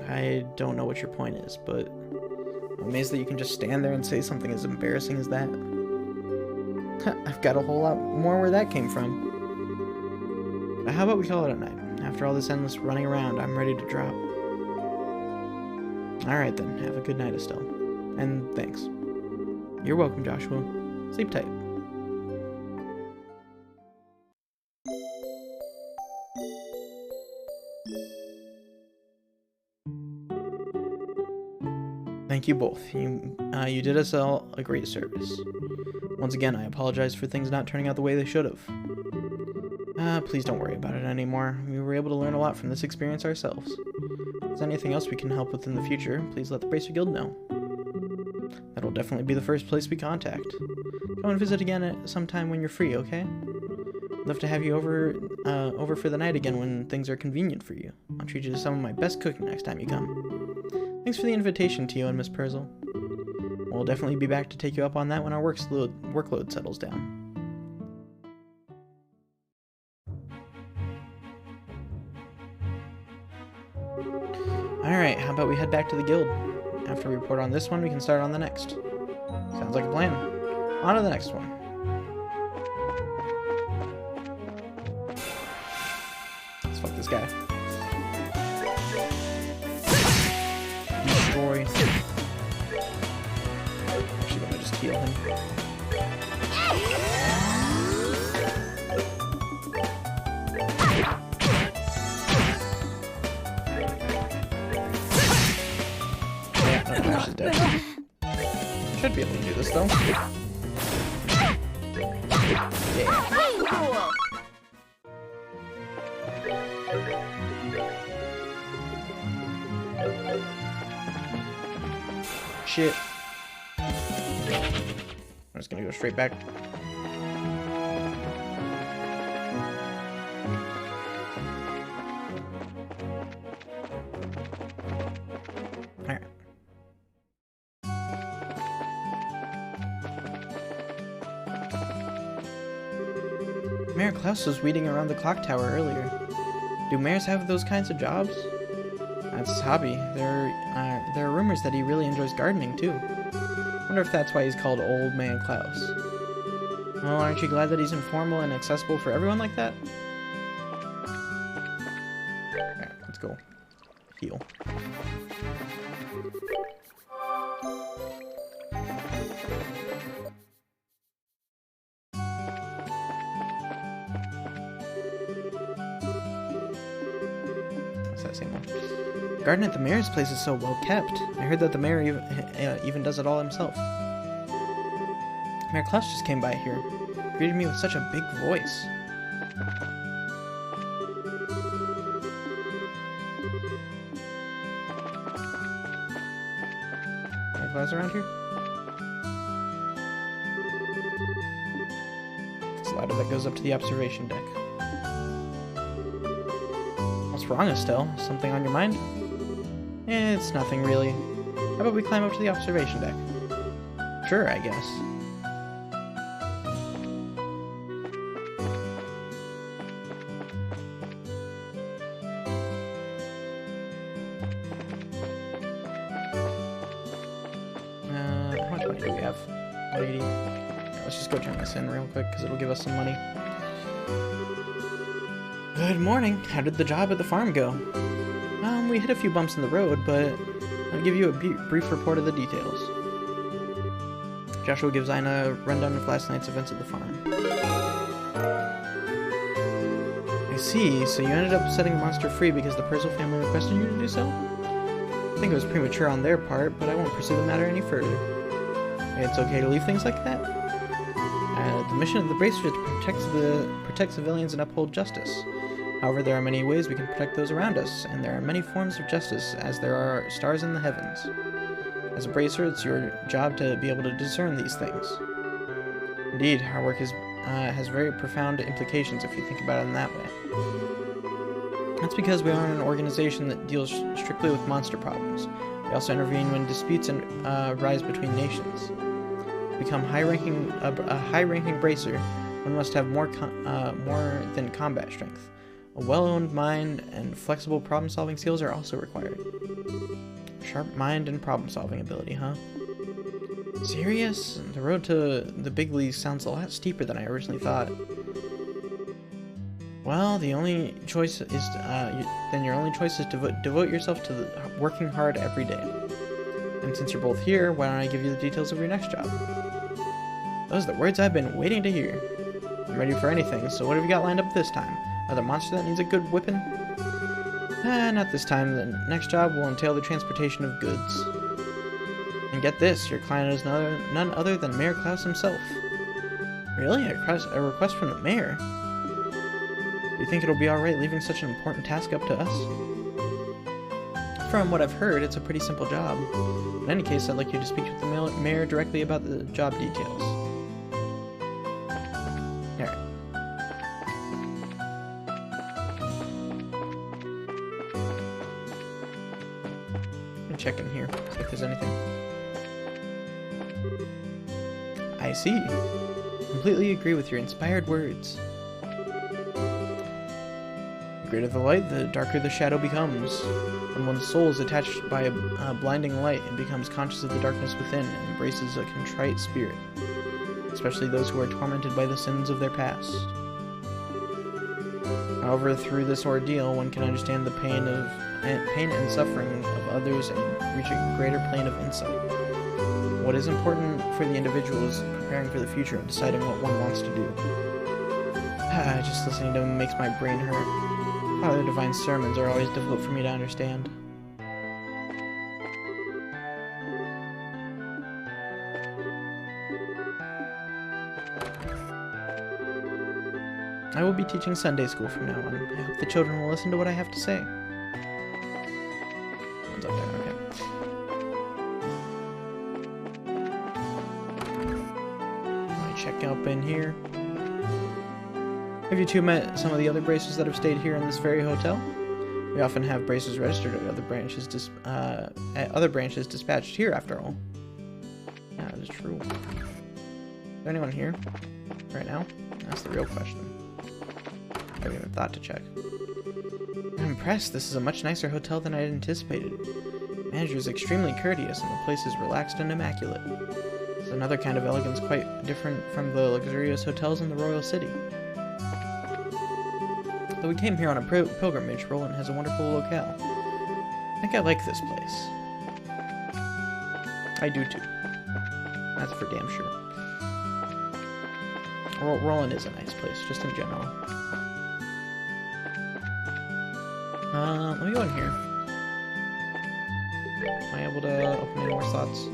A: I don't know what your point is, but I'm amazed that you can just stand there and say something as embarrassing as that. I've got a whole lot more where that came from. But how about we call it a night? After all this endless running around, I'm ready to drop. Alright then, have a good night, Estelle. And thanks. You're welcome, Joshua. Sleep tight. Thank you both. You did us all a great service. Once again, I apologize for things not turning out the way they should have. Please don't worry about it anymore. We were able to learn a lot from this experience ourselves. If there's anything else we can help with in the future, please let the Bracer Guild know. That'll definitely be the first place we contact. Come and visit again at some time when you're free, okay? I'd love to have you over for the night again when things are convenient for you. I'll treat you to some of my best cooking next time you come. Thanks for the invitation to you and Miss Purzel. We'll definitely be back to take you up on that when our workload settles down. Alright, how about we head back to the guild? After we report on this one, we can start on the next. Sounds like a plan. On to the next one. Let's fuck this guy. Destroy. Actually, gonna just heal him. Ash is dead. Should be able to do this though. Yeah.
C: Cool.
A: Shit. I'm just gonna go straight back. Alright. Mayor Klaus was weeding around the clock tower earlier. Do mayors have those kinds of jobs? That's his hobby. There are rumors that he really enjoys gardening too. Wonder if that's why he's called Old Man Klaus. Well, aren't you glad that he's informal and accessible for everyone like that? Alright, let's go. Heal. What's that same one? The garden at the mayor's place is so well kept. I heard that the mayor even does it all himself. Mayor Klaus just came by here. Greeted me with such a big voice. Mayor Klaus around here? It's a ladder that goes up to the observation deck. What's wrong, Estelle? Something on your mind? It's nothing really. How about we climb up to the observation deck? Sure, I guess. How much money do we have? 180. Yeah, let's just go turn this in real quick because it'll give us some money. Good morning. How did the job at the farm go? We hit a few bumps in the road, but I'll give you a brief report of the details. Joshua gives Ina a rundown of last night's events at the farm. I see, so you ended up setting a monster free because the Purzel family requested you to do so? think it was premature on their part, but I won't pursue the matter any further. It's okay to leave things like that. The mission of the Bracer is to protect civilians and uphold justice. However, there are many ways we can protect those around us, and there are many forms of justice as there are stars in the heavens. As a Bracer, it's your job to be able to discern these things. Indeed, our work has very profound implications if you think about it in that way. That's because we are an organization that deals strictly with monster problems. We also intervene when disputes arise between nations. To become a high-ranking Bracer, one must have more than combat strength. A well-owned mind and flexible problem-solving skills are also required. Sharp mind and problem-solving ability, huh? Serious? The road to the big leagues sounds a lot steeper than I originally thought. Well, the only choice is your only choice is to devote yourself to working hard every day. And since you're both here, why don't I give you the details of your next job? Those are the words I've been waiting to hear. I'm ready for anything, so what have you got lined up this time? Another monster that needs a good whipping? Not this time. The next job will entail the transportation of goods. And get this, your client is none other than Mayor Klaus himself. Really? A request from the mayor? Do you think it'll be alright leaving such an important task up to us? From what I've heard, it's a pretty simple job. In any case, I'd like you to speak with the mayor directly about the job details. Alright. Check in here, see if there's anything. I see. Completely agree with your inspired words. The greater the light, the darker the shadow becomes. When one's soul is attached by a blinding light, it becomes conscious of the darkness within and embraces a contrite spirit, especially those who are tormented by the sins of their past. However, through this ordeal, one can understand the pain and suffering of others and reach a greater plane of insight. What is important for the individual is preparing for the future and deciding what one wants to do. Just listening to him makes my brain hurt. Father Divine's sermons are always difficult for me to understand. I will be teaching Sunday school from now on. I hope the children will listen to what I have to say. One's up there, okay. I check up in here. Have you two met some of the other Bracers that have stayed here in this very hotel? We often have Bracers registered at other branches dispatched here, after all. Yeah, that is true. Is there anyone here right now? That's the real question. I haven't even thought to check. I'm impressed. This is a much nicer hotel than I had anticipated. The manager is extremely courteous, and the place is relaxed and immaculate. It's another kind of elegance quite different from the luxurious hotels in the royal city. Though we came here on a pilgrimage, Roland has a wonderful locale. I think I like this place. I do too. That's for damn sure. Roland is a nice place, just in general. Let me go in here. Am I able to open any more slots?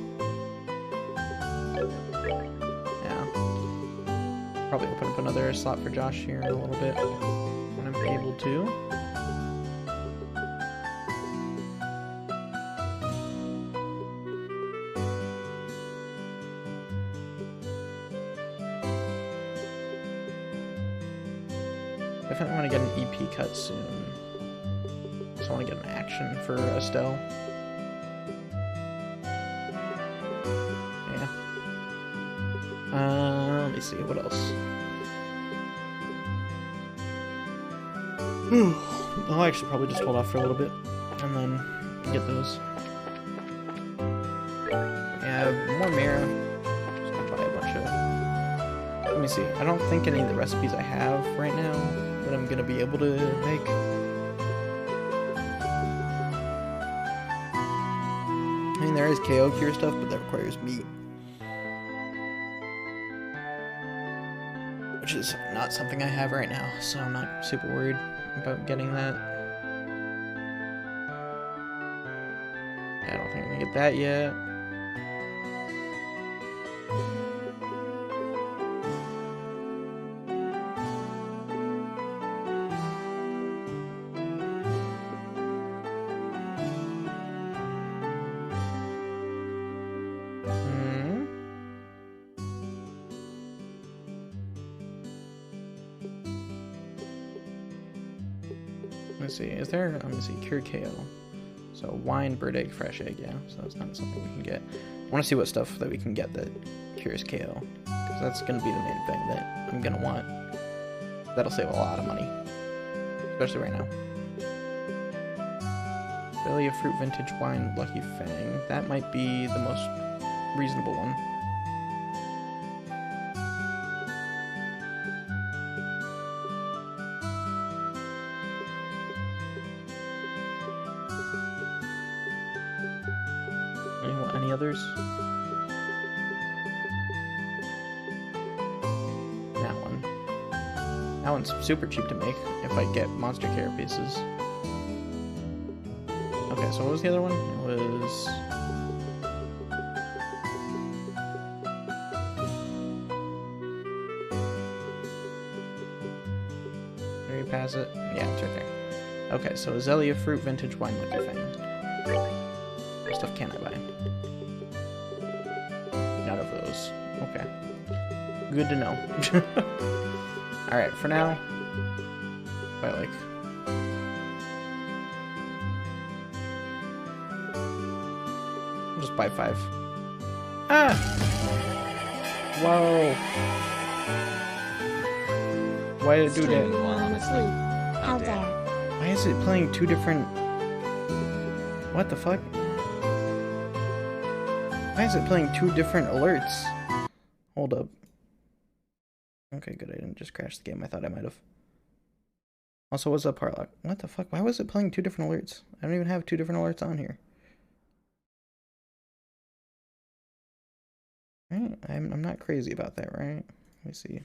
A: Yeah. Probably open up another slot for Josh here in a little bit. When I'm able to. Definitely want to get an EP cut soon. Just want to get an action for Estelle. Yeah. Let me see, what else? I'll actually probably just hold off for a little bit and then get those. Yeah, more Mira. Just gonna buy a bunch of. Let me see. I don't think any of the recipes I have right now that I'm gonna be able to make. I mean, there is KO cure stuff, but that requires meat. Which is not something I have right now, so I'm not super worried about getting that. Can I get that yet? Let's see, is there, let me see, cured KO. So wine, bird egg, fresh egg, yeah. So that's not something we can get. I want to see what stuff that we can get that cures KO. Because that's going to be the main thing that I'm going to want. That'll save a lot of money. Especially right now. Belly of Fruit Vintage Wine, Lucky Fang. That might be the most reasonable one. Any others? That one. That one's super cheap to make if I get monster care pieces. Okay, so what was the other one? It was... There you pass it? Yeah, it's right there. Okay, so Azalea Fruit Vintage Wine Lucky Fang. What stuff can I buy? Not of those. Okay. Good to know. Alright, for now, I like... I'll just buy 5. Ah! Whoa! Why did it do that?
B: While I'm asleep.
D: How dare.
A: Why is it playing 2 different... What the fuck? Why is it playing 2 different alerts? Hold up. Okay, good. I didn't just crash the game. I thought I might have. Also, what's up, Harlock? What the fuck? Why was it playing 2 different alerts? I don't even have 2 different alerts on here. Right? I'm not crazy about that, right? Let me see.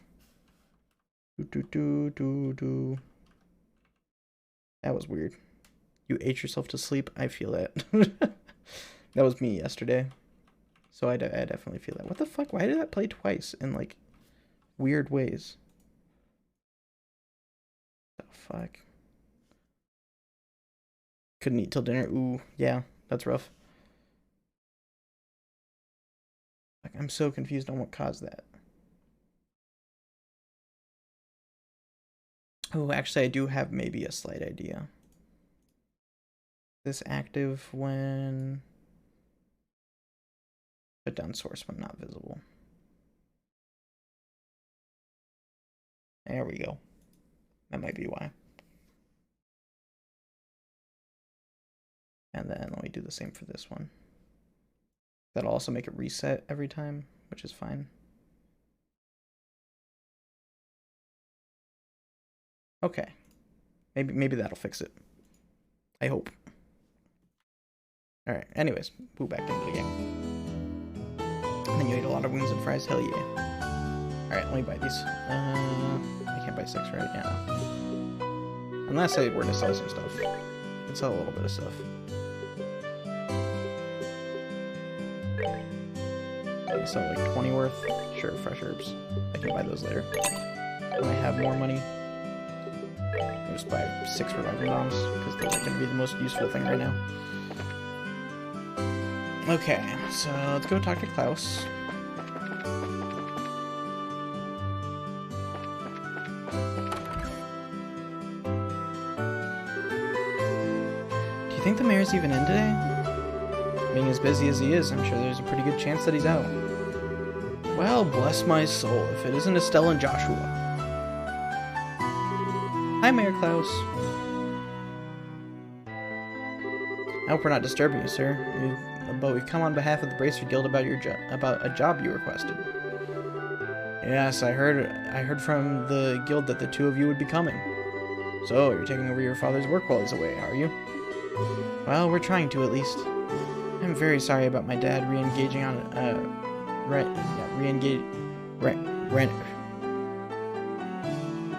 A: That was weird. You ate yourself to sleep? I feel that. That was me yesterday. So I definitely feel that. What the fuck? Why did that play twice in, like, weird ways? The fuck? Couldn't eat till dinner. Ooh, yeah, that's rough. Like, I'm so confused on what caused that. Oh, actually, I do have maybe a slight idea. This active when... Put down source when not visible. There we go. That might be why. And then let me do the same for this one. That'll also make it reset every time, which is fine. Okay. Maybe that'll fix it. I hope. Alright, anyways, move back into the game. And then you ate a lot of wings and fries, hell yeah. Alright, let me buy these. I can't buy 6, right? Yeah. Unless I were to sell some stuff. I can sell a little bit of stuff. I sell like 20 worth. Sure, fresh herbs. I can buy those later. When I have more money. I'll just buy 6 revival bombs, because those are going to be the most useful thing right now. Okay, so let's go talk to Klaus. Do you think the mayor's even in today? Being as busy as he is, I'm sure there's a pretty good chance that he's out. Well, bless my soul, if it isn't Estelle and Joshua. Hi, Mayor Klaus. I hope we're not disturbing you, sir. But we've come on behalf of the Bracer Guild about about a job you requested. Yes, I heard from the guild that the 2 of you would be coming. So, you're taking over your father's work while he's away, are you? Well, we're trying to, at least. I'm very sorry about my dad re-engaging on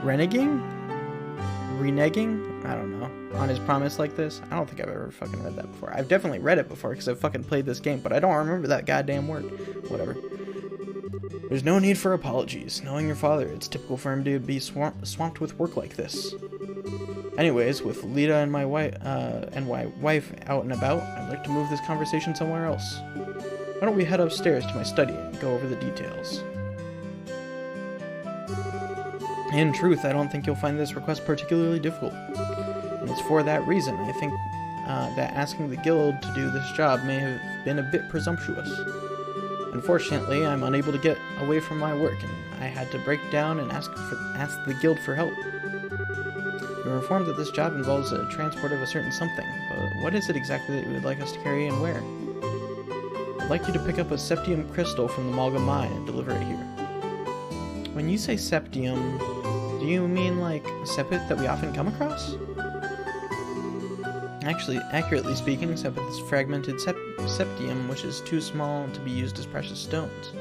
A: reneging? I don't know, on his promise like this? I don't think I've ever fucking read that before. I've definitely read it before because I've fucking played this game, but I don't remember that goddamn word. Whatever. There's no need for apologies. Knowing your father, it's typical for him to be swamped with work like this. Anyways, with Lita and my wife out and about, I'd like to move this conversation somewhere else. Why don't we head upstairs to my study and go over the details? In truth, I don't think you'll find this request particularly difficult. And it's for that reason I think that asking the guild to do this job may have been a bit presumptuous. Unfortunately, I'm unable to get away from my work, and I had to break down and ask the guild for help. We were informed that this job involves a transport of a certain something, but what is it exactly that you would like us to carry and where? I'd like you to pick up a septium crystal from the Malga mine and deliver it here. When you say septium, do you mean like sepith that we often come across? Actually, accurately speaking, sepith is fragmented septium, which is too small to be used as precious stones.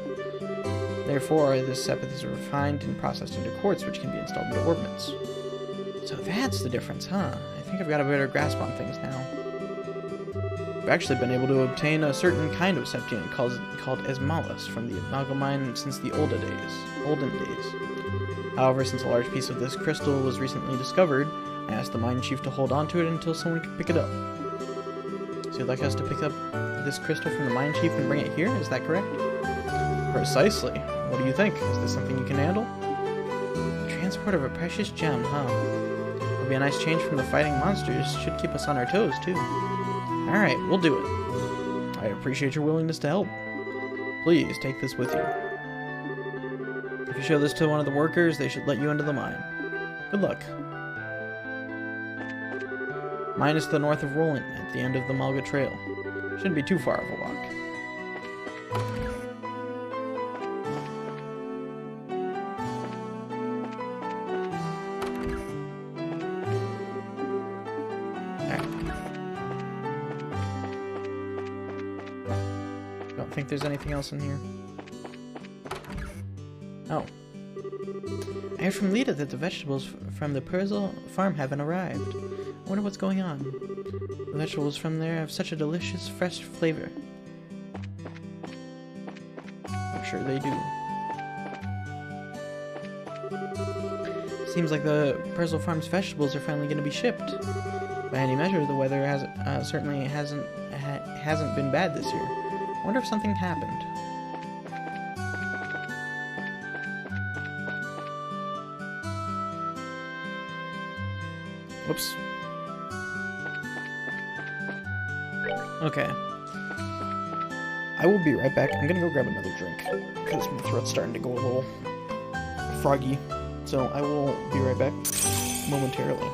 A: Therefore, this sepith is refined and processed into quartz, which can be installed into orbments. So that's the difference, huh? I think I've got a better grasp on things now. I've actually been able to obtain a certain kind of septium called Esmalus from the Malga mine since the olden days. However, since a large piece of this crystal was recently discovered, I asked the mine chief to hold on to it until someone could pick it up. So you'd like us to pick up this crystal from the mine chief and bring it here, is that correct? Precisely. What do you think? Is this something you can handle? The transport of a precious gem, huh? It'll be a nice change from the fighting monsters. Should keep us on our toes, too. Alright, we'll do it. I appreciate your willingness to help. Please, take this with you. If you show this to one of the workers, they should let you into the mine. Good luck. Mine is to the north of Roland, at the end of the Malga Trail. Shouldn't be too far of a walk. Don't think there's anything else in here. Oh. I heard from Lita that the vegetables from the Perzel farm haven't arrived. I wonder what's going on. The vegetables from there have such a delicious, fresh flavor. I'm sure they do. Seems like the Perzel farm's vegetables are finally going to be shipped. By any measure, the weather certainly hasn't been bad this year. I wonder if something happened. Whoops. Okay. I will be right back. I'm gonna go grab another drink because my throat's starting to go a little froggy. So I will be right back momentarily.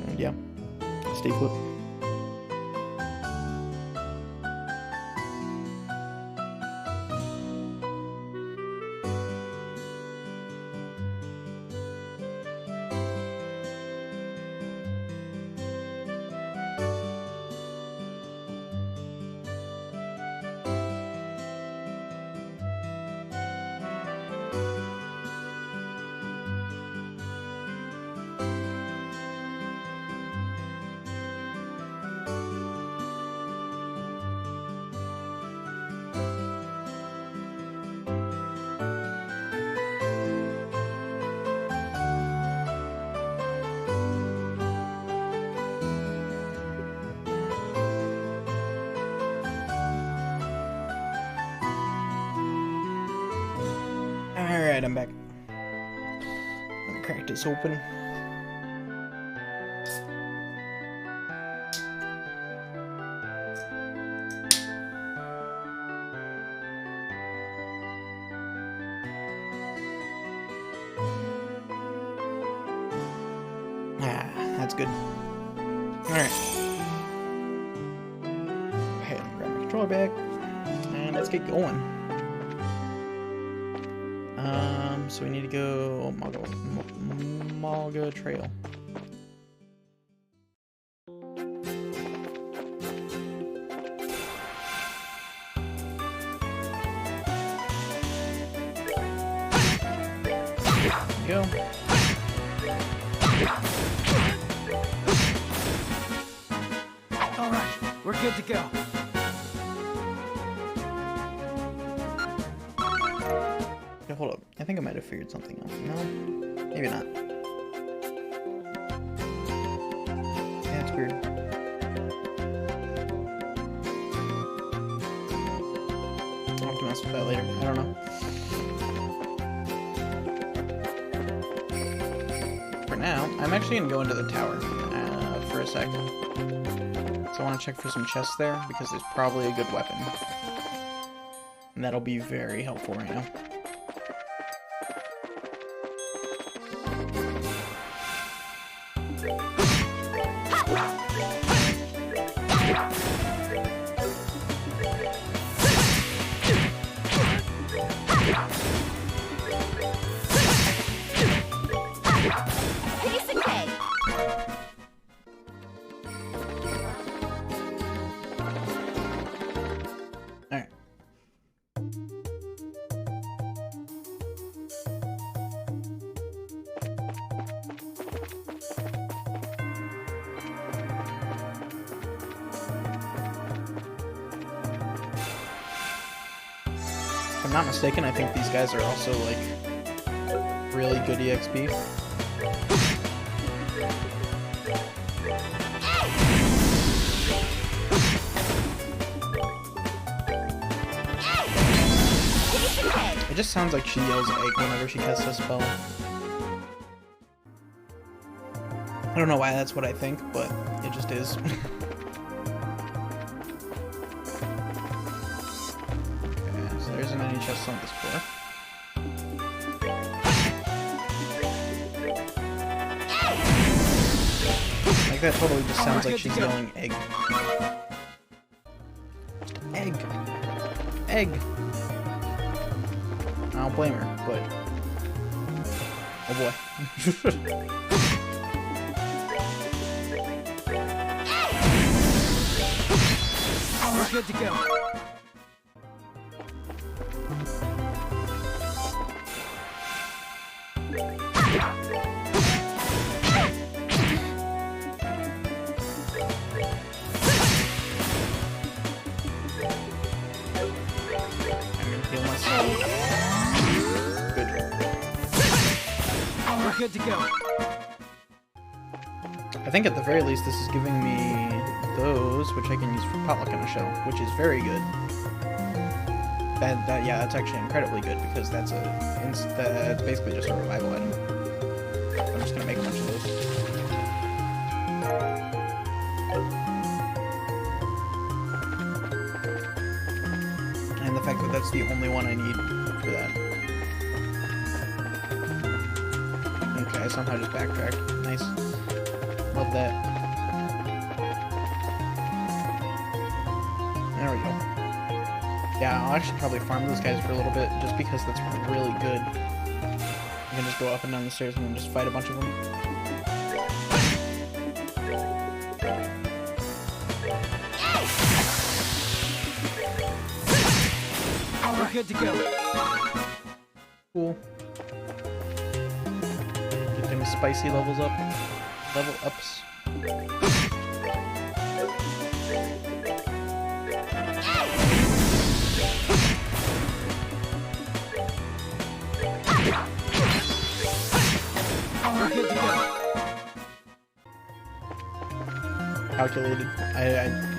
A: And yeah, stay put. Alright, I'm back. I'm gonna crack this open. Ah, that's good. Alright. Okay, grab my controller back. And let's get going. So we need to go Malga Trail. There we go.
B: We're good to go.
A: Okay, hold up. I think I might have figured something out. No? Maybe not. Yeah, it's weird. I'll have to mess with that later. I don't know. For now, I'm actually gonna go into the tower for a second. So I want to check for some chests there, because there's probably a good weapon. And that'll be very helpful right now.
C: Piece of cake.
A: Alright. If I'm not mistaken, I think these guys are also like really good EXP.
C: Piece of cake.
A: It just sounds like she yells egg whenever she casts a spell. I don't know why that's what I think, but it just is. Okay, so there isn't any chests on this floor. Like that totally just sounds like she's yelling egg. Egg. Egg. I don't blame her, but oh boy.
B: We're good to go.
A: I'm gonna heal myself. Good.
B: We're good to go.
A: I think at the very least this is giving me those, which I can use for potluck in a shell, which is very good. Yeah, that's actually incredibly good because that's that's basically just a revival item. I'm just gonna make a bunch of those. And the fact that that's the only one I need for that. Okay, I somehow just backtracked. Nice. Love that. There we go. Yeah, I'll actually probably farm those guys for a little bit, just because that's really good. I can just go up and down the stairs and then just fight a bunch of them.
B: We're good to go.
A: Cool. Get them spicy levels up. Level ups.
B: We're good to go.
A: Calculated. I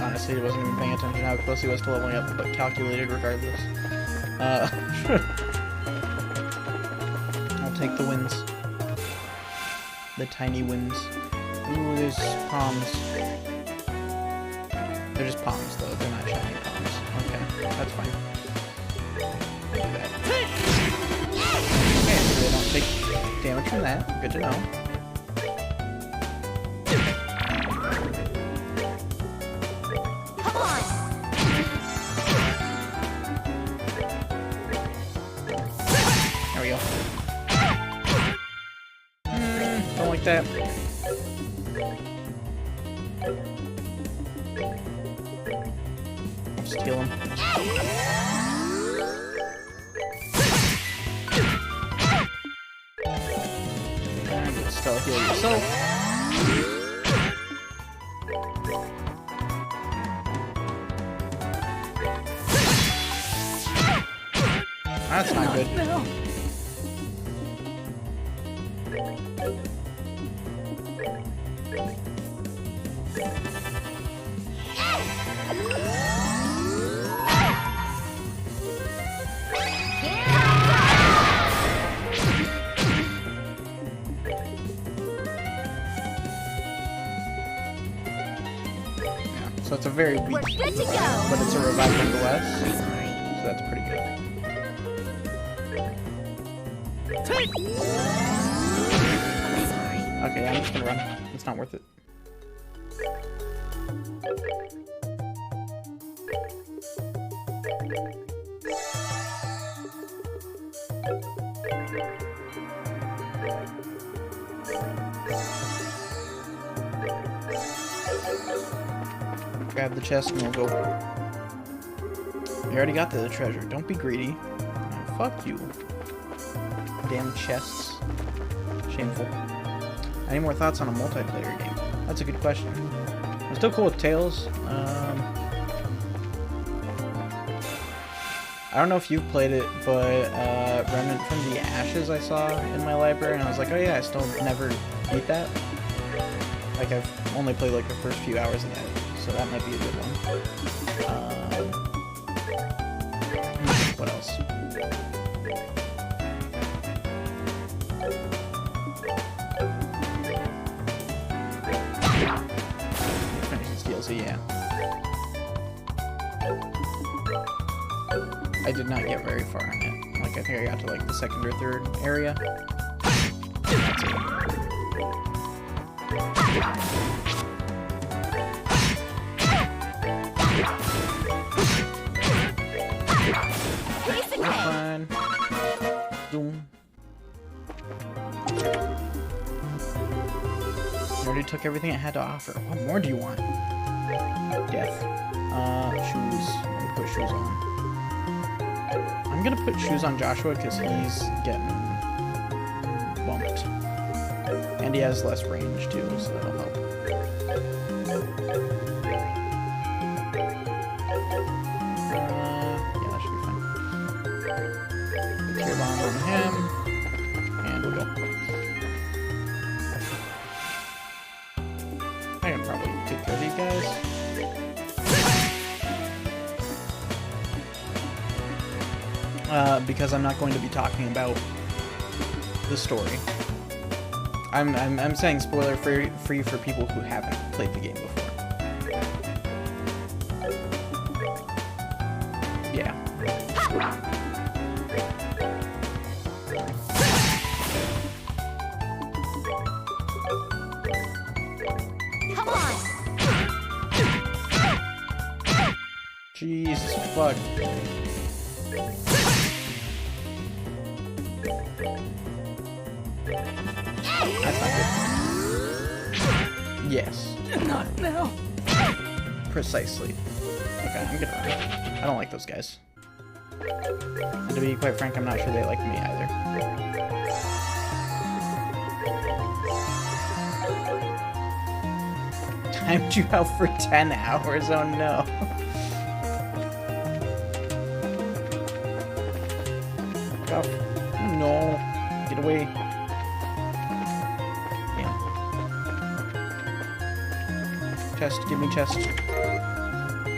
A: honestly wasn't even paying attention to how close he was to leveling up, but calculated regardless. I'll take the wins. The tiny wins. Ooh, there's palms. They're just palms, though. They're not shiny palms. Okay, that's fine. I'll do that. Okay, so they don't take damage from that. Good to know.
C: Come on.
A: There we go. Don't like that. Just heal him. And just spell heal yourself. That's not good.
B: No.
A: Yeah, so it's a very
C: We're
A: weak,
C: good to go.
A: but it's a revive nonetheless. So that's pretty good. Okay, I'm just gonna run. It's not worth it. Grab the chest and we'll go. You already got the treasure. Don't be greedy. Oh, fuck you. Damn chests. Shameful. Any more thoughts on a multiplayer game? That's a good question. I'm still cool with Tales. I don't know if you've played it, but Remnant from the Ashes I saw in my library, and I was like, oh yeah, I still never beat that. Like, I've only played like the first few hours of that, so that might be a good one. What else? Finish this DLC, yeah. I did not get very far on it. Like, I think I got to like the second or third area. That's it.
C: Piece of
A: We're
C: cake.
A: fine. Boom. I already took everything it had to offer. What more do you want? Death. Shoes. I'm gonna put shoes on. I'm gonna put shoes on Joshua because he's getting bumped. And he has less range too, so that'll help. Yeah, that should be fine. Tear bomb on him. And we'll go. I can probably take care of these guys. Because I'm not going to be talking about the story. I'm saying spoiler free for people who haven't played the game before. Yeah.
C: Come on.
A: Jesus fuck. That's not good. Yes.
B: Not now.
A: Precisely. Okay, I'm gonna run. I don't like those guys. And to be quite frank, I'm not sure they like me either. Timed you out for 10 hours, oh no. Fuck off. No. Get away. Damn. Chest, give me chest.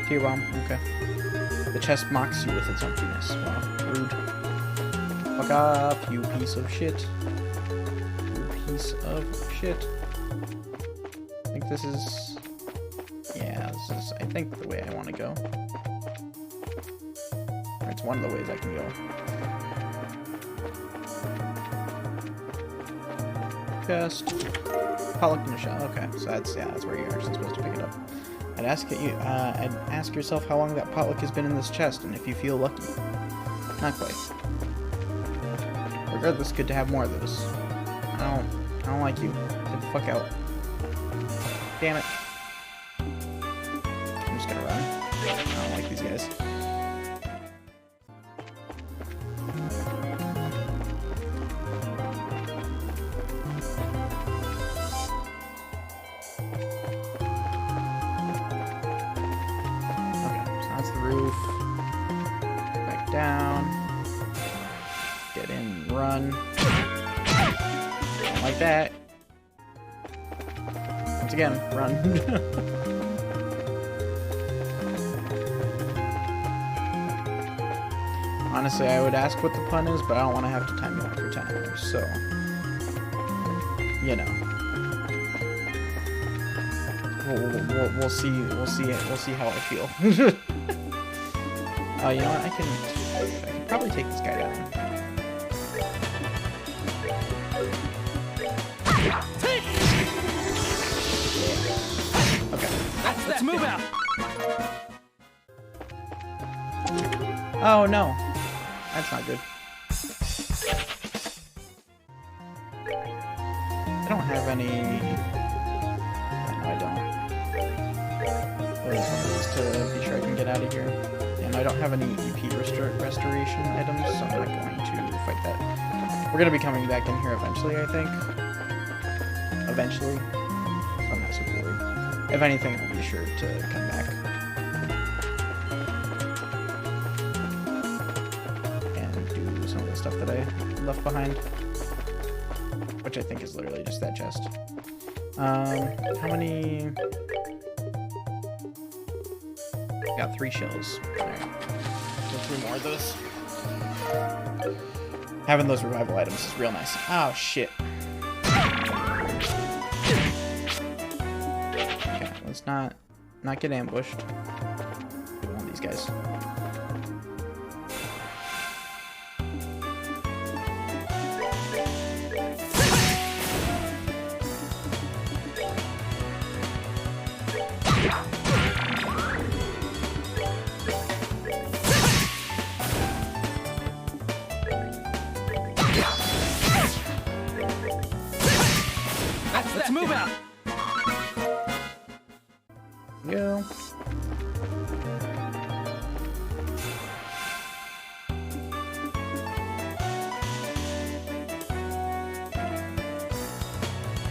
A: Tear bomb, okay. The chest mocks you with its emptiness. Wow, rude. Fuck off, you piece of shit. You piece of shit. I think this is... Yeah, this is, I think, the way I want to go. Or it's one of the ways I can go. Chest. Pollock in the shell. Okay, so that's, yeah, that's where you're actually supposed to pick it up. I'd ask yourself how long that potluck has been in this chest, and if you feel lucky. Not quite. Regardless, good to have more of those. I don't like you. Get the fuck out. Damn it. I'm just gonna run. I don't like these guys. Okay, so that's the roof. Back down. and run. Like that. Once again, run. Honestly, I would ask what the pun is, but I don't want to have to time you out for 10 hours, so... You know. We'll see how I feel. You know what? I can probably take this guy down. Okay.
B: Let's move out.
A: Oh no, that's not good. I don't have any. No, I don't. To be sure I can get out of here. And I don't have any EP restoration items, so I'm not going to fight that. We're going to be coming back in here eventually, I think. Eventually. So I'm not super worried. If anything, I'll be sure to come back. And do some of the stuff that I left behind. Which I think is literally just that chest. How many... Got 3 shells. Alright. So 3 more of those. Having those revival items is real nice. Oh shit. Okay, let's not get ambushed. We want these guys.
B: Let's move out.
A: Go.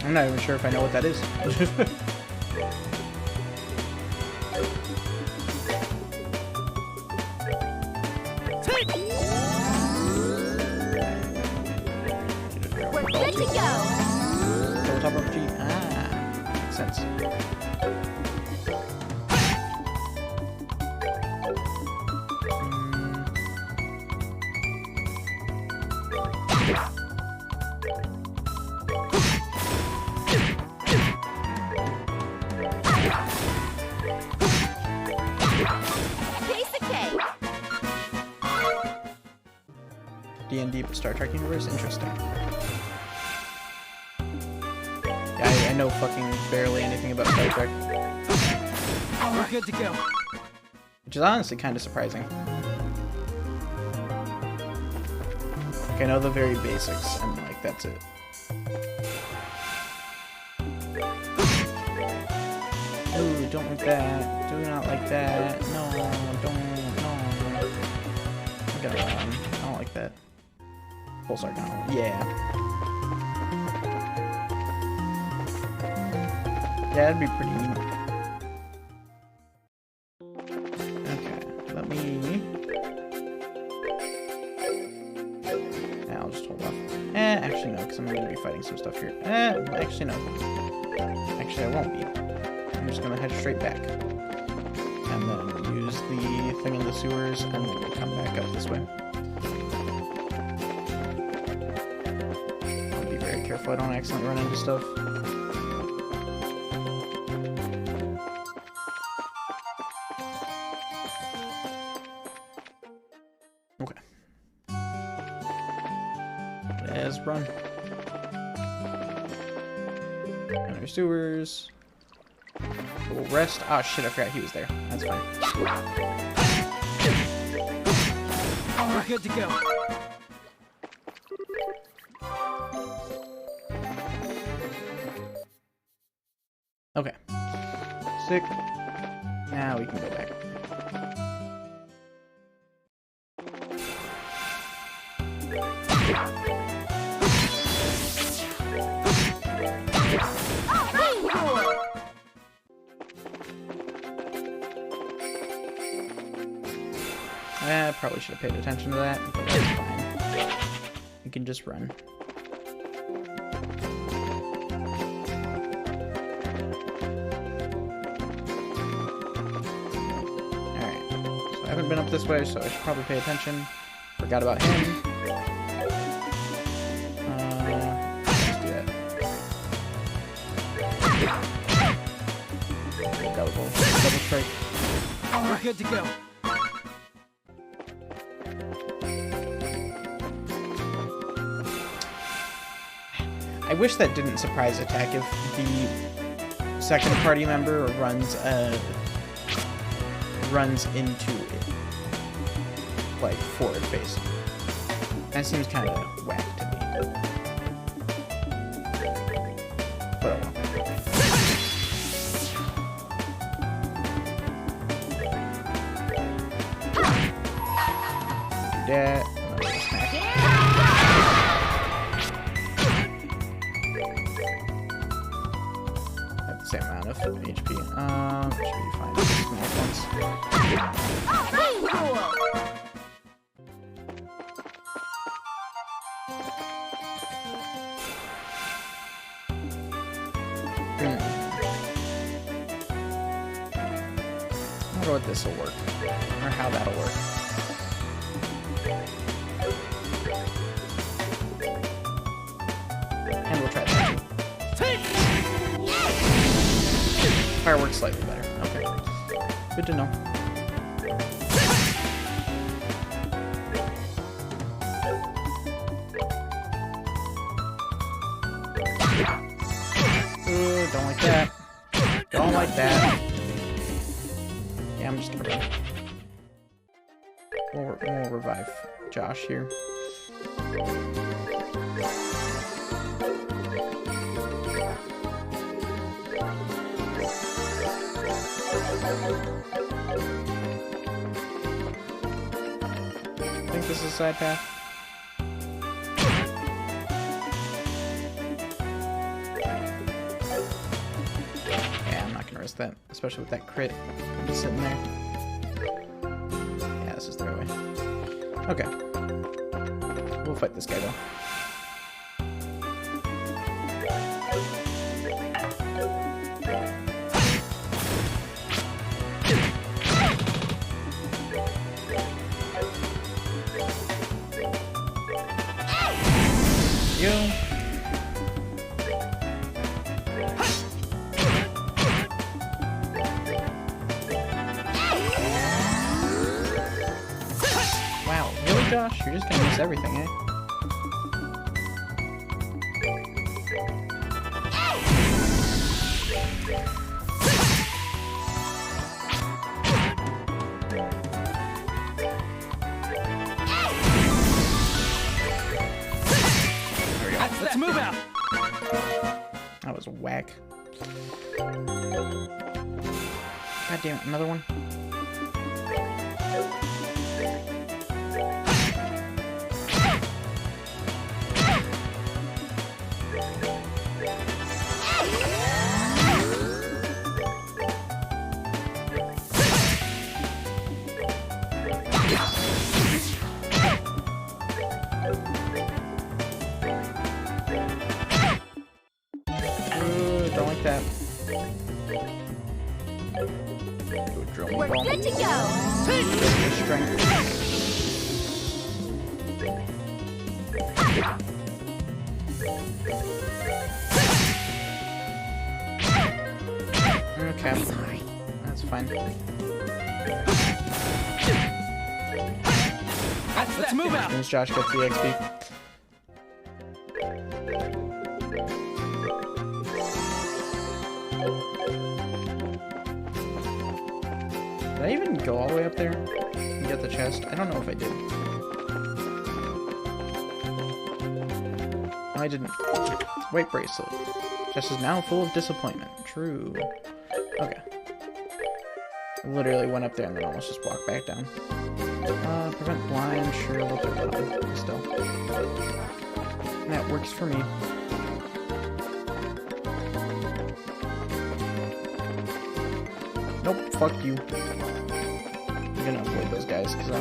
A: I'm not even sure if I know what that is.
C: We're good to go.
A: Double top RPG. Ah, makes sense.
C: Piece of cake.
A: D&D Star Trek universe? Interesting. Yeah, I know fucking barely anything about Star Trek.
B: We're good to go.
A: Which is honestly kind of surprising. Like, I know the very basics, and like, that's it. Ooh, don't like that. Do not like that. No, don't, no. I'm gonna run. I don't like that. Full Sargon. Yeah. Yeah, that'd be pretty neat. Okay, let me... Yeah, I'll just hold off. Actually no, because I'm going to be fighting some stuff here. Actually no. Actually, I won't be. I'm just going to head straight back. And then use the thing in the sewers, and then we'll come back up this way. I'll be very careful I don't accidentally run into stuff. Okay. Let's run. Under sewers. We'll rest. Oh shit, I forgot he was there. That's fine.
B: We're good to go.
A: Okay. Sick. Now we can go back. Probably should have paid attention to that, but that's fine. can just run. Alright. So I haven't been up this way, so I should probably pay attention. Forgot about him. Let's do that. Double strike.
B: We're good to go.
A: I wish that didn't surprise attack if the second party member runs into it, like forward facing. That seems kind of whack to me. But oh well. Do that. Another smack. Same amount of HP. Should be fine. Smack once.
C: Cool.
A: I wonder what this will work, or how that'll work. And we'll try that. Fireworks slightly better. Okay. Good to know. Ooh, don't like that. Don't like that. Yeah, I'm just gonna run. We'll revive Josh here. I think this is a side path. Yeah, I'm not gonna risk that, especially with that crit just sitting there. Yeah, this is the right way. Okay. We'll fight this guy though. Wow, really, Josh? You're just gonna miss everything, eh?
B: Let's move out.
A: That was whack. God damn it, another one? Don't like that. Go drill me
C: We're
A: ball.
C: good to go.
A: Strength. Okay. Sorry. That's fine.
B: Let's move out.
A: As soon as Josh gets the XP. Did I even go all the way up there and get the chest? I don't know if I did. No, I didn't. White bracelet. Chest is now full of disappointment. True. Okay. I literally went up there and then almost just walked back down. Prevent blind, sure, we'll do that still. That works for me. Nope, fuck you. I'm gonna avoid those guys, because I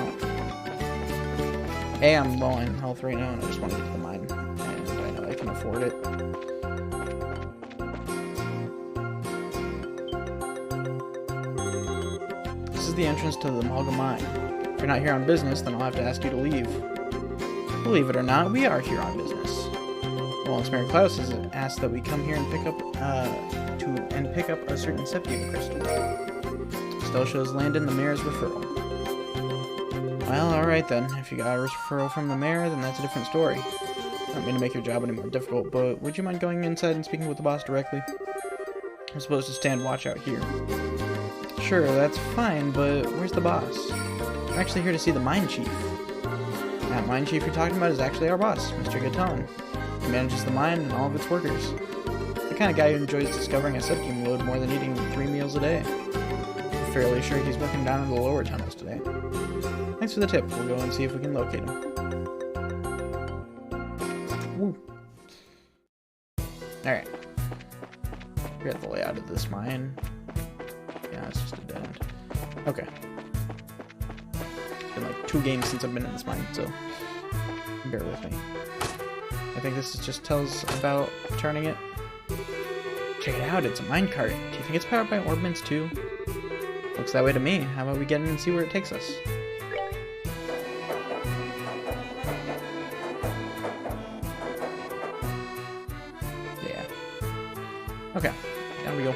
A: A, I'm low on health right now, and I just want to get to the mine. And I know I can afford it. This is the entrance to the Malga mine. If you're not here on business, then I'll have to ask you to leave. Believe it or not, we are here on business. Wallace Mayor Klaus has asked that we come here and pick up a certain Septium crystal. Still shows Landon the mayor's referral. Well, alright then. If you got a referral from the mayor, then that's a different story. I don't mean to make your job any more difficult, but would you mind going inside and speaking with the boss directly? I'm supposed to stand watch out here. Sure, that's fine, but where's the boss? I'm actually here to see the mine chief. That mine chief you're talking about is actually our boss, Mr. Gaton. He manages the mine and all of its workers. The kind of guy who enjoys discovering a Septium lode more than eating 3 meals a day. I'm fairly sure he's working down in the lower tunnels today. Thanks for the tip. We'll go and see if we can locate him. Woo. Alright. Forget the layout of this mine. Yeah, it's just a dead end. Okay. It's been like 2 games since I've been in this mine, so bear with me. I think this just tells about turning it. Check it out, it's a minecart. Do you think it's powered by Orbments too? Looks that way to me. How about we get in and see where it takes us? Yeah. Okay, down we go.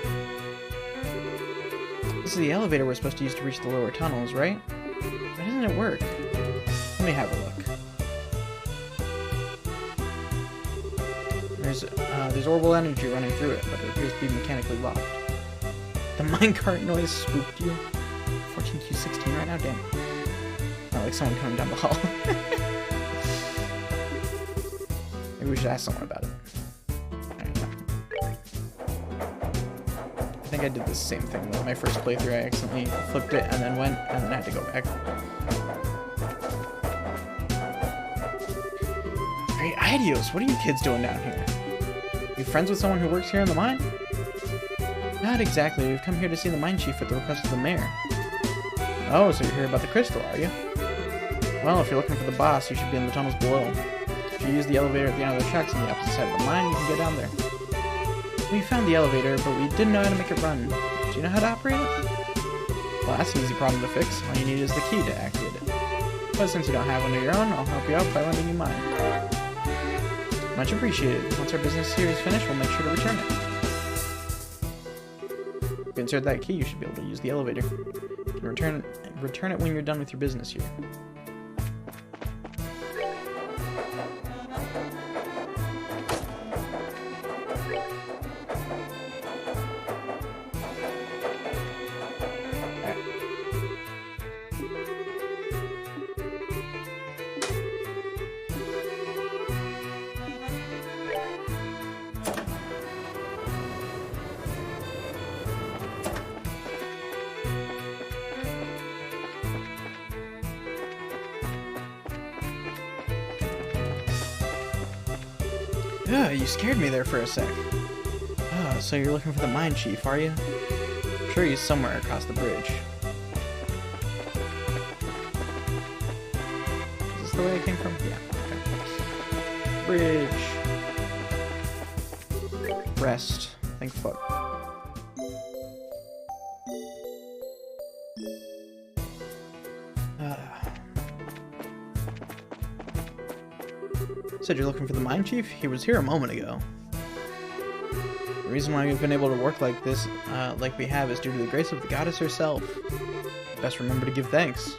A: This is the elevator we're supposed to use to reach the lower tunnels, right? Why doesn't it work? Let me have a look. There's orbital energy running through it, but it appears to be mechanically locked. The minecart noise spooked you? 14Q16 right now? Damn. Oh, like someone coming down the hall. Maybe we should ask someone about it. I think I did the same thing with my first playthrough. I accidentally flipped it and then went, and then I had to go back. Great Idios, what are you kids doing down here? You friends with someone who works here in the mine? Not exactly. We've come here to see the mine chief at the request of the mayor. Oh, so you're here about the crystal, are you? Well, if you're looking for the boss, you should be in the tunnels below. If you use the elevator at the end of the tracks on the opposite side of the mine, you can get down there. We found the elevator, but we didn't know how to make it run. Do you know how to operate it? Well, that's an easy problem to fix. All you need is the key to activate it. But since you don't have one of your own, I'll help you out by lending you mine. Much appreciated. Once our business here is finished, we'll make sure to return it. If you insert that key, you should be able to use the elevator. You can return it when you're done with your business here. Ugh, you scared me there for a sec. Oh, so you're looking for the mine chief, are you? I'm sure he's somewhere across the bridge. Is this the way I came from? Yeah, okay. Bridge. Rest. Think fuck. Said you're looking for the mine chief? He was here a moment ago. The reason why we've been able to work like this, like we have, is due to the grace of the goddess herself. Best remember to give thanks.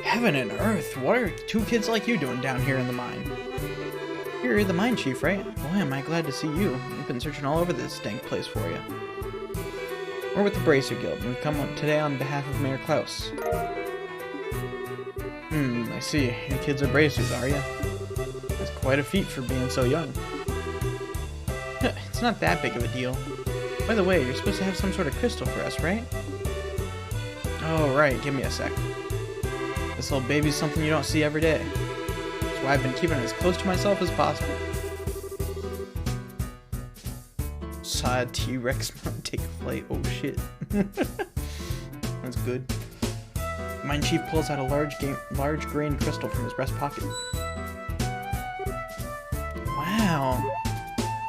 A: Heaven and earth, what are 2 kids like you doing down here in the mine? You're the mine chief, right? Boy, am I glad to see you. We've been searching all over this dank place for you. We're with the Bracer Guild, and we've come today on behalf of Mayor Klaus. I see. You kids are bracers, are you? That's quite a feat for being so young. It's not that big of a deal. By the way, you're supposed to have some sort of crystal for us, right? Oh, right. Give me a sec. This little baby's something you don't see every day. That's why I've been keeping it as close to myself as possible. Saw a T-Rex take flight. Oh shit. That's good. Mine Chief pulls out a large grain crystal from his breast pocket. Wow.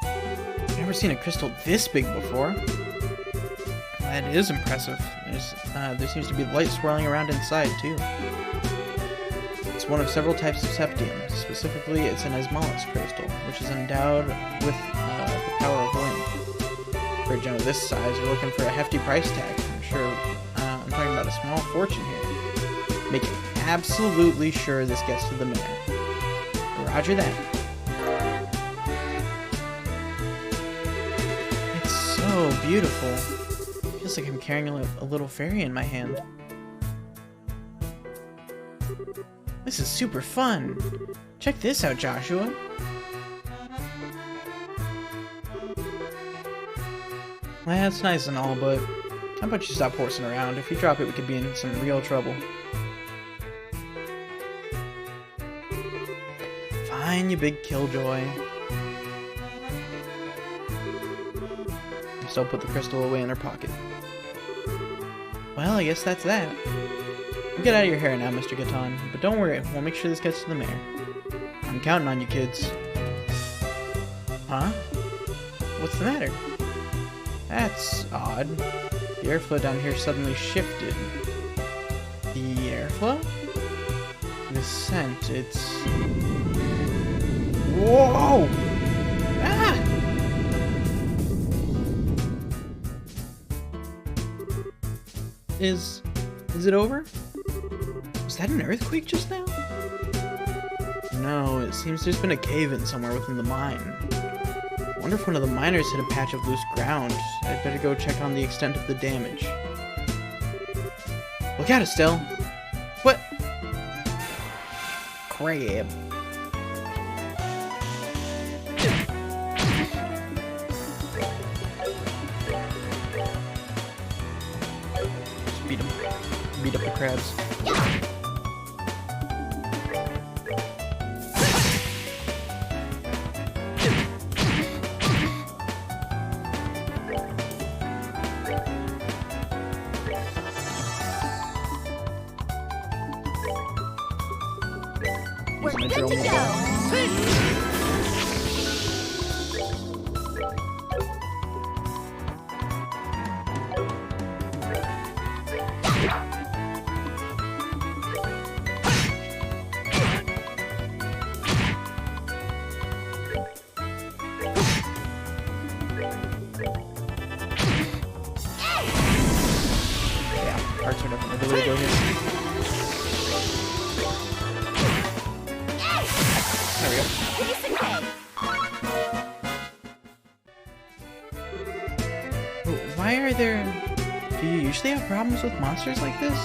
A: I've never seen a crystal this big before. That is impressive. There seems to be light swirling around inside, too. It's one of several types of septium. Specifically, it's an Asmodeus crystal, which is endowed with the power of wind. For a gem of this size, you're looking for a hefty price tag. I'm sure I'm talking about a small fortune here. Making absolutely sure this gets to the mayor. Roger that. It's so beautiful. Feels like I'm carrying a little fairy in my hand. This is super fun. Check this out, Joshua. Well, that's nice and all, but how about you stop horsing around? If you drop it, we could be in some real trouble. Fine, you big killjoy. Still put the crystal away in her pocket. Well, I guess that's that. We'll get out of your hair now, Mr. Gaton, but don't worry, we'll make sure this gets to the mayor. I'm counting on you, kids. Huh? What's the matter? That's odd. The airflow down here suddenly shifted. The airflow? The scent, it's... Whoa! Ah! Is it over? Was that an earthquake just now? No, it seems there's been a cave-in somewhere within the mine. I wonder if one of the miners hit a patch of loose ground. I'd better go check on the extent of the damage. Look out, Estelle! What? Crab. Just beat him. Beat up the crabs.
C: We're good to go.
A: Yeah, parts are definitely the way to go here. There we go.
C: Piece of cake.
A: Why are there... Do you usually have problems with monsters like this?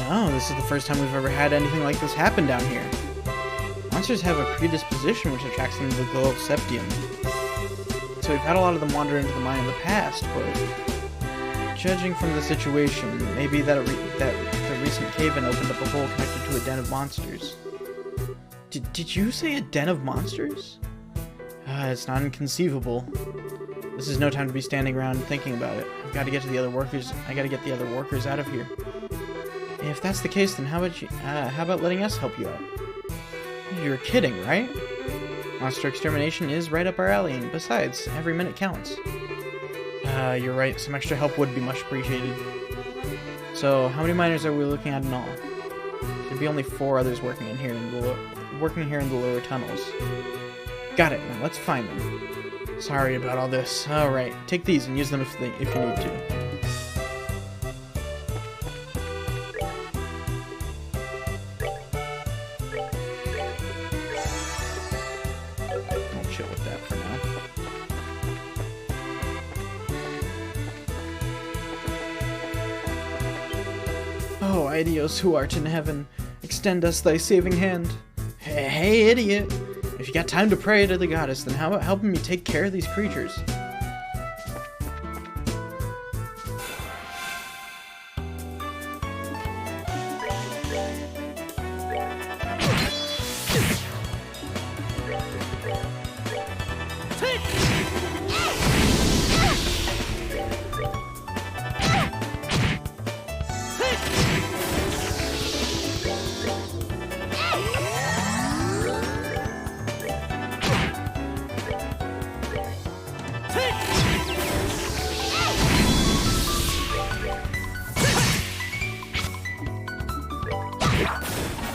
A: No, this is the first time we've ever had anything like this happen down here. Monsters have a predisposition which attracts them to the glow of septium. So we've had a lot of them wander into the mine in the past, but... Judging from the situation, maybe that the recent cave-in opened up a hole connected to a den of monsters. Did you say a den of monsters? It's not inconceivable. This is no time to be standing around thinking about it. I've got to get to the other workers. I got to get the other workers out of here. If that's the case, then how about letting us help you out? You're kidding, right? Monster extermination is right up our alley, and besides, every minute counts. You're right. Some extra help would be much appreciated. So, how many miners are we looking at in all? There'd be only 4 others working here in the lower tunnels. Got it. Now let's find them. Sorry about all this. All right, take these and use them if you need to. I'll chill with that for now. Oh, Idios who art in heaven, extend us thy saving hand. Hey, idiot! If you got time to pray to the goddess, then how about helping me take care of these creatures?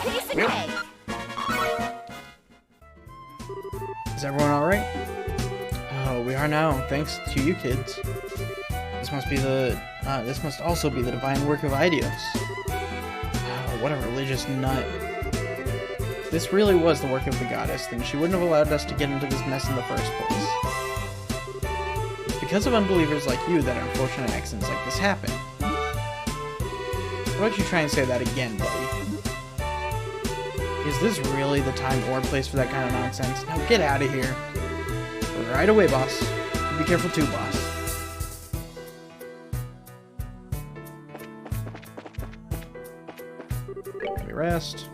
C: Piece of cake.
A: Is everyone alright? Oh, we are now, thanks to you kids. This must also be the divine work of Aidios. Oh, what a religious nut. If this really was the work of the goddess, then she wouldn't have allowed us to get into this mess in the first place. It's because of unbelievers like you that unfortunate accidents like this happen. Why don't you try and say that again, buddy? Is this really the time or place for that kind of nonsense? Now get out of here. Right away, boss. Be careful too, boss. Let me rest.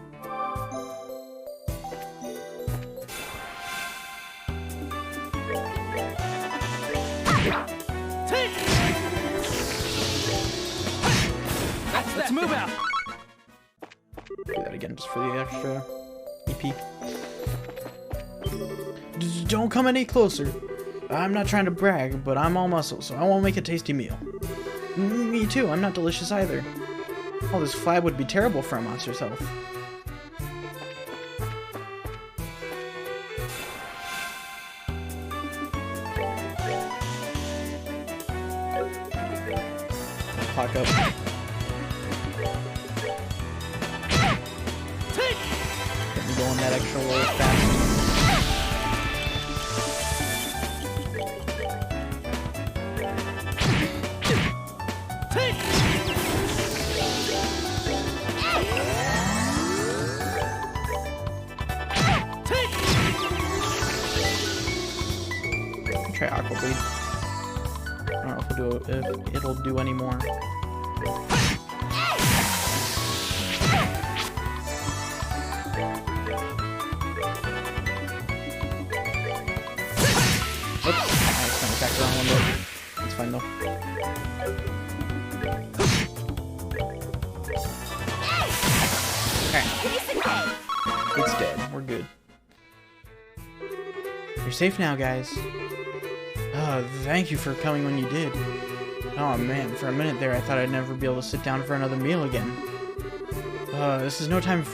B: Let's move out.
A: Do that again just for the extra EP. Don't come any closer. I'm not trying to brag, but I'm all muscle, so I won't make a tasty meal. Me too, I'm not delicious either. All this flab would be terrible for a monster's health. Clock up. Get me going that extra little fast. Try Aqua Bleed. I don't know if it'll do any more. Oops, I accidentally attacked the wrong one though. It's fine though. Okay. It's dead. We're good. You're safe now, guys. Thank you for coming when you did. Oh man, for a minute there I thought I'd never be able to sit down for another meal again. This is no time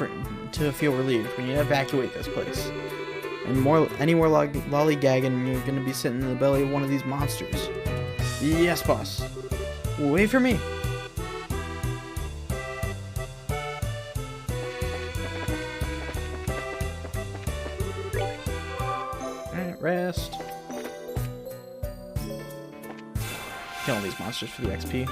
A: to feel relieved. We need to evacuate this place. And any more lollygagging, you're gonna be sitting in the belly of one of these monsters. Yes, boss. Wait for me. Alright, rest. Kill all these monsters for the XP.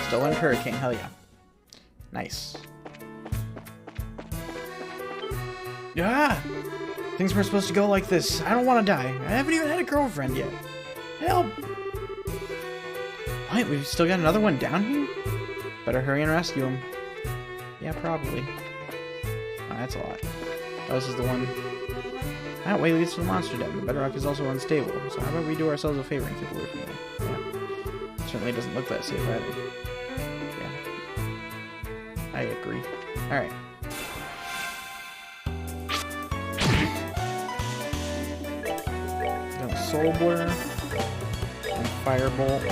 A: Still in Hurricane, hell yeah. Nice. Yeah! Things were supposed to go like this. I don't want to die. I haven't even had a girlfriend yet. Help! Wait, we've still got another one down here? Better hurry and rescue him. Yeah, probably. Oh, that's a lot. Oh, this is the one. That way leads to the monster den. The bedrock is also unstable, so how about we do ourselves a favor and keep away from them? Yeah. Certainly doesn't look that safe either. Yeah. I agree. Alright. Soul Blur and Firebolt,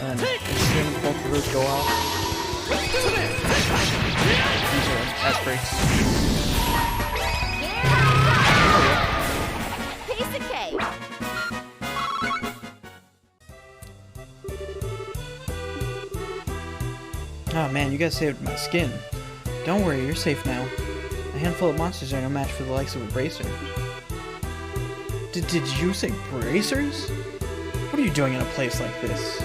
A: and as soon as both of those go off, these are S-breaks.
C: Yeah! Piece of cake.
A: Oh man, you guys saved my skin. Don't worry, you're safe now. A handful of monsters are no match for the likes of a bracer. Did you say bracers? What are you doing in a place like this?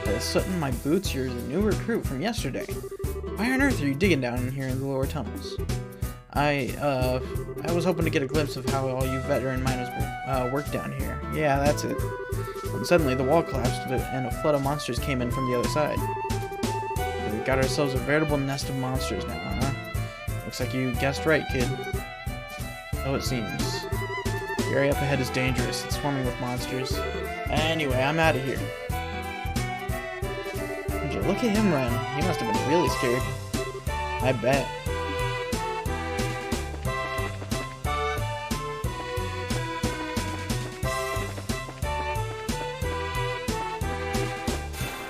A: By the soot in my boots, you're the new recruit from yesterday. Why on earth are you digging down in here in the lower tunnels? I was hoping to get a glimpse of how all you veteran miners work down here. Yeah, that's it. And suddenly the wall collapsed and a flood of monsters came in from the other side. We got ourselves a veritable nest of monsters now, huh? Looks like you guessed right, kid. So it seems. The area up ahead is dangerous. It's swarming with monsters. Anyway, I'm out of here. Would you look at him run? He must have been really scared. I bet.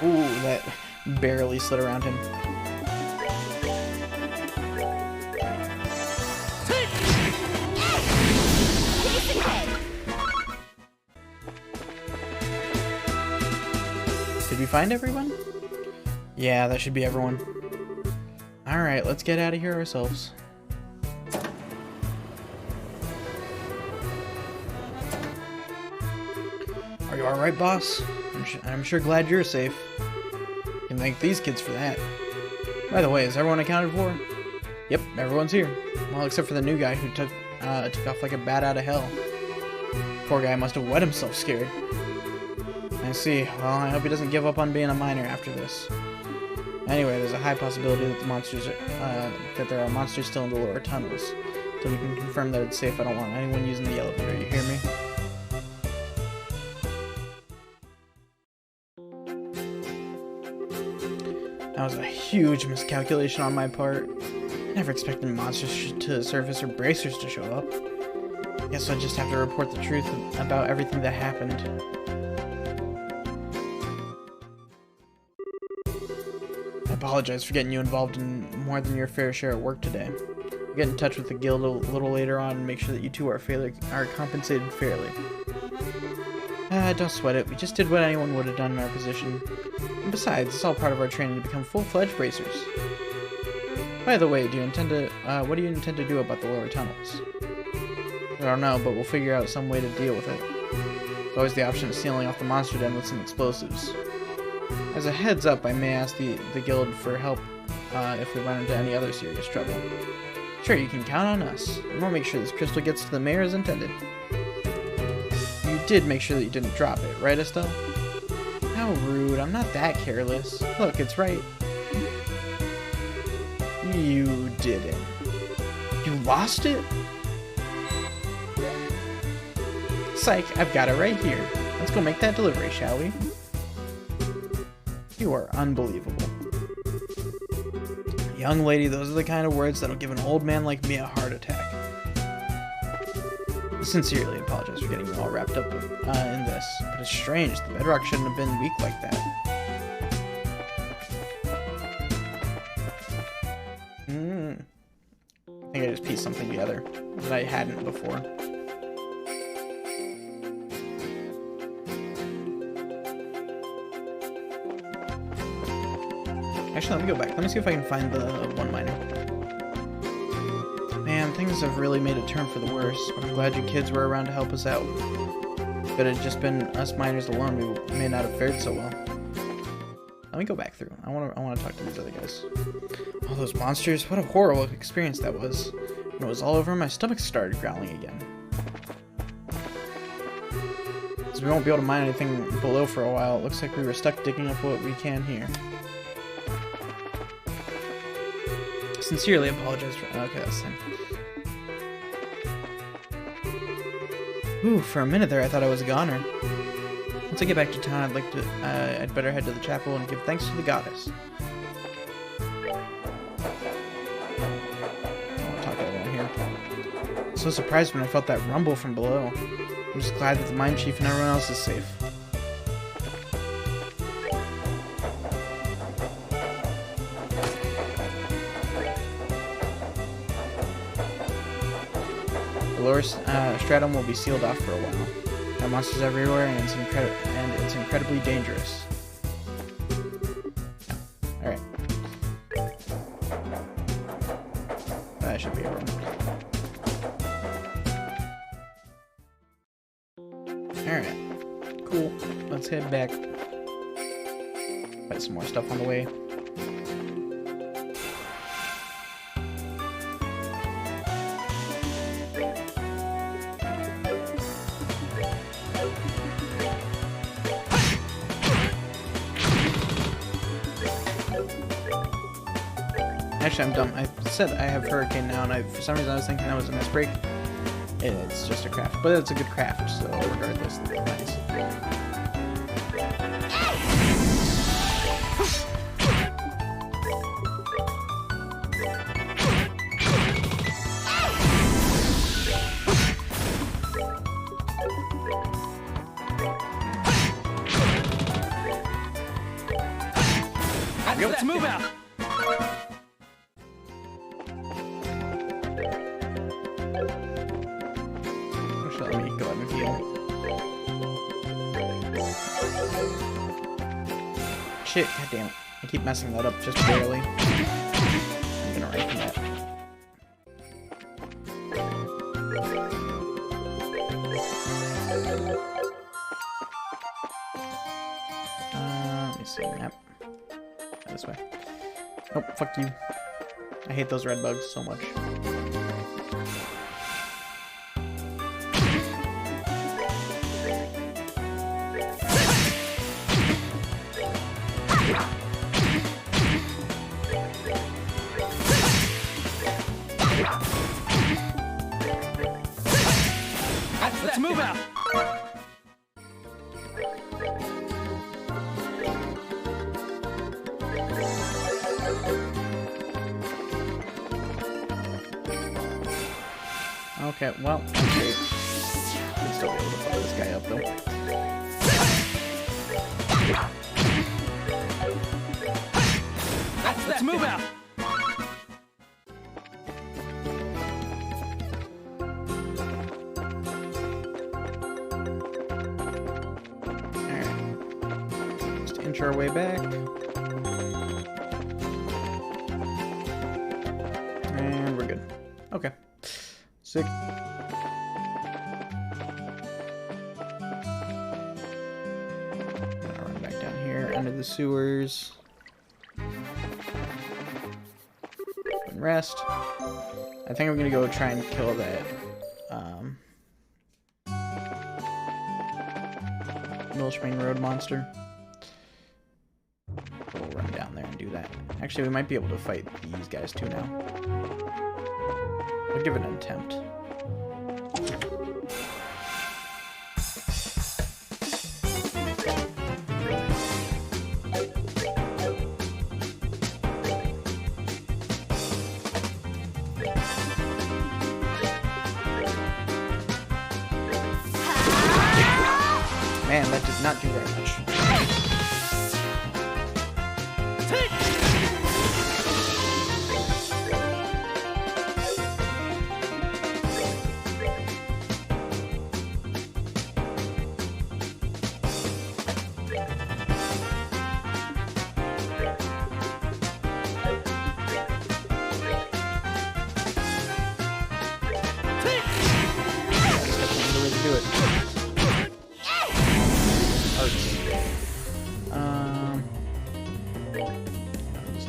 A: Ooh, that barely slid around him.
C: Piece of cake.
A: Did we find everyone? Yeah, that should be everyone. Alright, let's get out of here ourselves. Are you alright, boss? I'm sure glad you're safe. You can thank these kids for that. By the way, is everyone accounted for? Yep, everyone's here. Well, except for the new guy who took off like a bat out of hell. Poor guy must have wet himself scared. I see. Well, I hope he doesn't give up on being a miner after this. Anyway, there's a high possibility that that there are monsters still in the lower tunnels. Till we can confirm that it's safe, I don't want anyone using the elevator. You hear me? That was a huge miscalculation on my part. I never expected monsters to surface or bracers to show up. Guess I just have to report the truth about everything that happened. I apologize for getting you involved in more than your fair share of work today. I'll get in touch with the guild a little later on and make sure that you two are compensated fairly. Don't sweat it. We just did what anyone would have done in our position. And besides, it's all part of our training to become full-fledged bracers. By the way, what do you intend to do about the lower tunnels? I don't know, but we'll figure out some way to deal with it. There's always the option of sealing off the monster den with some explosives. As a heads up, I may ask the guild for help if we run into any other serious trouble. Sure, you can count on us. And we'll make sure this crystal gets to the mayor as intended. You did make sure that you didn't drop it, right, Estelle? How rude. I'm not that careless. Look, it's right. You didn't. You lost it? Psych, I've got it right here. Let's go make that delivery, shall we? You are unbelievable. Young lady, those are the kind of words that'll give an old man like me a heart attack. I sincerely apologize for getting you all wrapped up in this, but it's strange. The bedrock shouldn't have been weak like that. I think I just pieced something together that I hadn't before. Actually, let me go back. Let me see if I can find the one miner. Man, things have really made a turn for the worse, but I'm glad you kids were around to help us out. If it had just been us miners alone, we may not have fared so well. Let me go back through. I want to talk to these other guys. All those monsters, what a horrible experience that was. When it was all over, my stomach started growling again. Since we won't be able to mine anything below for a while, it looks like we were stuck digging up what we can here. Sincerely apologize for... Okay, that's the same. Ooh, for a minute there I thought I was a goner. Once I get back to town, I'd better head to the chapel and give thanks to the goddess. I'll talk to everyone here. I'm so surprised when I felt that rumble from below. I'm just glad that the mine chief and everyone else is safe. The lower stratum will be sealed off for a while. There are monsters everywhere, and it's incredibly dangerous. Alright. That should be everyone. Alright. Cool. Let's head back. Fight some more stuff on the way. Actually, I'm dumb. I said I have Hurricane now, and for some reason I was thinking that was an ice break. It's just a craft, but it's a good craft, so regardless, it's nice.
B: Let's move out.
A: Actually, let me go ahead and heal. Shit, god damn it. I keep messing that up just barely. I'm gonna run from that. Let me see, map. This way. Nope, fuck you. I hate those red bugs so much.
B: Let's move out.
A: Okay, well, that's great. We'll still be able to fuck this guy up, though.
B: Let's move out.
A: Alright. Just inch our way back. And we're good. Okay. Sick. Gonna run back down here under the sewers. And rest. I think I'm gonna go try and kill that Millspring Road monster. We'll run down there and do that. Actually, we might be able to fight these guys too now. I'll give it an attempt. Man, that did not do very much.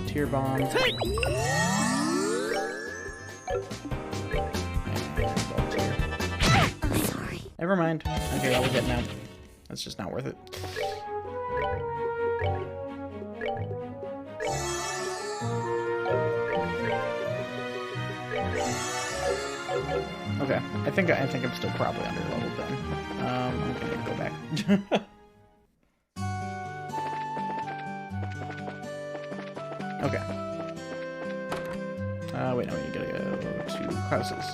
A: Tear bomb. And Volunteer.
C: Sorry.
A: Never mind. Okay, well, we're getting out. That's just not worth it. Okay, I think I'm still probably under leveled then. I'm gonna go back. Okay. Wait, no, you gotta go to Klaus's.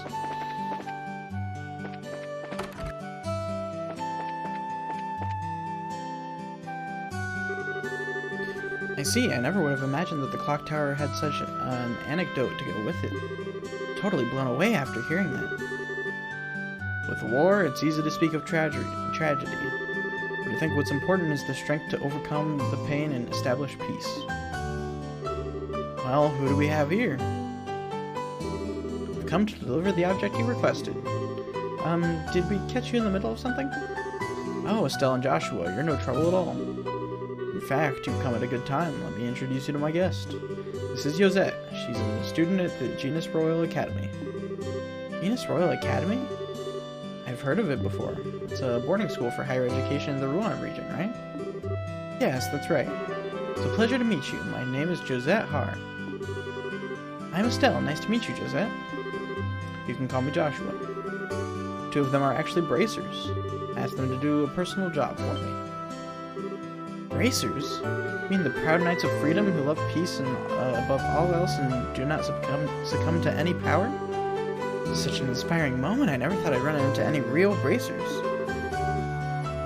A: I see, I never would have imagined that the clock tower had such an anecdote to go with it. Totally blown away after hearing that. With war, it's easy to speak of tragedy. But I think what's important is the strength to overcome the pain and establish peace. Well, who do we have here? We've come to deliver the object you requested. Did we catch you in the middle of something? Oh, Estelle and Joshua, you're no trouble at all. In fact, you've come at a good time. Let me introduce you to my guest. This is Josette. She's a student at the Genus Royal Academy. Genus Royal Academy? I've heard of it before. It's a boarding school for higher education in the Rouen region, right? Yes, that's right. It's a pleasure to meet you. My name is Josette Har. I'm Estelle. Nice to meet you, Josette. You can call me Joshua. Two of them are actually bracers. I asked them to do a personal job for me. Bracers? You mean the proud knights of freedom who love peace and above all else and do not succumb to any power? Such an inspiring moment. I never thought I'd run into any real bracers.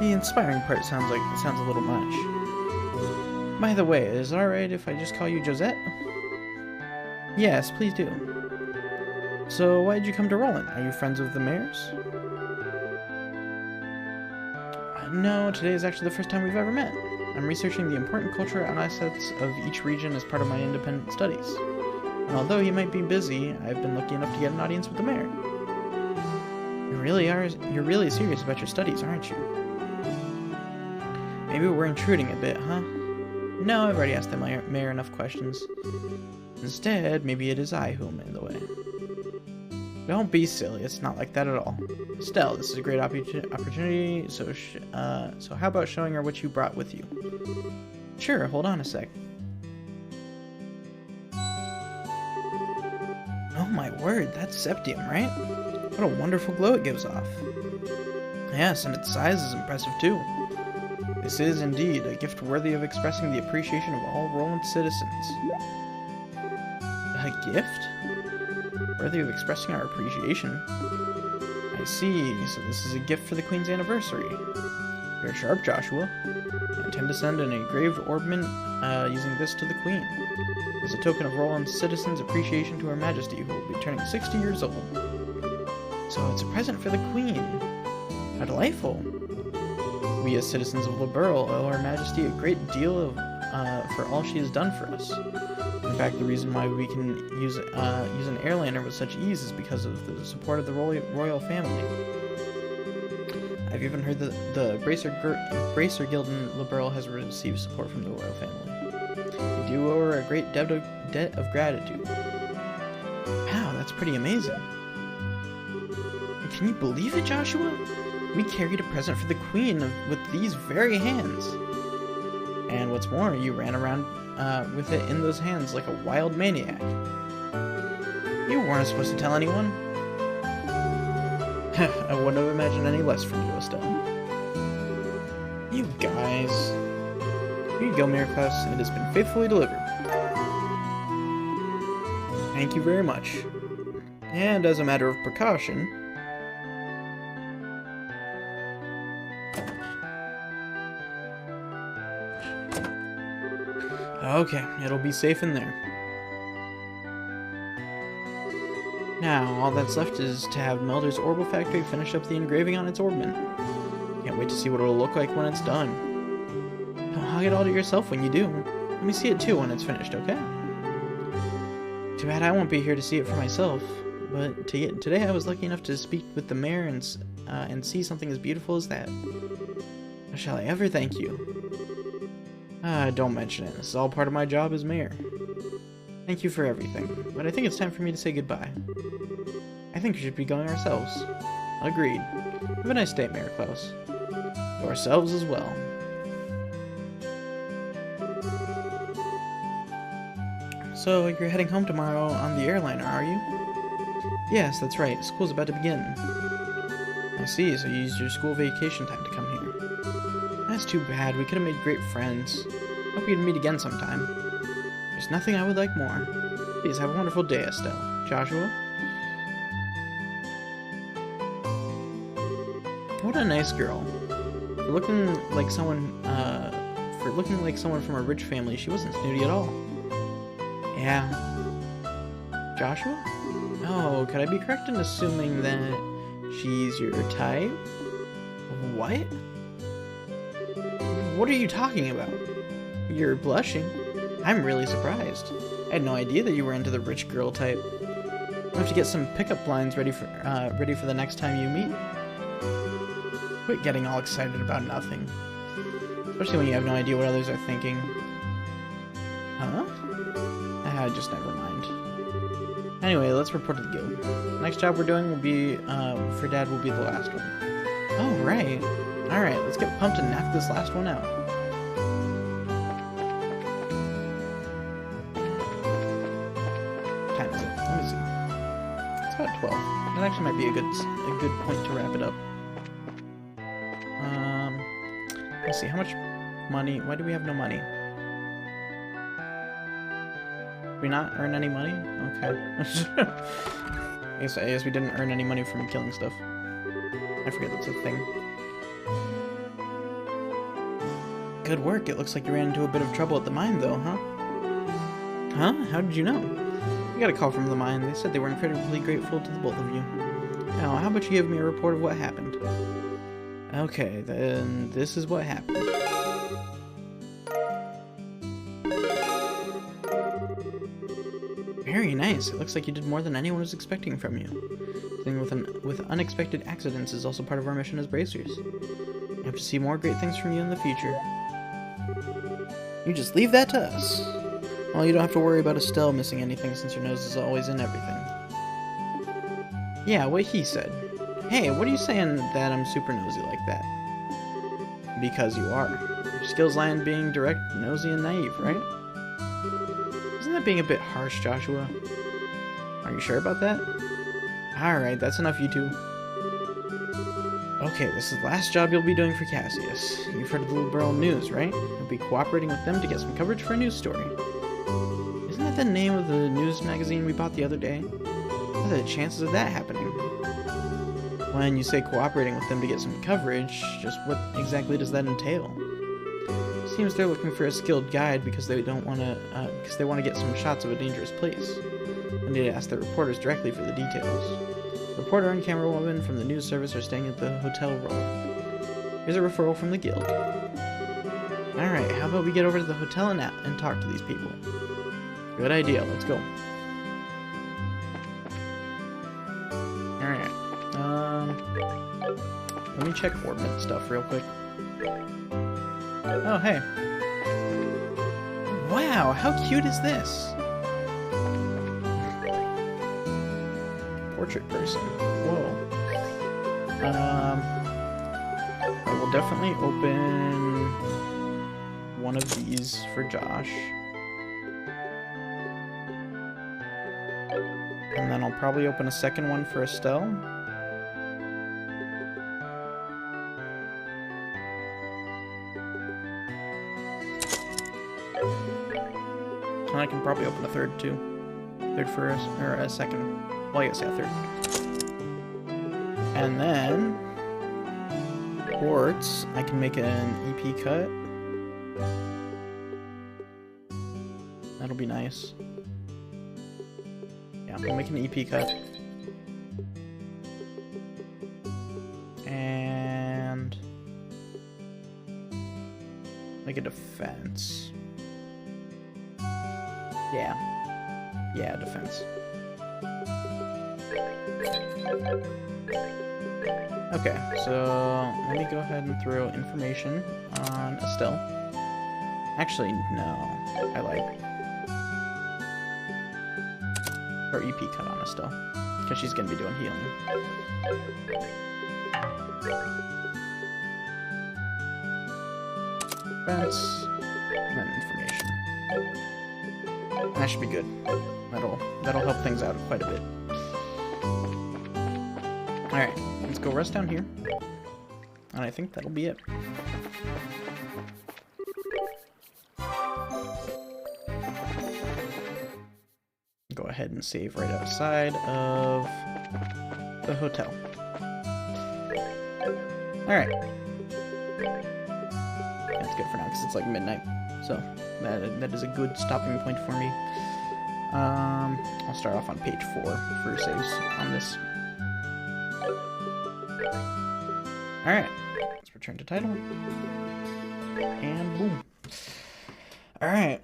A: The inspiring part sounds a little much. By the way, is it alright if I just call you Josette? Yes, please do. So, why did you come to Roland? Are you friends of the mayor's? No, today is actually the first time we've ever met. I'm researching the important cultural assets of each region as part of my independent studies. And although he might be busy, I've been lucky enough to get an audience with the mayor. You're really serious about your studies, aren't you? Maybe we're intruding a bit, huh? No, I've already asked the mayor enough questions. Instead, maybe it is I who am in the way. Don't be silly, it's not like that at all. Estelle, this is a great opportunity, so how about showing her what you brought with you? Sure, hold on a sec. Oh my word, that's septium, right? What a wonderful glow it gives off. Yes, and its size is impressive too. This is indeed a gift worthy of expressing the appreciation of all Roland citizens. A gift? Worthy of expressing our appreciation? I see, so this is a gift for the Queen's anniversary. You're sharp, Joshua. I intend to send an engraved ornament using this to the Queen, as a token of Roland's citizens' appreciation to Her Majesty, who will be turning 60 years old. So it's a present for the Queen. How delightful. We as citizens of Liberl owe Her Majesty a great deal for all she has done for us. In fact, the reason why we can use an airliner with such ease is because of the support of the royal family. I've even heard that the Bracer Guild in Liberl has received support from the royal family. We do owe her a great debt of gratitude. Wow, that's pretty amazing. Can you believe it, Joshua? We carried a present for the Queen with these very hands. And what's more, you ran around with it in those hands like a wild maniac. You weren't supposed to tell anyone. I wouldn't have imagined any less from you, Estelle. You guys. Here you go, Miraclaus. It has been faithfully delivered. Thank you very much. And as a matter of precaution, okay, it'll be safe in there. Now, all that's left is to have Melder's Orbital Factory finish up the engraving on its ornament. Can't wait to see what it'll look like when it's done. Don't hog it all to yourself when you do. Let me see it too when it's finished, okay? Too bad I won't be here to see it for myself, but today I was lucky enough to speak with the mayor and see something as beautiful as that. How shall I ever thank you? Don't mention it. This is all part of my job as mayor. Thank you for everything, but I think it's time for me to say goodbye. I think we should be going ourselves. Agreed. Have a nice day, Miraclaus. To ourselves as well. So, you're heading home tomorrow on the airliner, are you? Yes, that's right. School's about to begin. I see, so you used your school vacation time to come here. That's too bad. We could have made great friends. Hope we can meet again sometime. There's nothing I would like more. Please have a wonderful day, Estelle. Joshua? What a nice girl. For looking like someone from a rich family, she wasn't snooty at all. Yeah. Joshua? Oh, could I be correct in assuming that she's your type? What? What are you talking about? You're blushing. I'm really surprised. I had no idea that you were into the rich girl type. I'll have to get some pickup lines ready for the next time you meet. Quit getting all excited about nothing. Especially when you have no idea what others are thinking. Huh? Just never mind. Anyway, let's report to the guild. Next job we're doing will be, for Dad, will be the last one. Oh, right. Alright, let's get pumped and knock this last one out. What time is it? Let me see. It's about 12. That actually might be a good point to wrap it up. Let's see, how much money? Why do we have no money? Did we not earn any money? Okay. I guess we didn't earn any money from killing stuff. I forget that's a thing. Good work. It looks like you ran into a bit of trouble at the mine, though, huh? Huh? How did you know? We got a call from the mine. They said they were incredibly grateful to the both of you. Now, how about you give me a report of what happened? Okay, then this is what happened. Very nice. It looks like you did more than anyone was expecting from you. Dealing with unexpected accidents is also part of our mission as bracers. I hope to see more great things from you in the future. You just leave that to us. Well, you don't have to worry about Estelle missing anything since your nose is always in everything. Yeah, what he said. Hey, what are you saying that I'm super nosy like that? Because you are. Your skills lie in being direct, nosy, and naive, right? Isn't that being a bit harsh, Joshua? Are you sure about that? Alright, that's enough, you two. Okay, this is the last job you'll be doing for Cassius. You've heard of the Liberal News, right? You'll be cooperating with them to get some coverage for a news story. Isn't that the name of the news magazine we bought the other day? What are the chances of that happening? When you say cooperating with them to get some coverage, just what exactly does that entail? Seems they're looking for a skilled guide because they want to get some shots of a dangerous place. I need to ask the reporters directly for the details. The reporter and camerawoman from the news service are staying at the Hotel Roll. Here's a referral from the guild. Alright, how about we get over to the hotel and talk to these people? Good idea, let's go. Alright, let me check orbit stuff real quick. Oh, hey. Wow, how cute is this? Portrait person. Whoa. I will definitely open one of these for Josh. And then I'll probably open a second one for Estelle. And I can probably open a third too. Third for us, or a second. Well, I guess, yeah, third. And then quartz, I can make an EP cut. That'll be nice. Yeah, we'll make an EP cut. And make a defense. Yeah, defense. Okay, so let me go ahead and throw information on Estelle. Actually, no, I like her EP cut on Estelle, because she's going to be doing healing. Defense, and then information. That should be good. That'll help things out quite a bit. Alright, let's go rest down here. And I think that'll be it. Go ahead and save right outside of the hotel. Alright. That's good for now, because it's like midnight. So, that is a good stopping point for me. I'll start off on page 4 for saves on this. Alright, let's return to title. And boom. Alright.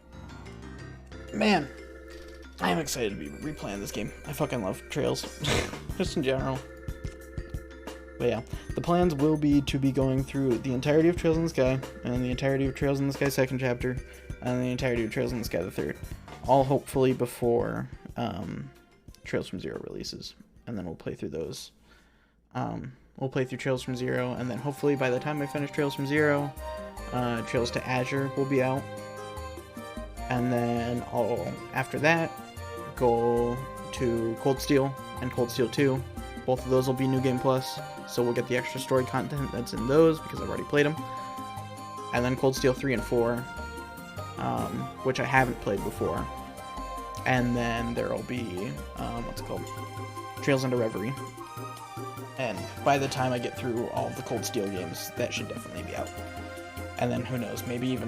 A: Man, I am excited to be replaying this game. I fucking love Trails. Just in general. But yeah, the plans will be to be going through the entirety of Trails in the Sky, and the entirety of Trails in the Sky 2nd chapter, and the entirety of Trails in the Sky the 3rd. All hopefully before Trails from Zero releases. And then we'll play through those. We'll play through Trails from Zero, and then hopefully by the time I finish Trails from Zero, Trails to Azure will be out. And then I'll, after that, go to Cold Steel and Cold Steel 2. Both of those will be New Game Plus, so we'll get the extra story content that's in those because I've already played them. And then Cold Steel 3 and 4, which I haven't played before. And then there'll be, what's it called? Trails into Reverie. And by the time I get through all of the Cold Steel games, that should definitely be out. And then who knows, maybe the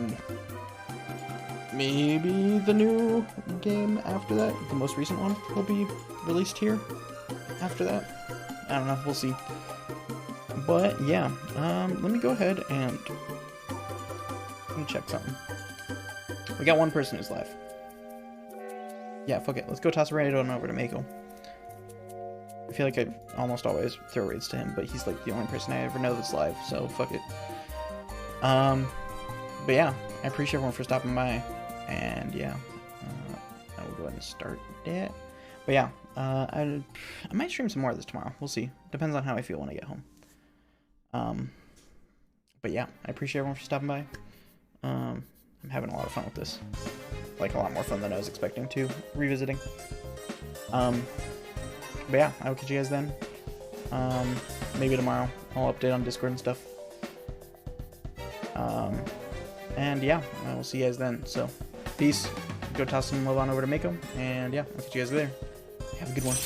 A: new game after that, the most recent one, will be released here after that. I don't know, we'll see. But yeah, let me go ahead and let me check something. We got one person who's live. Yeah, fuck it. Let's go toss a raid on over to Mako. I feel like I almost always throw raids to him, but he's like the only person I ever know that's live, so fuck it. But yeah, I appreciate everyone for stopping by, and yeah, I will go ahead and start that. But yeah, I might stream some more of this tomorrow. We'll see. Depends on how I feel when I get home. But yeah, I appreciate everyone for stopping by. I'm having a lot of fun with this. Like, a lot more fun than I was expecting to, revisiting. But yeah, I will catch you guys then. Maybe tomorrow. I'll update on Discord and stuff. And yeah, I will see you guys then. So, peace. Go toss some love on over to Mako. And yeah, I'll catch you guys there. Have a good one.